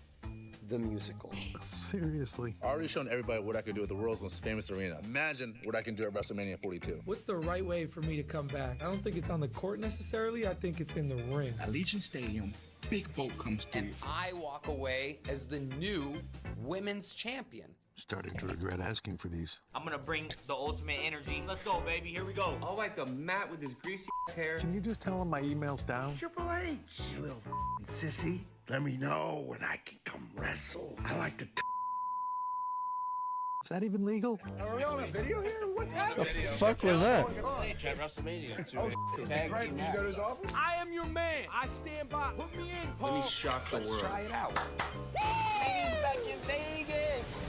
[SPEAKER 26] the musical.
[SPEAKER 1] Seriously. I already shown everybody what I could do at the world's most famous arena. Imagine what I can do at WrestleMania 42.
[SPEAKER 17] What's the right way for me to come back? I don't think it's on the court necessarily. I think it's in the ring.
[SPEAKER 16] Allegiant Stadium, big boat comes through.
[SPEAKER 18] And I walk away as the new women's champion.
[SPEAKER 1] Starting to regret asking for these.
[SPEAKER 19] I'm gonna bring the ultimate energy. Let's go, baby. Here we go. I'll wipe the mat with this greasy hair.
[SPEAKER 1] Can you just tell him my email's down?
[SPEAKER 14] Triple H, you little sissy. Let me know when I can come wrestle. I like to.
[SPEAKER 1] Is that even legal?
[SPEAKER 14] Are we on a video here? What's happening?
[SPEAKER 2] The fuck was that?
[SPEAKER 19] At WrestleMania.
[SPEAKER 17] I am your man. I stand by. Put me in, Paul.
[SPEAKER 16] Let me shock the world.
[SPEAKER 18] Let's try it out.
[SPEAKER 19] Vegas back in Vegas.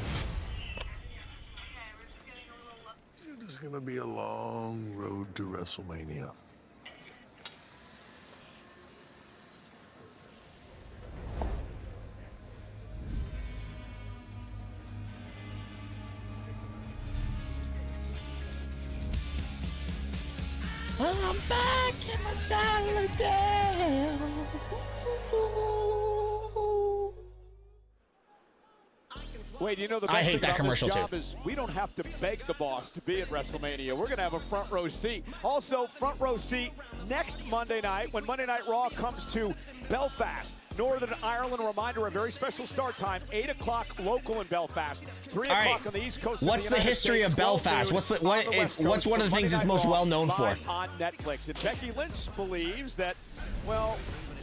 [SPEAKER 1] It is going to be a long road to WrestleMania.
[SPEAKER 2] I'm back in my saddle again.
[SPEAKER 3] Wait, you know the
[SPEAKER 2] I
[SPEAKER 3] best
[SPEAKER 2] hate
[SPEAKER 3] thing
[SPEAKER 2] that
[SPEAKER 3] about
[SPEAKER 2] commercial
[SPEAKER 3] this job
[SPEAKER 2] too.
[SPEAKER 3] is we don't have to beg the boss to be at WrestleMania. We're going to have a front row seat. Also, front row seat next Monday night when Monday Night Raw comes to Belfast, Northern Ireland. A reminder, a very special start time, 8 o'clock local in Belfast, 3
[SPEAKER 2] All
[SPEAKER 3] o'clock
[SPEAKER 2] right.
[SPEAKER 3] on the East Coast.
[SPEAKER 2] What's the history of Belfast? What's one of the things it's most well known for?
[SPEAKER 3] On Netflix. And Becky Lynch believes that, well,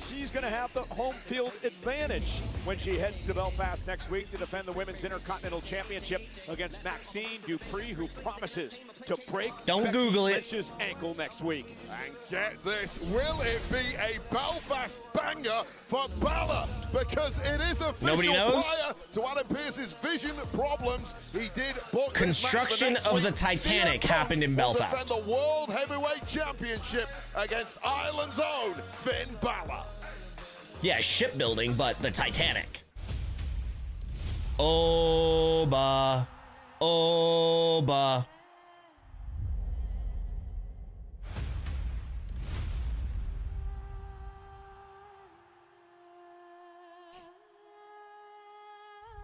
[SPEAKER 3] she's going to have the home field advantage when she heads to Belfast next week to defend the Women's Intercontinental Championship against Maxine Dupree, who promises to break Becky
[SPEAKER 2] Google it.
[SPEAKER 3] Lynch's ankle next week.
[SPEAKER 6] And get this, will it be a Belfast banger for Balor? Because it is official.
[SPEAKER 2] Nobody knows?
[SPEAKER 6] Prior to Adam Pearce's vision problems, he did book
[SPEAKER 2] Construction
[SPEAKER 6] this match for
[SPEAKER 2] of the
[SPEAKER 6] next week.
[SPEAKER 2] Titanic
[SPEAKER 6] CM
[SPEAKER 2] happened in
[SPEAKER 6] Punk will
[SPEAKER 2] Belfast.
[SPEAKER 6] defend the World Heavyweight Championship against Ireland's own Finn Balor.
[SPEAKER 2] Yeah, shipbuilding, but the Titanic. Oba. Oba.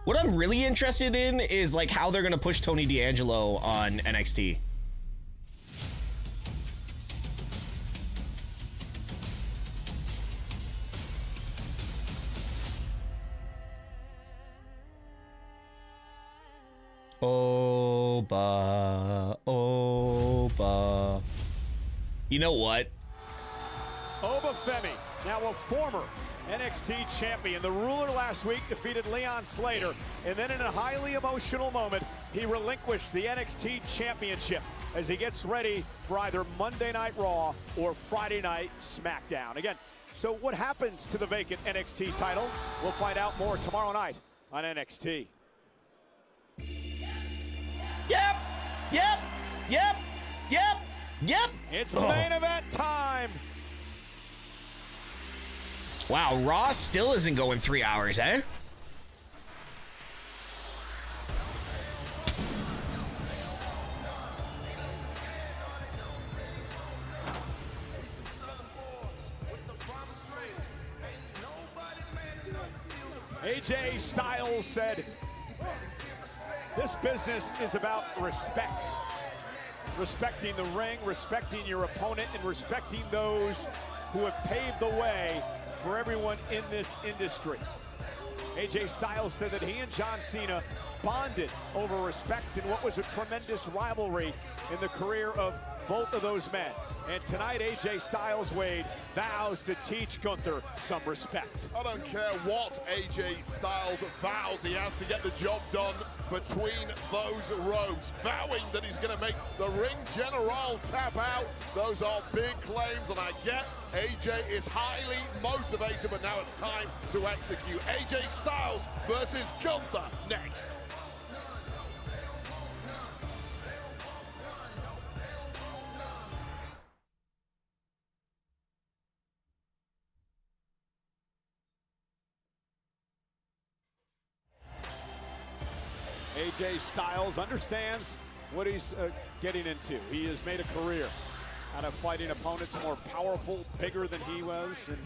[SPEAKER 2] What I'm really interested in is like how they're gonna push Tony D'Angelo on NXT. Oba, Oba. You know what?
[SPEAKER 3] Oba Femi, now a former NXT champion. The ruler last week defeated Leon Slater, and then in a highly emotional moment, he relinquished the NXT championship as he gets ready for either Monday Night Raw or Friday Night SmackDown. Again, so what happens to the vacant NXT title? We'll find out more tomorrow night on NXT.
[SPEAKER 2] Yep, yep, yep, yep, yep.
[SPEAKER 3] It's main event time.
[SPEAKER 2] Wow, Raw still isn't going 3 hours, eh?
[SPEAKER 3] AJ Styles said, this business is about respect. Respecting the ring, respecting your opponent, and respecting those who have paved the way for everyone in this industry. AJ Styles said that he and John Cena bonded over respect in what was a tremendous rivalry in the career of both of those men. And tonight, AJ Styles, Wade, vows to teach Gunther some respect.
[SPEAKER 6] I don't care what AJ Styles vows, he has to get the job done between those ropes, vowing that he's going to make the ring general tap out. Those are big claims, and I get AJ is highly motivated, but now it's time to execute. AJ Styles versus Gunther next.
[SPEAKER 3] AJ Styles understands what he's getting into. He has made a career out of fighting opponents more powerful, bigger than he was, and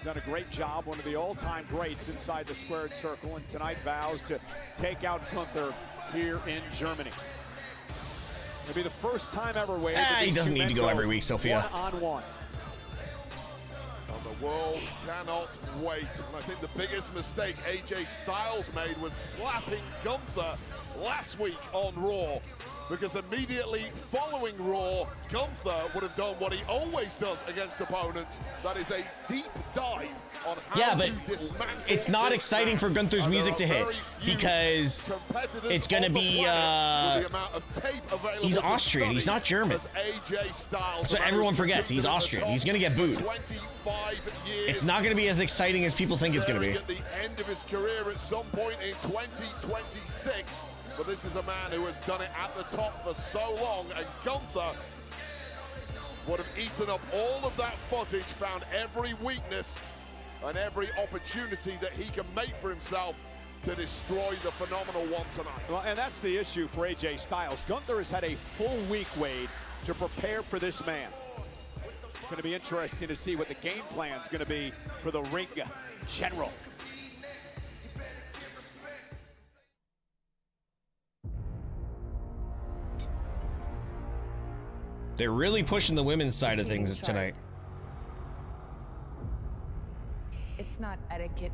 [SPEAKER 3] done a great job, one of the all-time greats inside the squared circle, and tonight vows to take out Gunther here in Germany. It'll be the first time ever, Wade.
[SPEAKER 2] He doesn't need to go every week, Sophia.
[SPEAKER 3] One-on-one.
[SPEAKER 6] The world cannot wait. And I think the biggest mistake AJ Styles made was slapping Gunther last week on Raw. Because immediately following Raw, Gunther would have done what he always does against opponents. That is a deep dive on how to dismantle.
[SPEAKER 2] It's not exciting for Gunther's music to hit because it's going to be, he's Austrian, he's not German. So everyone forgets, he's Austrian. He's going to get booed. It's not going to be as exciting as people think it's going to be.
[SPEAKER 6] At the end of his career at some point in 2026. But this is a man who has done it at the top for so long, and Gunther would have eaten up all of that footage, found every weakness and every opportunity that he can make for himself to destroy the phenomenal one tonight.
[SPEAKER 3] Well, and that's the issue for AJ Styles. Gunther has had a full week, Wade, to prepare for this man. It's going to be interesting to see what the game plan is going to be for the ring general.
[SPEAKER 2] They're really pushing the women's side of things tonight.
[SPEAKER 10] It's not etiquette.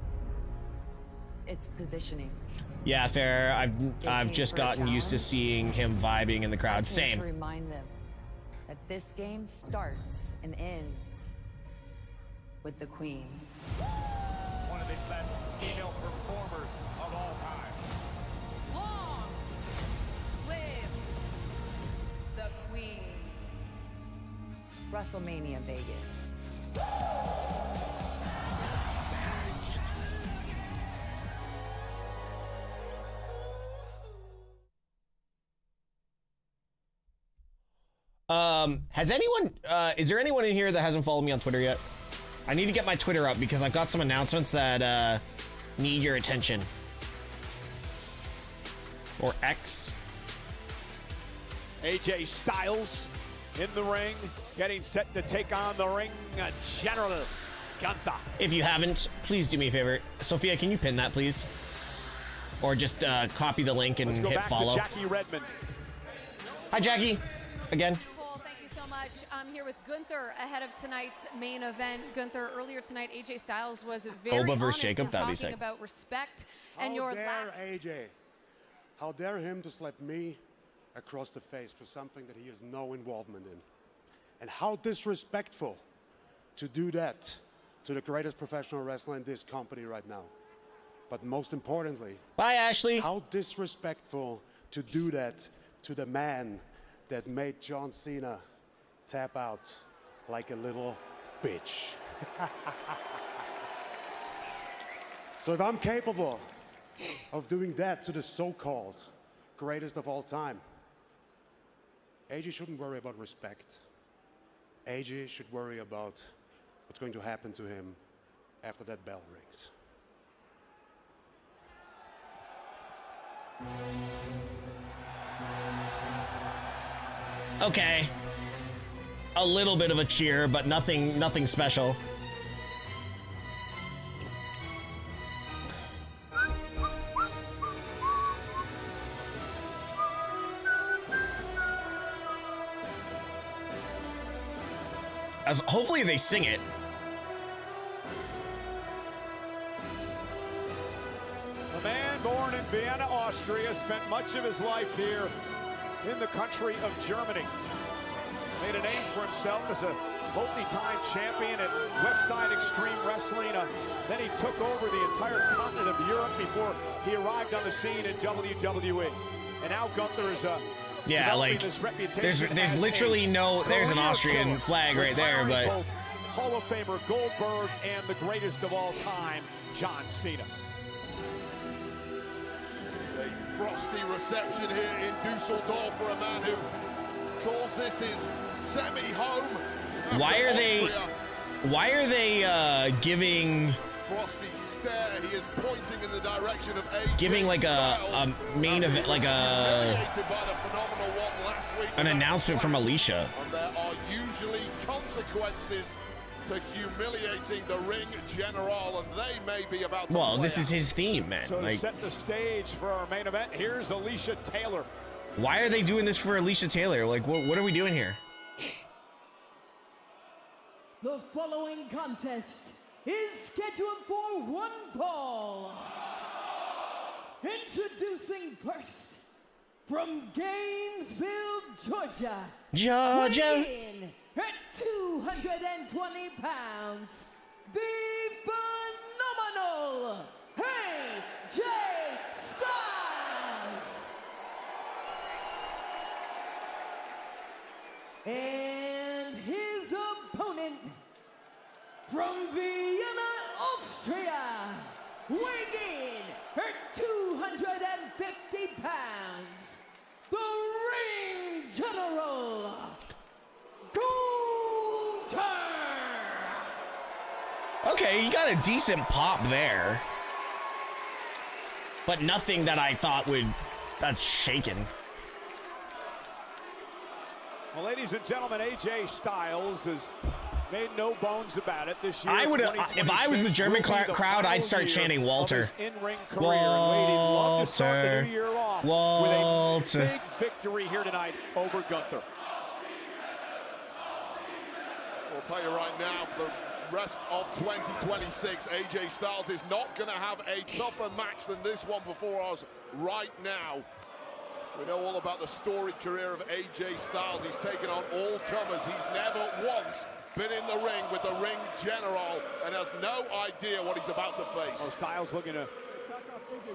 [SPEAKER 10] It's positioning.
[SPEAKER 2] Yeah, fair. I've just gotten used to seeing him vibing in the crowd. Same.
[SPEAKER 10] To remind them that this game starts and ends with the queen.
[SPEAKER 3] One of the best female performers of all time.
[SPEAKER 10] Long live the queen. WrestleMania Vegas.
[SPEAKER 2] Has anyone, is there anyone in here that hasn't followed me on Twitter yet? I need to get my Twitter up because I've got some announcements that, need your attention. Or X.
[SPEAKER 3] AJ Styles in the ring, getting set to take on the ring general Gunther.
[SPEAKER 2] If you haven't, please do me a favor. Sophia, can you pin that, please? Or just copy the link and hit follow.
[SPEAKER 3] Let's go back to Jackie Redmond.
[SPEAKER 2] Hi, Jackie. Again.
[SPEAKER 5] Thank you so much. I'm here with Gunther ahead of tonight's main event. Gunther, earlier tonight, AJ Styles was very
[SPEAKER 2] Oba versus
[SPEAKER 5] honest
[SPEAKER 2] Jacob,
[SPEAKER 5] in
[SPEAKER 2] that'd be
[SPEAKER 5] talking
[SPEAKER 2] sick.
[SPEAKER 5] about respect and
[SPEAKER 8] How
[SPEAKER 5] your
[SPEAKER 8] dare
[SPEAKER 5] lack.
[SPEAKER 8] AJ? How dare him to slap me across the face for something that he has no involvement in? And how disrespectful to do that to the greatest professional wrestler in this company right now. But most importantly,
[SPEAKER 2] bye, Ashley.
[SPEAKER 8] How disrespectful to do that to the man that made John Cena tap out like a little bitch. So if I'm capable of doing that to the so-called greatest of all time, AJ shouldn't worry about respect. AJ should worry about what's going to happen to him after that bell rings.
[SPEAKER 2] Okay. A little bit of a cheer, but nothing special. As hopefully they sing it.
[SPEAKER 3] The man born in Vienna, Austria, spent much of his life here in the country of Germany. Made a name for himself as a multi-time champion at Westside Extreme Wrestling. Then he took over the entire continent of Europe before he arrived on the scene in WWE. And now Gunther is
[SPEAKER 2] yeah, like there's literally no, there's an Austrian flag right there, but
[SPEAKER 3] Hall of Famer Goldberg and the greatest of all time, John Cena.
[SPEAKER 6] A frosty reception here in Düsseldorf for a man who calls this his semi-home.
[SPEAKER 2] Why are they giving
[SPEAKER 6] frosty stare? He is pointing in the direction of AJ
[SPEAKER 2] giving like a main event, like an announcement from Alicia.
[SPEAKER 6] And there are usually consequences to humiliating the ring general, and they may be about to
[SPEAKER 2] Well,
[SPEAKER 6] play
[SPEAKER 2] this is
[SPEAKER 6] out.
[SPEAKER 2] his theme, man.
[SPEAKER 3] So to
[SPEAKER 2] Like,
[SPEAKER 3] set the stage for our main event, here's Alicia Taylor.
[SPEAKER 2] why are they doing this for Alicia Taylor? Like, what are we doing here?
[SPEAKER 7] The following contest is scheduled for one fall. Introducing first, from Gainesville, Georgia. Weighing in at 220 pounds, the phenomenal AJ Styles. And his opponent from Vienna, Austria, weighing in at 250 pounds, the ring general, Gunther.
[SPEAKER 2] Okay, you got a decent pop there. But nothing that I thought that's shaken.
[SPEAKER 3] Well, ladies and gentlemen, AJ Styles has made no bones about it this year.
[SPEAKER 2] I would, if I was the German crowd, I'd start chanting Walter.
[SPEAKER 3] Walter.
[SPEAKER 2] Walter.
[SPEAKER 3] With a big victory here tonight over Gunther.
[SPEAKER 6] I'll tell you right now, for the rest of 2026, AJ Styles is not going to have a tougher match than this one before us right now. We know all about the storied career of AJ Styles. He's taken on all comers. He's never once been in the ring with the ring general and has no idea what he's about to face.
[SPEAKER 3] Oh, Styles looking to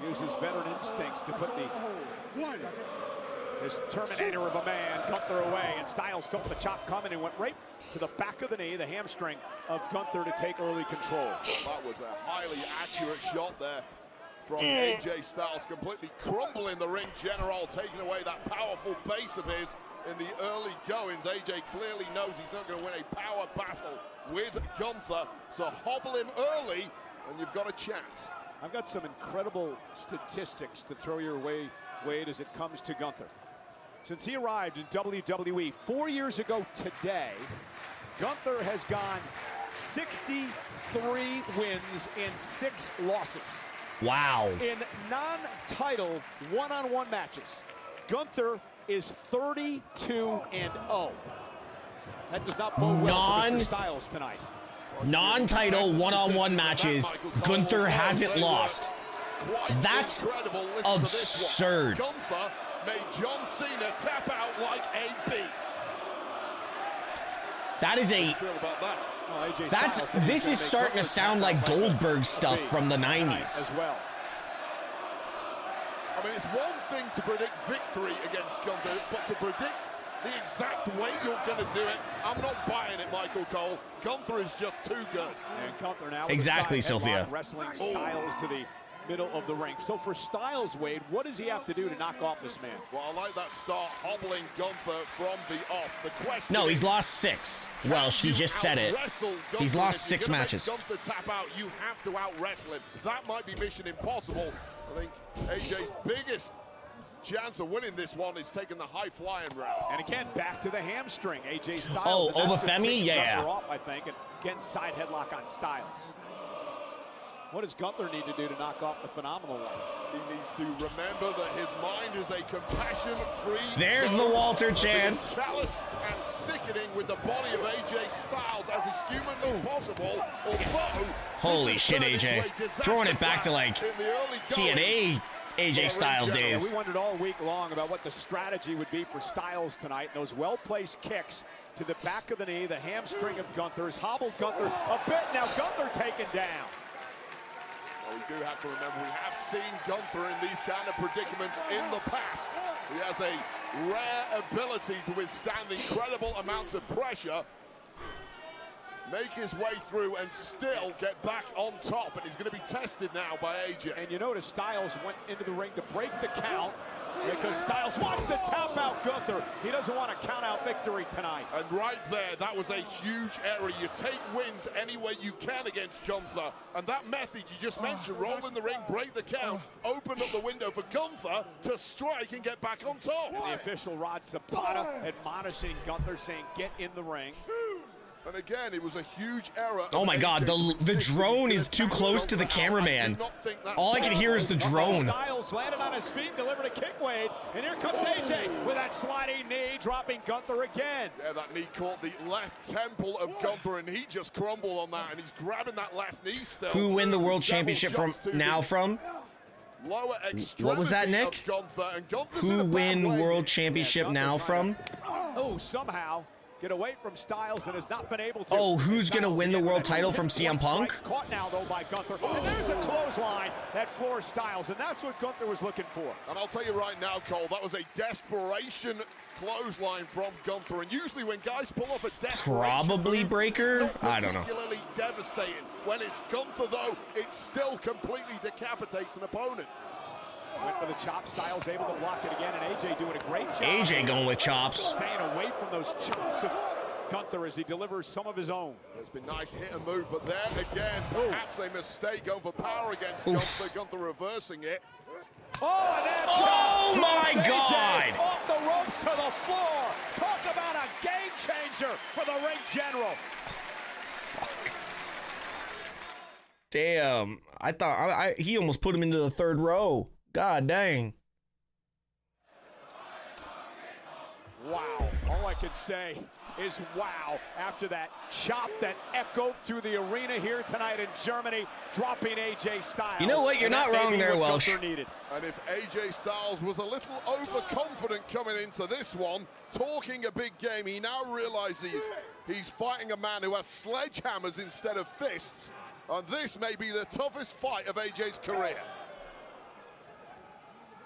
[SPEAKER 3] use his veteran instincts to put this Terminator of a man, Gunther, away. And Styles felt the chop coming and went right to the back of the knee, the hamstring of Gunther, to take early control.
[SPEAKER 6] That was a highly accurate shot there from AJ Styles, completely crumbling the ring general, taking away that powerful base of his in the early goings. AJ clearly knows he's not going to win a power battle with Gunther, so hobble him early and you've got a chance.
[SPEAKER 3] I've got some incredible statistics to throw your way, Wade, as it comes to Gunther. Since he arrived in WWE 4 years ago today, Gunther has gone 63 wins and 6 losses.
[SPEAKER 2] Wow.
[SPEAKER 3] In non-title one-on-one matches, Gunther is 32-0. That does not bode well for Mr. Styles tonight.
[SPEAKER 2] Non-title one-on-one matches, Gunther hasn't lost. That's absurd.
[SPEAKER 6] Gunther made John Cena tap out like a beat.
[SPEAKER 2] That is a... This is starting to sound like Goldberg stuff from the 90s.
[SPEAKER 3] As well.
[SPEAKER 6] I mean, it's one thing to predict victory against Gunther, but to predict the exact way you're going to do it, I'm not buying it, Michael Cole. Gunther is just too good.
[SPEAKER 3] And Gunther now
[SPEAKER 2] exactly, Sophia.
[SPEAKER 3] Wrestling Styles to the middle of the ring. So for Styles, Wade, what does he have to do to knock off this man?
[SPEAKER 6] Well, I like that start, hobbling Gunther from the off. The question
[SPEAKER 2] No, he's lost 6. Well, she just said it. He's lost 6 matches.
[SPEAKER 6] Gunther tap out, you have to out-wrestle him. That might be mission impossible. I think AJ's biggest chance of winning this one is taking the high-flying route.
[SPEAKER 3] And again, back to the hamstring. AJ Styles.
[SPEAKER 2] Oh, Obafemi? Yeah.
[SPEAKER 3] Off, I think, and again, side headlock on Styles. What does Gunther need to do to knock off the phenomenal one?
[SPEAKER 6] He needs to remember that his mind is a compassion-free
[SPEAKER 2] There's
[SPEAKER 6] zone.
[SPEAKER 2] the Walter chance.
[SPEAKER 6] Callous and sickening with the body of AJ Styles as is humanly possible. Although
[SPEAKER 2] holy shit, AJ. Throwing it back to like TNA AJ Styles days.
[SPEAKER 3] We wondered all week long about what the strategy would be for Styles tonight. Those well-placed kicks to the back of the knee, the hamstring of Gunther has hobbled Gunther a bit. Now Gunther taken down.
[SPEAKER 6] Well, we do have to remember, we have seen Gunther in these kind of predicaments in the past. He has a rare ability to withstand incredible amounts of pressure, make his way through and still get back on top, and he's going to be tested now by AJ.
[SPEAKER 3] And you notice Styles went into the ring to break the count because Styles wants to tap out Gunther. He doesn't want a count-out victory tonight.
[SPEAKER 6] And right there, that was a huge error. You take wins any way you can against Gunther, and that method you just mentioned, roll in the ring, break the count, open up the window for Gunther to strike and get back on top.
[SPEAKER 3] And the official Rod Zapata admonishing Gunther, saying, get in the ring.
[SPEAKER 6] And again, it was a huge error.
[SPEAKER 2] Oh my God, the drone is too close to the cameraman. All I can hear is the drone.
[SPEAKER 3] Styles landed on his feet, delivered a kick, Wade, and here comes AJ with that sliding knee, dropping Gunther again.
[SPEAKER 6] Yeah, that knee caught the left temple of Gunther, and he just crumbled on that, and he's grabbing that left knee still.
[SPEAKER 2] Who win the World Championship from?
[SPEAKER 6] Lower
[SPEAKER 2] What was that, Nick? Who win World Championship now from?
[SPEAKER 3] Oh, somehow get away from Styles and has not been able to.
[SPEAKER 2] Oh, who's gonna win the world title from CM Punk?
[SPEAKER 3] Caught now though by Gunther, and there's a clothesline that floors Styles, and that's what Gunther was looking for.
[SPEAKER 6] And I'll tell you right now, Cole, that was a desperation clothesline from Gunther, and usually when guys pull off a desperation
[SPEAKER 2] Probably
[SPEAKER 6] move,
[SPEAKER 2] breaker?
[SPEAKER 6] it's not
[SPEAKER 2] I don't know.
[SPEAKER 6] particularly devastating. When it's Gunther though, it still completely decapitates an opponent.
[SPEAKER 3] Went for the chop. Styles able to block it again, and AJ doing a great job.
[SPEAKER 2] AJ going with chops.
[SPEAKER 3] Staying away from those chops of Gunther as he delivers some of his own.
[SPEAKER 6] It's been nice hit and move, but there again, perhaps a mistake going for power against Gunther. Gunther reversing it.
[SPEAKER 3] Oh, and that
[SPEAKER 2] oh my
[SPEAKER 3] AJ
[SPEAKER 2] God!
[SPEAKER 3] Off the ropes to the floor. Talk about a game changer for the ring general.
[SPEAKER 2] Damn, I thought he almost put him into the third row. God dang.
[SPEAKER 3] Wow, all I can say is wow after that chop that echoed through the arena here tonight in Germany, dropping AJ Styles.
[SPEAKER 2] You know what? You're not wrong there, Welsh.
[SPEAKER 6] And if AJ Styles was a little overconfident coming into this one, talking a big game, he now realizes he's fighting a man who has sledgehammers instead of fists, and this may be the toughest fight of AJ's career.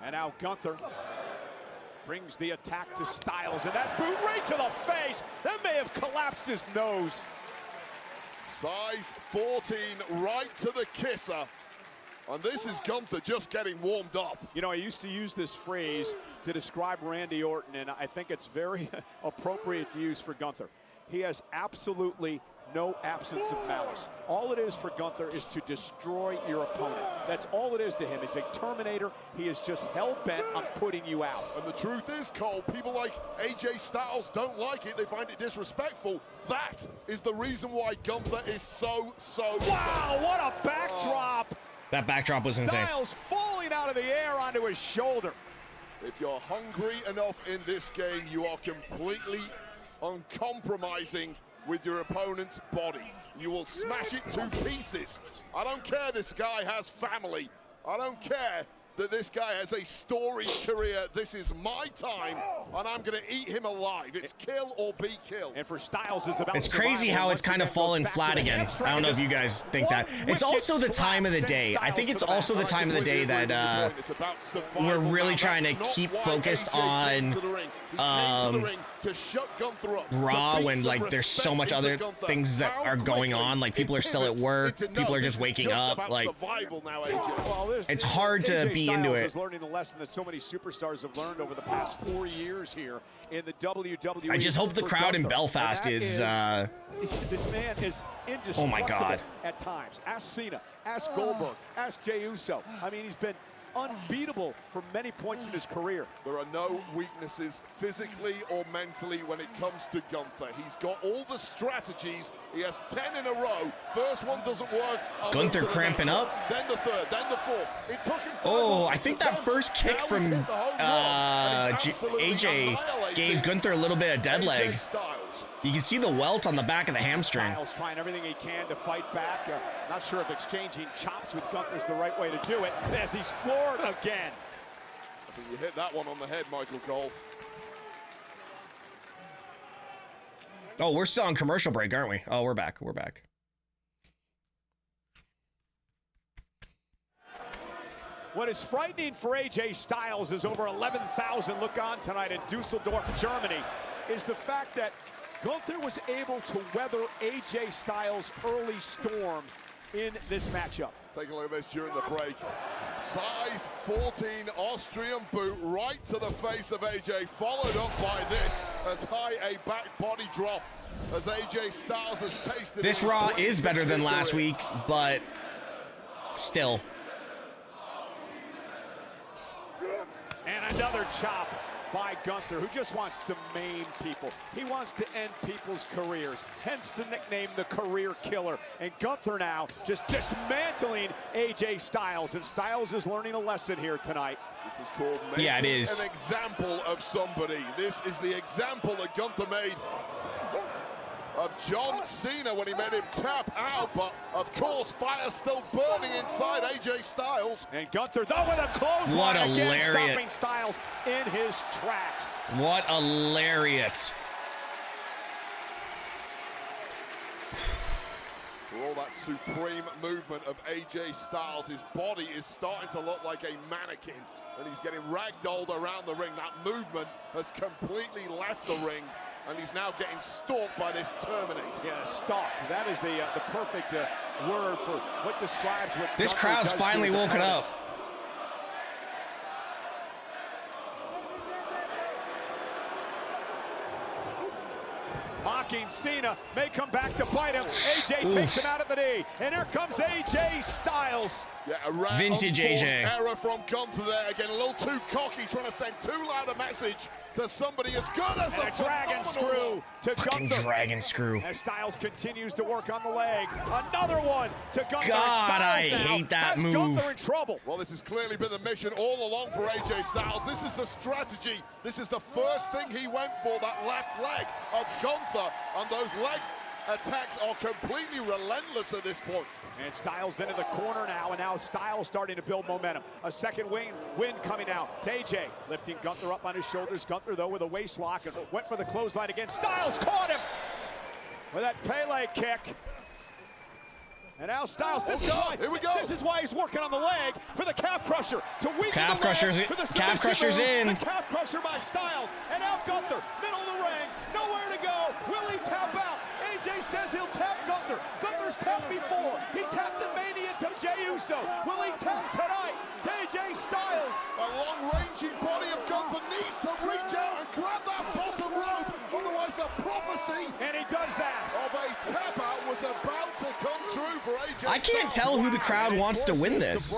[SPEAKER 3] And now Gunther brings the attack to Styles, and that boot right to the face. That may have collapsed his nose.
[SPEAKER 6] Size 14 right to the kisser. And this is Gunther just getting warmed up.
[SPEAKER 3] You know, I used to use this phrase to describe Randy Orton, and I think it's very appropriate to use for Gunther. He has absolutely no absence of malice. All it is for Gunther is to destroy your opponent. That's all it is to him. He's a Terminator. He is just hell-bent on putting you out.
[SPEAKER 6] And the truth is, Cole, people like AJ Styles don't like it. They find it disrespectful. That is the reason why Gunther is so
[SPEAKER 3] Wow, what a backdrop.
[SPEAKER 2] That backdrop was insane.
[SPEAKER 3] Styles falling out of the air onto his shoulder.
[SPEAKER 6] If you're hungry enough in this game, you are completely uncompromising with your opponent's body. You will smash it to pieces. I don't care this guy has family. I don't care that this guy has a storied career. This is my time, and I'm going to eat him alive. It's kill or be killed.
[SPEAKER 3] And for Styles,
[SPEAKER 2] it's crazy how it's kind of fallen flat again. I don't know if you guys think that. It's also the time of the day. I think it's also the time of the day that we're really trying to keep focused on Raw when like there's so much other things that are going on. Like people are still at work, people are just waking up. Like it's hard to be into it.
[SPEAKER 3] Is learning the lesson that so many superstars have learned over the past 4 years here in the WWE.
[SPEAKER 2] I just hope the crowd in Belfast is.
[SPEAKER 3] This man is indestructible.
[SPEAKER 2] Oh my God!
[SPEAKER 3] At times, ask Cena, ask Goldberg, ask Jey Uso. I mean, he's been unbeatable for many points in his career.
[SPEAKER 6] There are no weaknesses physically or mentally when it comes to Gunther. He's got all the strategies. He has 10 in a row. First one doesn't work.
[SPEAKER 2] Gunther cramping up.
[SPEAKER 6] Then the third, then the fourth. It took him 5
[SPEAKER 2] Oh,
[SPEAKER 6] or 6
[SPEAKER 2] I think that first kick from AJ gave Gunther a little bit of dead leg. You can see the welt on the back of the hamstring.
[SPEAKER 3] Styles trying everything he can to fight back. Not sure if exchanging chops with Gunther is the right way to do it as he's floored again.
[SPEAKER 6] I think you hit that one on the head, Michael Cole.
[SPEAKER 2] Oh, we're still on commercial break, aren't we? Oh, we're back. We're back.
[SPEAKER 3] What is frightening for AJ Styles is over 11,000 look on tonight in Düsseldorf, Germany, is the fact that Gunther was able to weather AJ Styles' early storm in this matchup.
[SPEAKER 6] Take a look at this during the break. Size 14 Austrian boot right to the face of AJ, followed up by this as high a back body drop as AJ Styles has tasted.
[SPEAKER 2] This Raw is better than last week, but still.
[SPEAKER 3] And another chop. by Gunther, who just wants to maim people. He wants to end people's careers, hence the nickname the Career Killer. And Gunther now just dismantling AJ Styles, and Styles is learning a lesson here tonight.
[SPEAKER 6] This is called making
[SPEAKER 2] it is
[SPEAKER 6] an example of somebody. This is the example that Gunther made of John Cena when he made him tap out, but of course fire still burning inside AJ Styles.
[SPEAKER 3] And Gunther though with a clothesline,
[SPEAKER 2] what a
[SPEAKER 3] again
[SPEAKER 2] lariat.
[SPEAKER 3] stopping Styles in his tracks.
[SPEAKER 2] What a lariat.
[SPEAKER 6] For all that supreme movement of AJ Styles, his body is starting to look like a mannequin, and he's getting ragdolled around the ring. That movement has completely left the ring, and he's now getting stalked by this Terminator.
[SPEAKER 3] Yeah, stalked. That is the perfect word for what describes what
[SPEAKER 2] This
[SPEAKER 3] Gunther
[SPEAKER 2] crowd's
[SPEAKER 3] does to
[SPEAKER 2] finally
[SPEAKER 3] his
[SPEAKER 2] woken
[SPEAKER 3] opponents.
[SPEAKER 2] up.
[SPEAKER 3] Mocking Cena, may come back to bite him. AJ takes him out at the knee, and here comes AJ Styles.
[SPEAKER 6] Yeah, a rare
[SPEAKER 2] Vintage
[SPEAKER 6] unforced
[SPEAKER 2] AJ.
[SPEAKER 6] error from Gunther there. Again, a little too cocky, trying to send too loud a message to somebody as good as
[SPEAKER 3] And
[SPEAKER 6] the
[SPEAKER 3] a dragon screw to
[SPEAKER 2] Fucking
[SPEAKER 3] Gunther.
[SPEAKER 2] dragon screw.
[SPEAKER 3] As Styles continues to work on the leg. Another one to Gunther.
[SPEAKER 2] God, I
[SPEAKER 3] Styles now
[SPEAKER 2] hate that
[SPEAKER 3] has
[SPEAKER 2] move.
[SPEAKER 3] Gunther in trouble.
[SPEAKER 6] Well, this has clearly been the mission all along for AJ Styles. This is the strategy. This is the first thing he went for, that left leg of Gunther. And those leg attacks are completely relentless at this point.
[SPEAKER 3] And Styles into the corner now, and now Styles starting to build momentum. A second win coming out to AJ, lifting Gunther up on his shoulders. Gunther, though, with a waist lock, and went for the clothesline again. Styles caught him with that Pele kick. And now Styles, this is why he's working on the leg for the calf crusher to weaken
[SPEAKER 2] Calf
[SPEAKER 3] the leg
[SPEAKER 2] crusher's
[SPEAKER 3] for the
[SPEAKER 2] calf
[SPEAKER 3] submission
[SPEAKER 2] crusher's
[SPEAKER 3] move.
[SPEAKER 2] in.
[SPEAKER 3] The calf crusher by Styles, and now Gunther, middle of the ring, nowhere to go. Will he tap out? AJ says he'll tap Gunther. Gunther's tapped before. He tapped the Mania to Jey Uso. Will he tap tonight to AJ Styles?
[SPEAKER 6] A long-ranging body of Gunther needs to reach out and grab that bottom rope. Otherwise, the prophecy,
[SPEAKER 3] and he does that,
[SPEAKER 6] of a tap out was about to come true for AJ
[SPEAKER 2] I can't
[SPEAKER 6] Styles.
[SPEAKER 2] tell who the crowd wants to win this.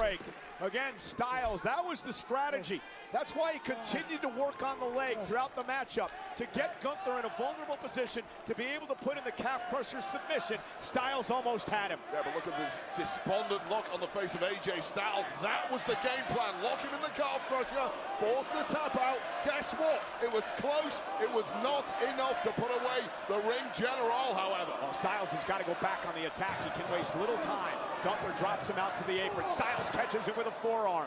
[SPEAKER 3] Again, Styles, that was the strategy. That's why he continued to work on the leg throughout the matchup to get Gunther in a vulnerable position to be able to put in the calf crusher submission. Styles almost had him.
[SPEAKER 6] Yeah, but look at the despondent look on the face of AJ Styles. That was the game plan. Lock him in the calf crusher, force the tap out. Guess what? It was close. It was not enough to put away the ring general, however.
[SPEAKER 3] Well, Styles has got to go back on the attack. He can waste little time. Gunther drops him out to the apron. Styles catches him with a forearm.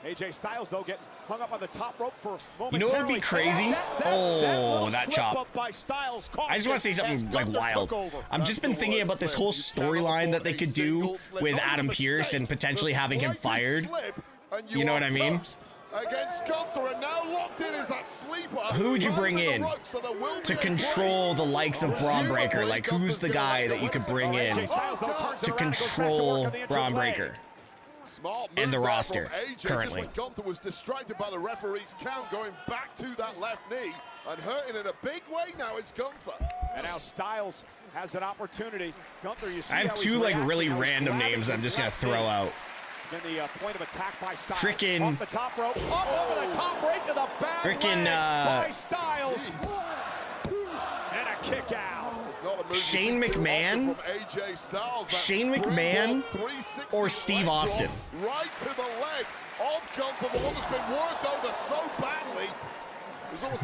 [SPEAKER 3] AJ Styles, though, getting hung up on the top rope for momentarily.
[SPEAKER 2] You know what would be crazy? That chop.
[SPEAKER 3] By Styles
[SPEAKER 2] I just want to say something like wild. I've just been thinking about this whole storyline that they could do with Adam Pearce and potentially having him fired. You know what I mean?
[SPEAKER 6] Against Gunther, and now locked in is that sleeper.
[SPEAKER 2] Who would you bring in to control the likes of Braun Breaker? Like, who's the guy that you could bring in to control Braun Breaker? And the roster currently.
[SPEAKER 6] Just when Gunther was distracted by the referee's count, going back to that left knee and hurting in a big way. Now it's Gunther.
[SPEAKER 3] And now Styles has an opportunity. Gunther, you see
[SPEAKER 2] I have two like really random names I'm just gonna throw out.
[SPEAKER 3] Then the point of attack by Styles.
[SPEAKER 2] Frickin'
[SPEAKER 3] off the top rope, up over the top, right to the back.
[SPEAKER 2] Frickin'
[SPEAKER 3] by Styles. And a kick out.
[SPEAKER 2] Shane McMahon, Shane McMahon, or Steve Austin.
[SPEAKER 6] Right to the leg of Gunther, the one that's been worked over so badly.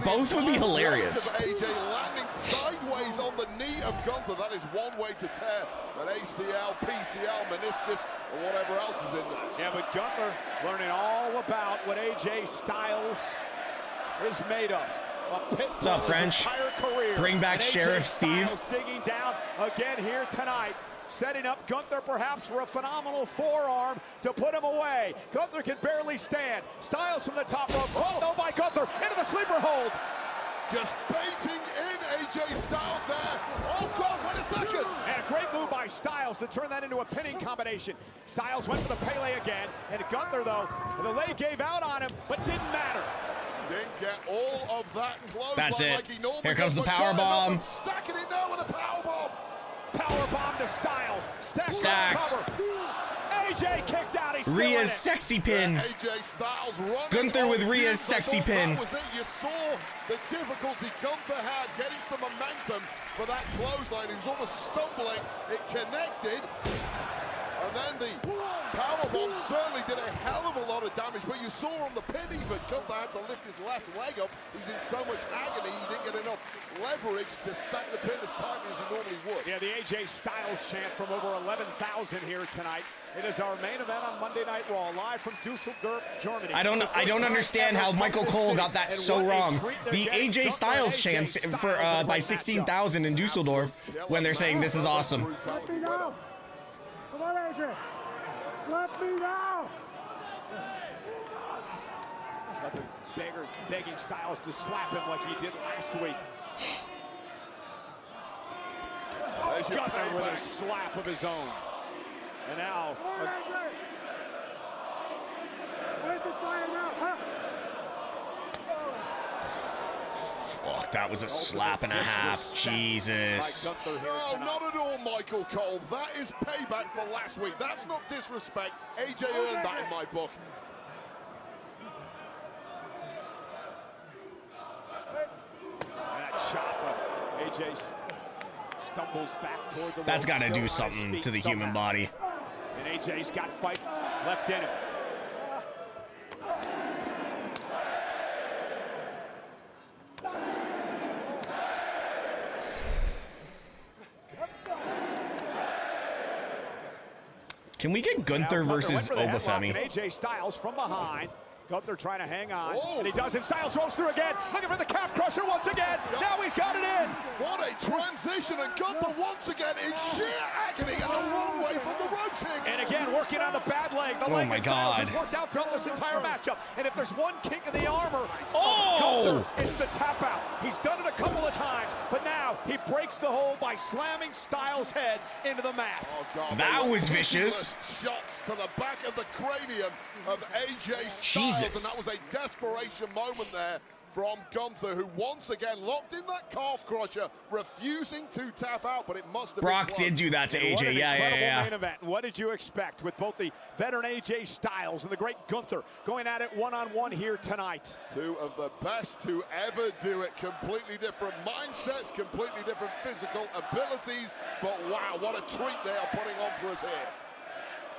[SPEAKER 2] Both would be hilarious.
[SPEAKER 6] Of AJ landing sideways on the knee of Gunther. That is one way to tear an ACL, PCL, meniscus, or whatever else is in there.
[SPEAKER 3] Yeah, but Gunther learning all about what AJ Styles is made of.
[SPEAKER 2] What's up, French? Bring back Sheriff Steve.
[SPEAKER 3] Digging down again here tonight, setting up Gunther perhaps for a phenomenal forearm to put him away. Gunther can barely stand. Styles from the top rope, caught though by Gunther into the sleeper hold.
[SPEAKER 6] Just baiting in AJ Styles there. Oh God, wait a second.
[SPEAKER 3] And a great move by Styles to turn that into a pinning combination. Styles went for the Pele again, and Gunther though, the leg gave out on him, but didn't matter.
[SPEAKER 6] Didn't get all of that close.
[SPEAKER 2] That's it.
[SPEAKER 6] Like he normally
[SPEAKER 2] Here comes
[SPEAKER 6] does.
[SPEAKER 2] the power bomb.
[SPEAKER 6] Stacking it now with a power bomb.
[SPEAKER 3] Power bomb to Styles.
[SPEAKER 2] Stacked.
[SPEAKER 3] AJ kicked out. He's still
[SPEAKER 2] Rhea's
[SPEAKER 3] in it.
[SPEAKER 2] sexy pin.
[SPEAKER 6] AJ Styles running.
[SPEAKER 2] Gunther with
[SPEAKER 6] on
[SPEAKER 2] Rhea's
[SPEAKER 6] fumes. I
[SPEAKER 2] sexy
[SPEAKER 6] thought
[SPEAKER 2] pin.
[SPEAKER 6] That was it. You saw the difficulty Gunther had getting some momentum for that clothesline. He was almost stumbling. It connected. And then the powerbomb certainly did a hell of a lot of damage, but you saw on the pin even, Gunther had to lift his left leg up. He's in so much agony, he didn't get enough leverage to stack the pin as tightly as he normally would.
[SPEAKER 3] Yeah, the AJ Styles chant from over 11,000 here tonight. It is our main event on Monday Night Raw, live from Düsseldorf, Germany.
[SPEAKER 2] I don't understand how Michael Cole got that so wrong. The AJ Styles chants for by 16,000 in Düsseldorf when they're saying this is awesome.
[SPEAKER 20] Slap me now. Come on, AJ. Slap me now.
[SPEAKER 3] Another begging Styles to slap him like he did last week. Gunther with a slap of his own. And now...
[SPEAKER 20] Come on, AJ. Where's the fire now, huh?
[SPEAKER 2] Fuck, that was a slap and a half. Jesus.
[SPEAKER 6] No, not at all, Michael Cole. That is payback for last week. That's not disrespect. AJ earned that in my book.
[SPEAKER 3] That chop, AJ stumbles back toward the
[SPEAKER 2] That's got to
[SPEAKER 3] ropes,
[SPEAKER 2] do
[SPEAKER 3] still on his
[SPEAKER 2] something
[SPEAKER 3] feet
[SPEAKER 2] to the human
[SPEAKER 3] somehow.
[SPEAKER 2] body.
[SPEAKER 3] And AJ's got fight left in him.
[SPEAKER 2] Can we get Gunther versus
[SPEAKER 3] Obafemi?
[SPEAKER 2] Obafemi?
[SPEAKER 3] AJ Styles from behind. Gunther trying to hang on, and he doesn't. Styles rolls through again, looking for the calf crusher once again. Now he's got it in.
[SPEAKER 6] What a transition, and Gunther once again in sheer agony and the wrong way from the routing.
[SPEAKER 3] And again, working on the bad leg. The leg
[SPEAKER 2] my
[SPEAKER 3] of Styles
[SPEAKER 2] God.
[SPEAKER 3] has worked out throughout this entire matchup. And if there's one kink in the armor of
[SPEAKER 2] Oh!
[SPEAKER 3] Gunther, it's the tap out. He's done it a couple of times, but now he breaks the hold by slamming Styles' head into the mat.
[SPEAKER 6] Oh, God,
[SPEAKER 2] That was vicious.
[SPEAKER 6] Shots to the back of the cranium of AJ Styles,
[SPEAKER 2] Jesus.
[SPEAKER 6] and that was a desperation moment there from Gunther, who once again locked in that calf crusher, refusing to tap out, but it must have
[SPEAKER 2] Brock
[SPEAKER 6] been close.
[SPEAKER 2] did do that to
[SPEAKER 3] And what
[SPEAKER 2] AJ.
[SPEAKER 3] an
[SPEAKER 2] Yeah.
[SPEAKER 3] incredible main event. What did you expect with both the veteran AJ Styles and the great Gunther going at it one-on-one here tonight?
[SPEAKER 6] Two of the best to ever do it. Completely different mindsets, completely different physical abilities, but wow, what a treat they are putting on for us here.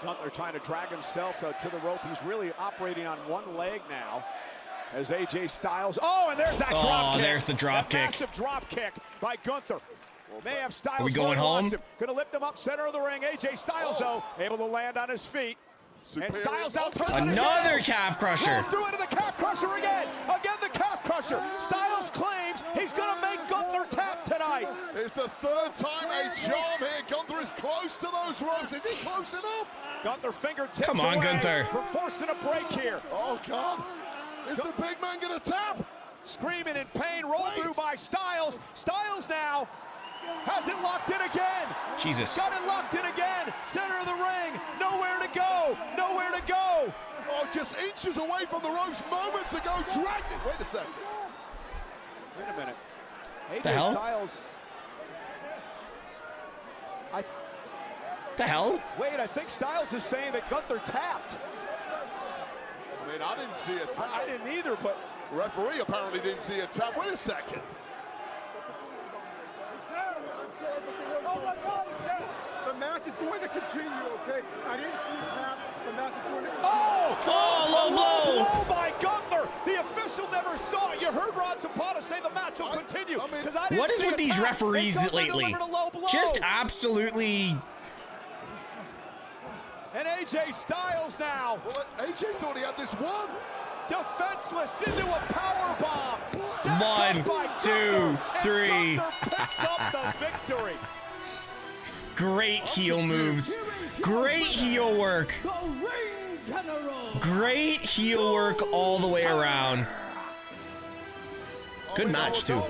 [SPEAKER 3] Gunther trying to drag himself to the rope. He's really operating on one leg now. As AJ Styles, oh, and there's that drop kick.
[SPEAKER 2] There's the drop kick.
[SPEAKER 3] Massive drop kick by Gunther. May have Styles.
[SPEAKER 2] Are we going home?
[SPEAKER 3] Going to lift him up center of the ring. AJ Styles, though, able to land on his feet. And Styles now turns it
[SPEAKER 2] Another
[SPEAKER 3] again.
[SPEAKER 2] calf crusher.
[SPEAKER 3] Rolls through into the calf crusher again. Again, the calf crusher. Styles claims he's going to make Gunther tap tonight.
[SPEAKER 6] It's the third time a charm here. Gunther is close to those ropes. Is he close enough?
[SPEAKER 3] Gunther fingertips
[SPEAKER 2] Come on,
[SPEAKER 3] away
[SPEAKER 2] Gunther.
[SPEAKER 3] for forcing a break here.
[SPEAKER 6] Oh, God. Is the big man going to tap?
[SPEAKER 3] Screaming in pain, rolled through by Styles. Styles now has it locked in again.
[SPEAKER 2] Jesus.
[SPEAKER 3] Got it locked in again. Center of the ring. Nowhere to go. Nowhere to go.
[SPEAKER 6] Oh, just inches away from the ropes moments ago. Dragged it. Wait a second.
[SPEAKER 3] Wait a minute. AJ
[SPEAKER 2] The hell?
[SPEAKER 3] Styles.
[SPEAKER 2] The hell?
[SPEAKER 3] Wait, I think Styles is saying that Gunther tapped.
[SPEAKER 6] I mean, I didn't see a tap.
[SPEAKER 3] I didn't either, but
[SPEAKER 6] Referee apparently didn't see a tap. Wait a second.
[SPEAKER 20] Oh my God, the match is going to continue, okay? I didn't see a tap. The match is going to continue.
[SPEAKER 2] Oh, low blow.
[SPEAKER 3] by Gunther. The official never saw it. You heard Rod Zapata say the match will continue.
[SPEAKER 2] What is with these referees lately? Just absolutely.
[SPEAKER 3] And AJ Styles now.
[SPEAKER 6] Well, AJ thought he had this one.
[SPEAKER 3] Defenseless into a power bomb.
[SPEAKER 2] 1, 2, 3.
[SPEAKER 3] Picks up the victory.
[SPEAKER 2] Great heel moves. Great heel work. Great heel work all the way around. Good match, too.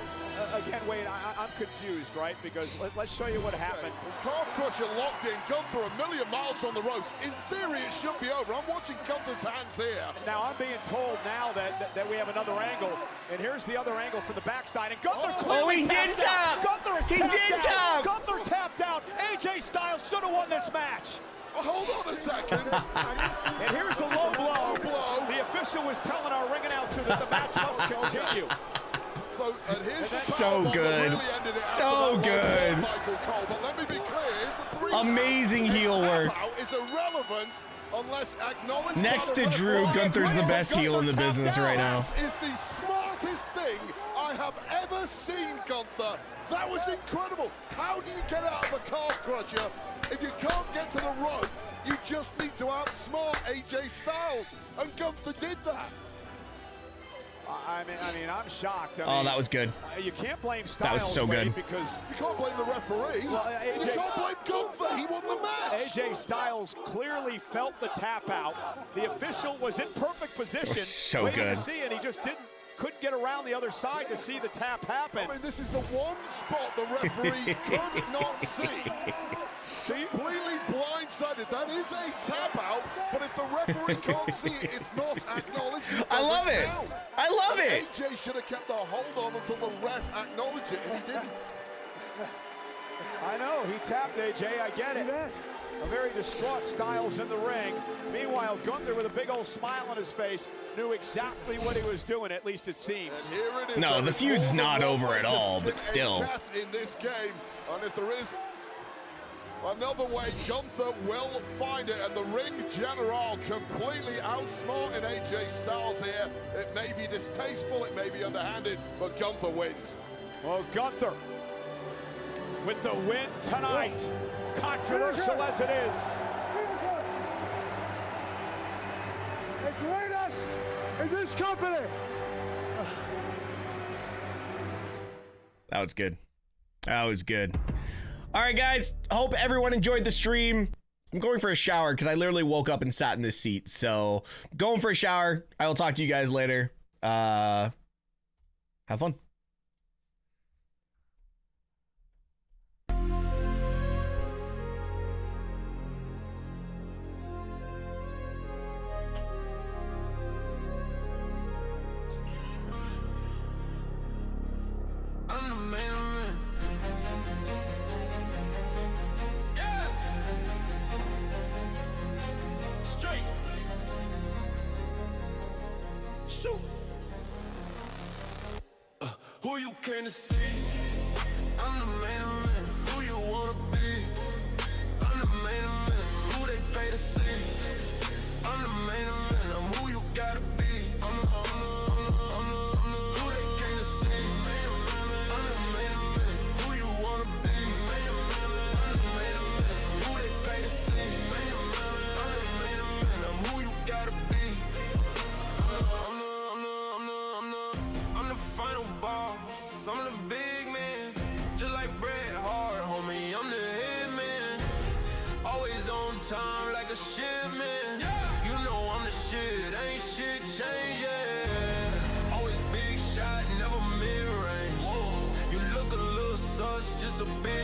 [SPEAKER 3] Again, Wade, I'm confused, right? Because let's show you what happened.
[SPEAKER 6] Calf crusher locked in. Gunther a million miles on the ropes. In theory, it should be over. I'm watching Gunther's hands here.
[SPEAKER 3] Now I'm being told now that we have another angle, and here's the other angle from the backside. And Gunther clearly
[SPEAKER 2] he did tap.
[SPEAKER 3] Gunther is
[SPEAKER 2] He did tap.
[SPEAKER 3] Gunther tapped out. AJ Styles should have won this match.
[SPEAKER 6] Hold on a second.
[SPEAKER 3] And here's the low blow. The official was telling our ring announcer that the match must continue.
[SPEAKER 6] So, and here's
[SPEAKER 2] So good. So good.
[SPEAKER 6] Michael Cole, but let me be clear, here's the three.
[SPEAKER 2] Amazing heel work.
[SPEAKER 6] Is irrelevant unless acknowledged.
[SPEAKER 2] Next to Drew, Gunther's the best heel in the business right now.
[SPEAKER 6] That is the smartest thing I have ever seen, Gunther. That was incredible. How do you get out of a calf crusher? If you can't get to the rope, you just need to outsmart AJ Styles, and Gunther did that.
[SPEAKER 3] I mean, I'm shocked.
[SPEAKER 2] Oh, that was good.
[SPEAKER 3] You can't blame Styles.
[SPEAKER 2] That was so good.
[SPEAKER 3] Because
[SPEAKER 6] you can't blame the referee.
[SPEAKER 3] Well,
[SPEAKER 6] you can't blame Gunther. He won the match.
[SPEAKER 3] AJ Styles clearly felt the tap out. The official was in perfect position.
[SPEAKER 2] So
[SPEAKER 3] waiting
[SPEAKER 2] good.
[SPEAKER 3] to see it. He just couldn't get around the other side to see the tap happen.
[SPEAKER 6] I mean, this is the one spot the referee could not see. So you completely blindsided. That is a tap out, but if the referee can't see it, it's not acknowledged.
[SPEAKER 2] I love it.
[SPEAKER 6] Count.
[SPEAKER 2] I love it.
[SPEAKER 6] AJ should have kept the hold on until the ref acknowledged it, and he didn't.
[SPEAKER 3] I know, he tapped AJ, I get it. A very distraught Styles in the ring. Meanwhile, Gunther, with a big old smile on his face, knew exactly what he was doing, at least it seems.
[SPEAKER 6] And here it is.
[SPEAKER 2] No, the feud's not over at all, but still.
[SPEAKER 6] In this game, and if there is another way, Gunther will find it, and the ring general completely outsmarting AJ Styles here. It may be distasteful, it may be underhanded, but Gunther wins.
[SPEAKER 3] Well, Gunther with the win tonight, controversial as it is.
[SPEAKER 20] The greatest in this company.
[SPEAKER 2] That was good. That was good. All right, guys. Hope everyone enjoyed the stream. I'm going for a shower because I literally woke up and sat in this seat. So going for a shower. I will talk to you guys later. Have fun.
[SPEAKER 9] Who you came to see? I'm the main event. Who you wanna be? I'm the main event. Who they pay to see? I'm the main event. I'm who you gotta be. I'm the who they came to see. I'm the main event. Who you wanna be? I'm the main event. Who they pay to see? I'm the main event. I'm who you gotta be. I'm the final boss. I'm the big man, just like Bret Hart, homie. I'm the head man, always on time like a shipment. You know I'm the shit, ain't shit change, yeah. Always big shot, never mid range. You look a little sus, just a bitch.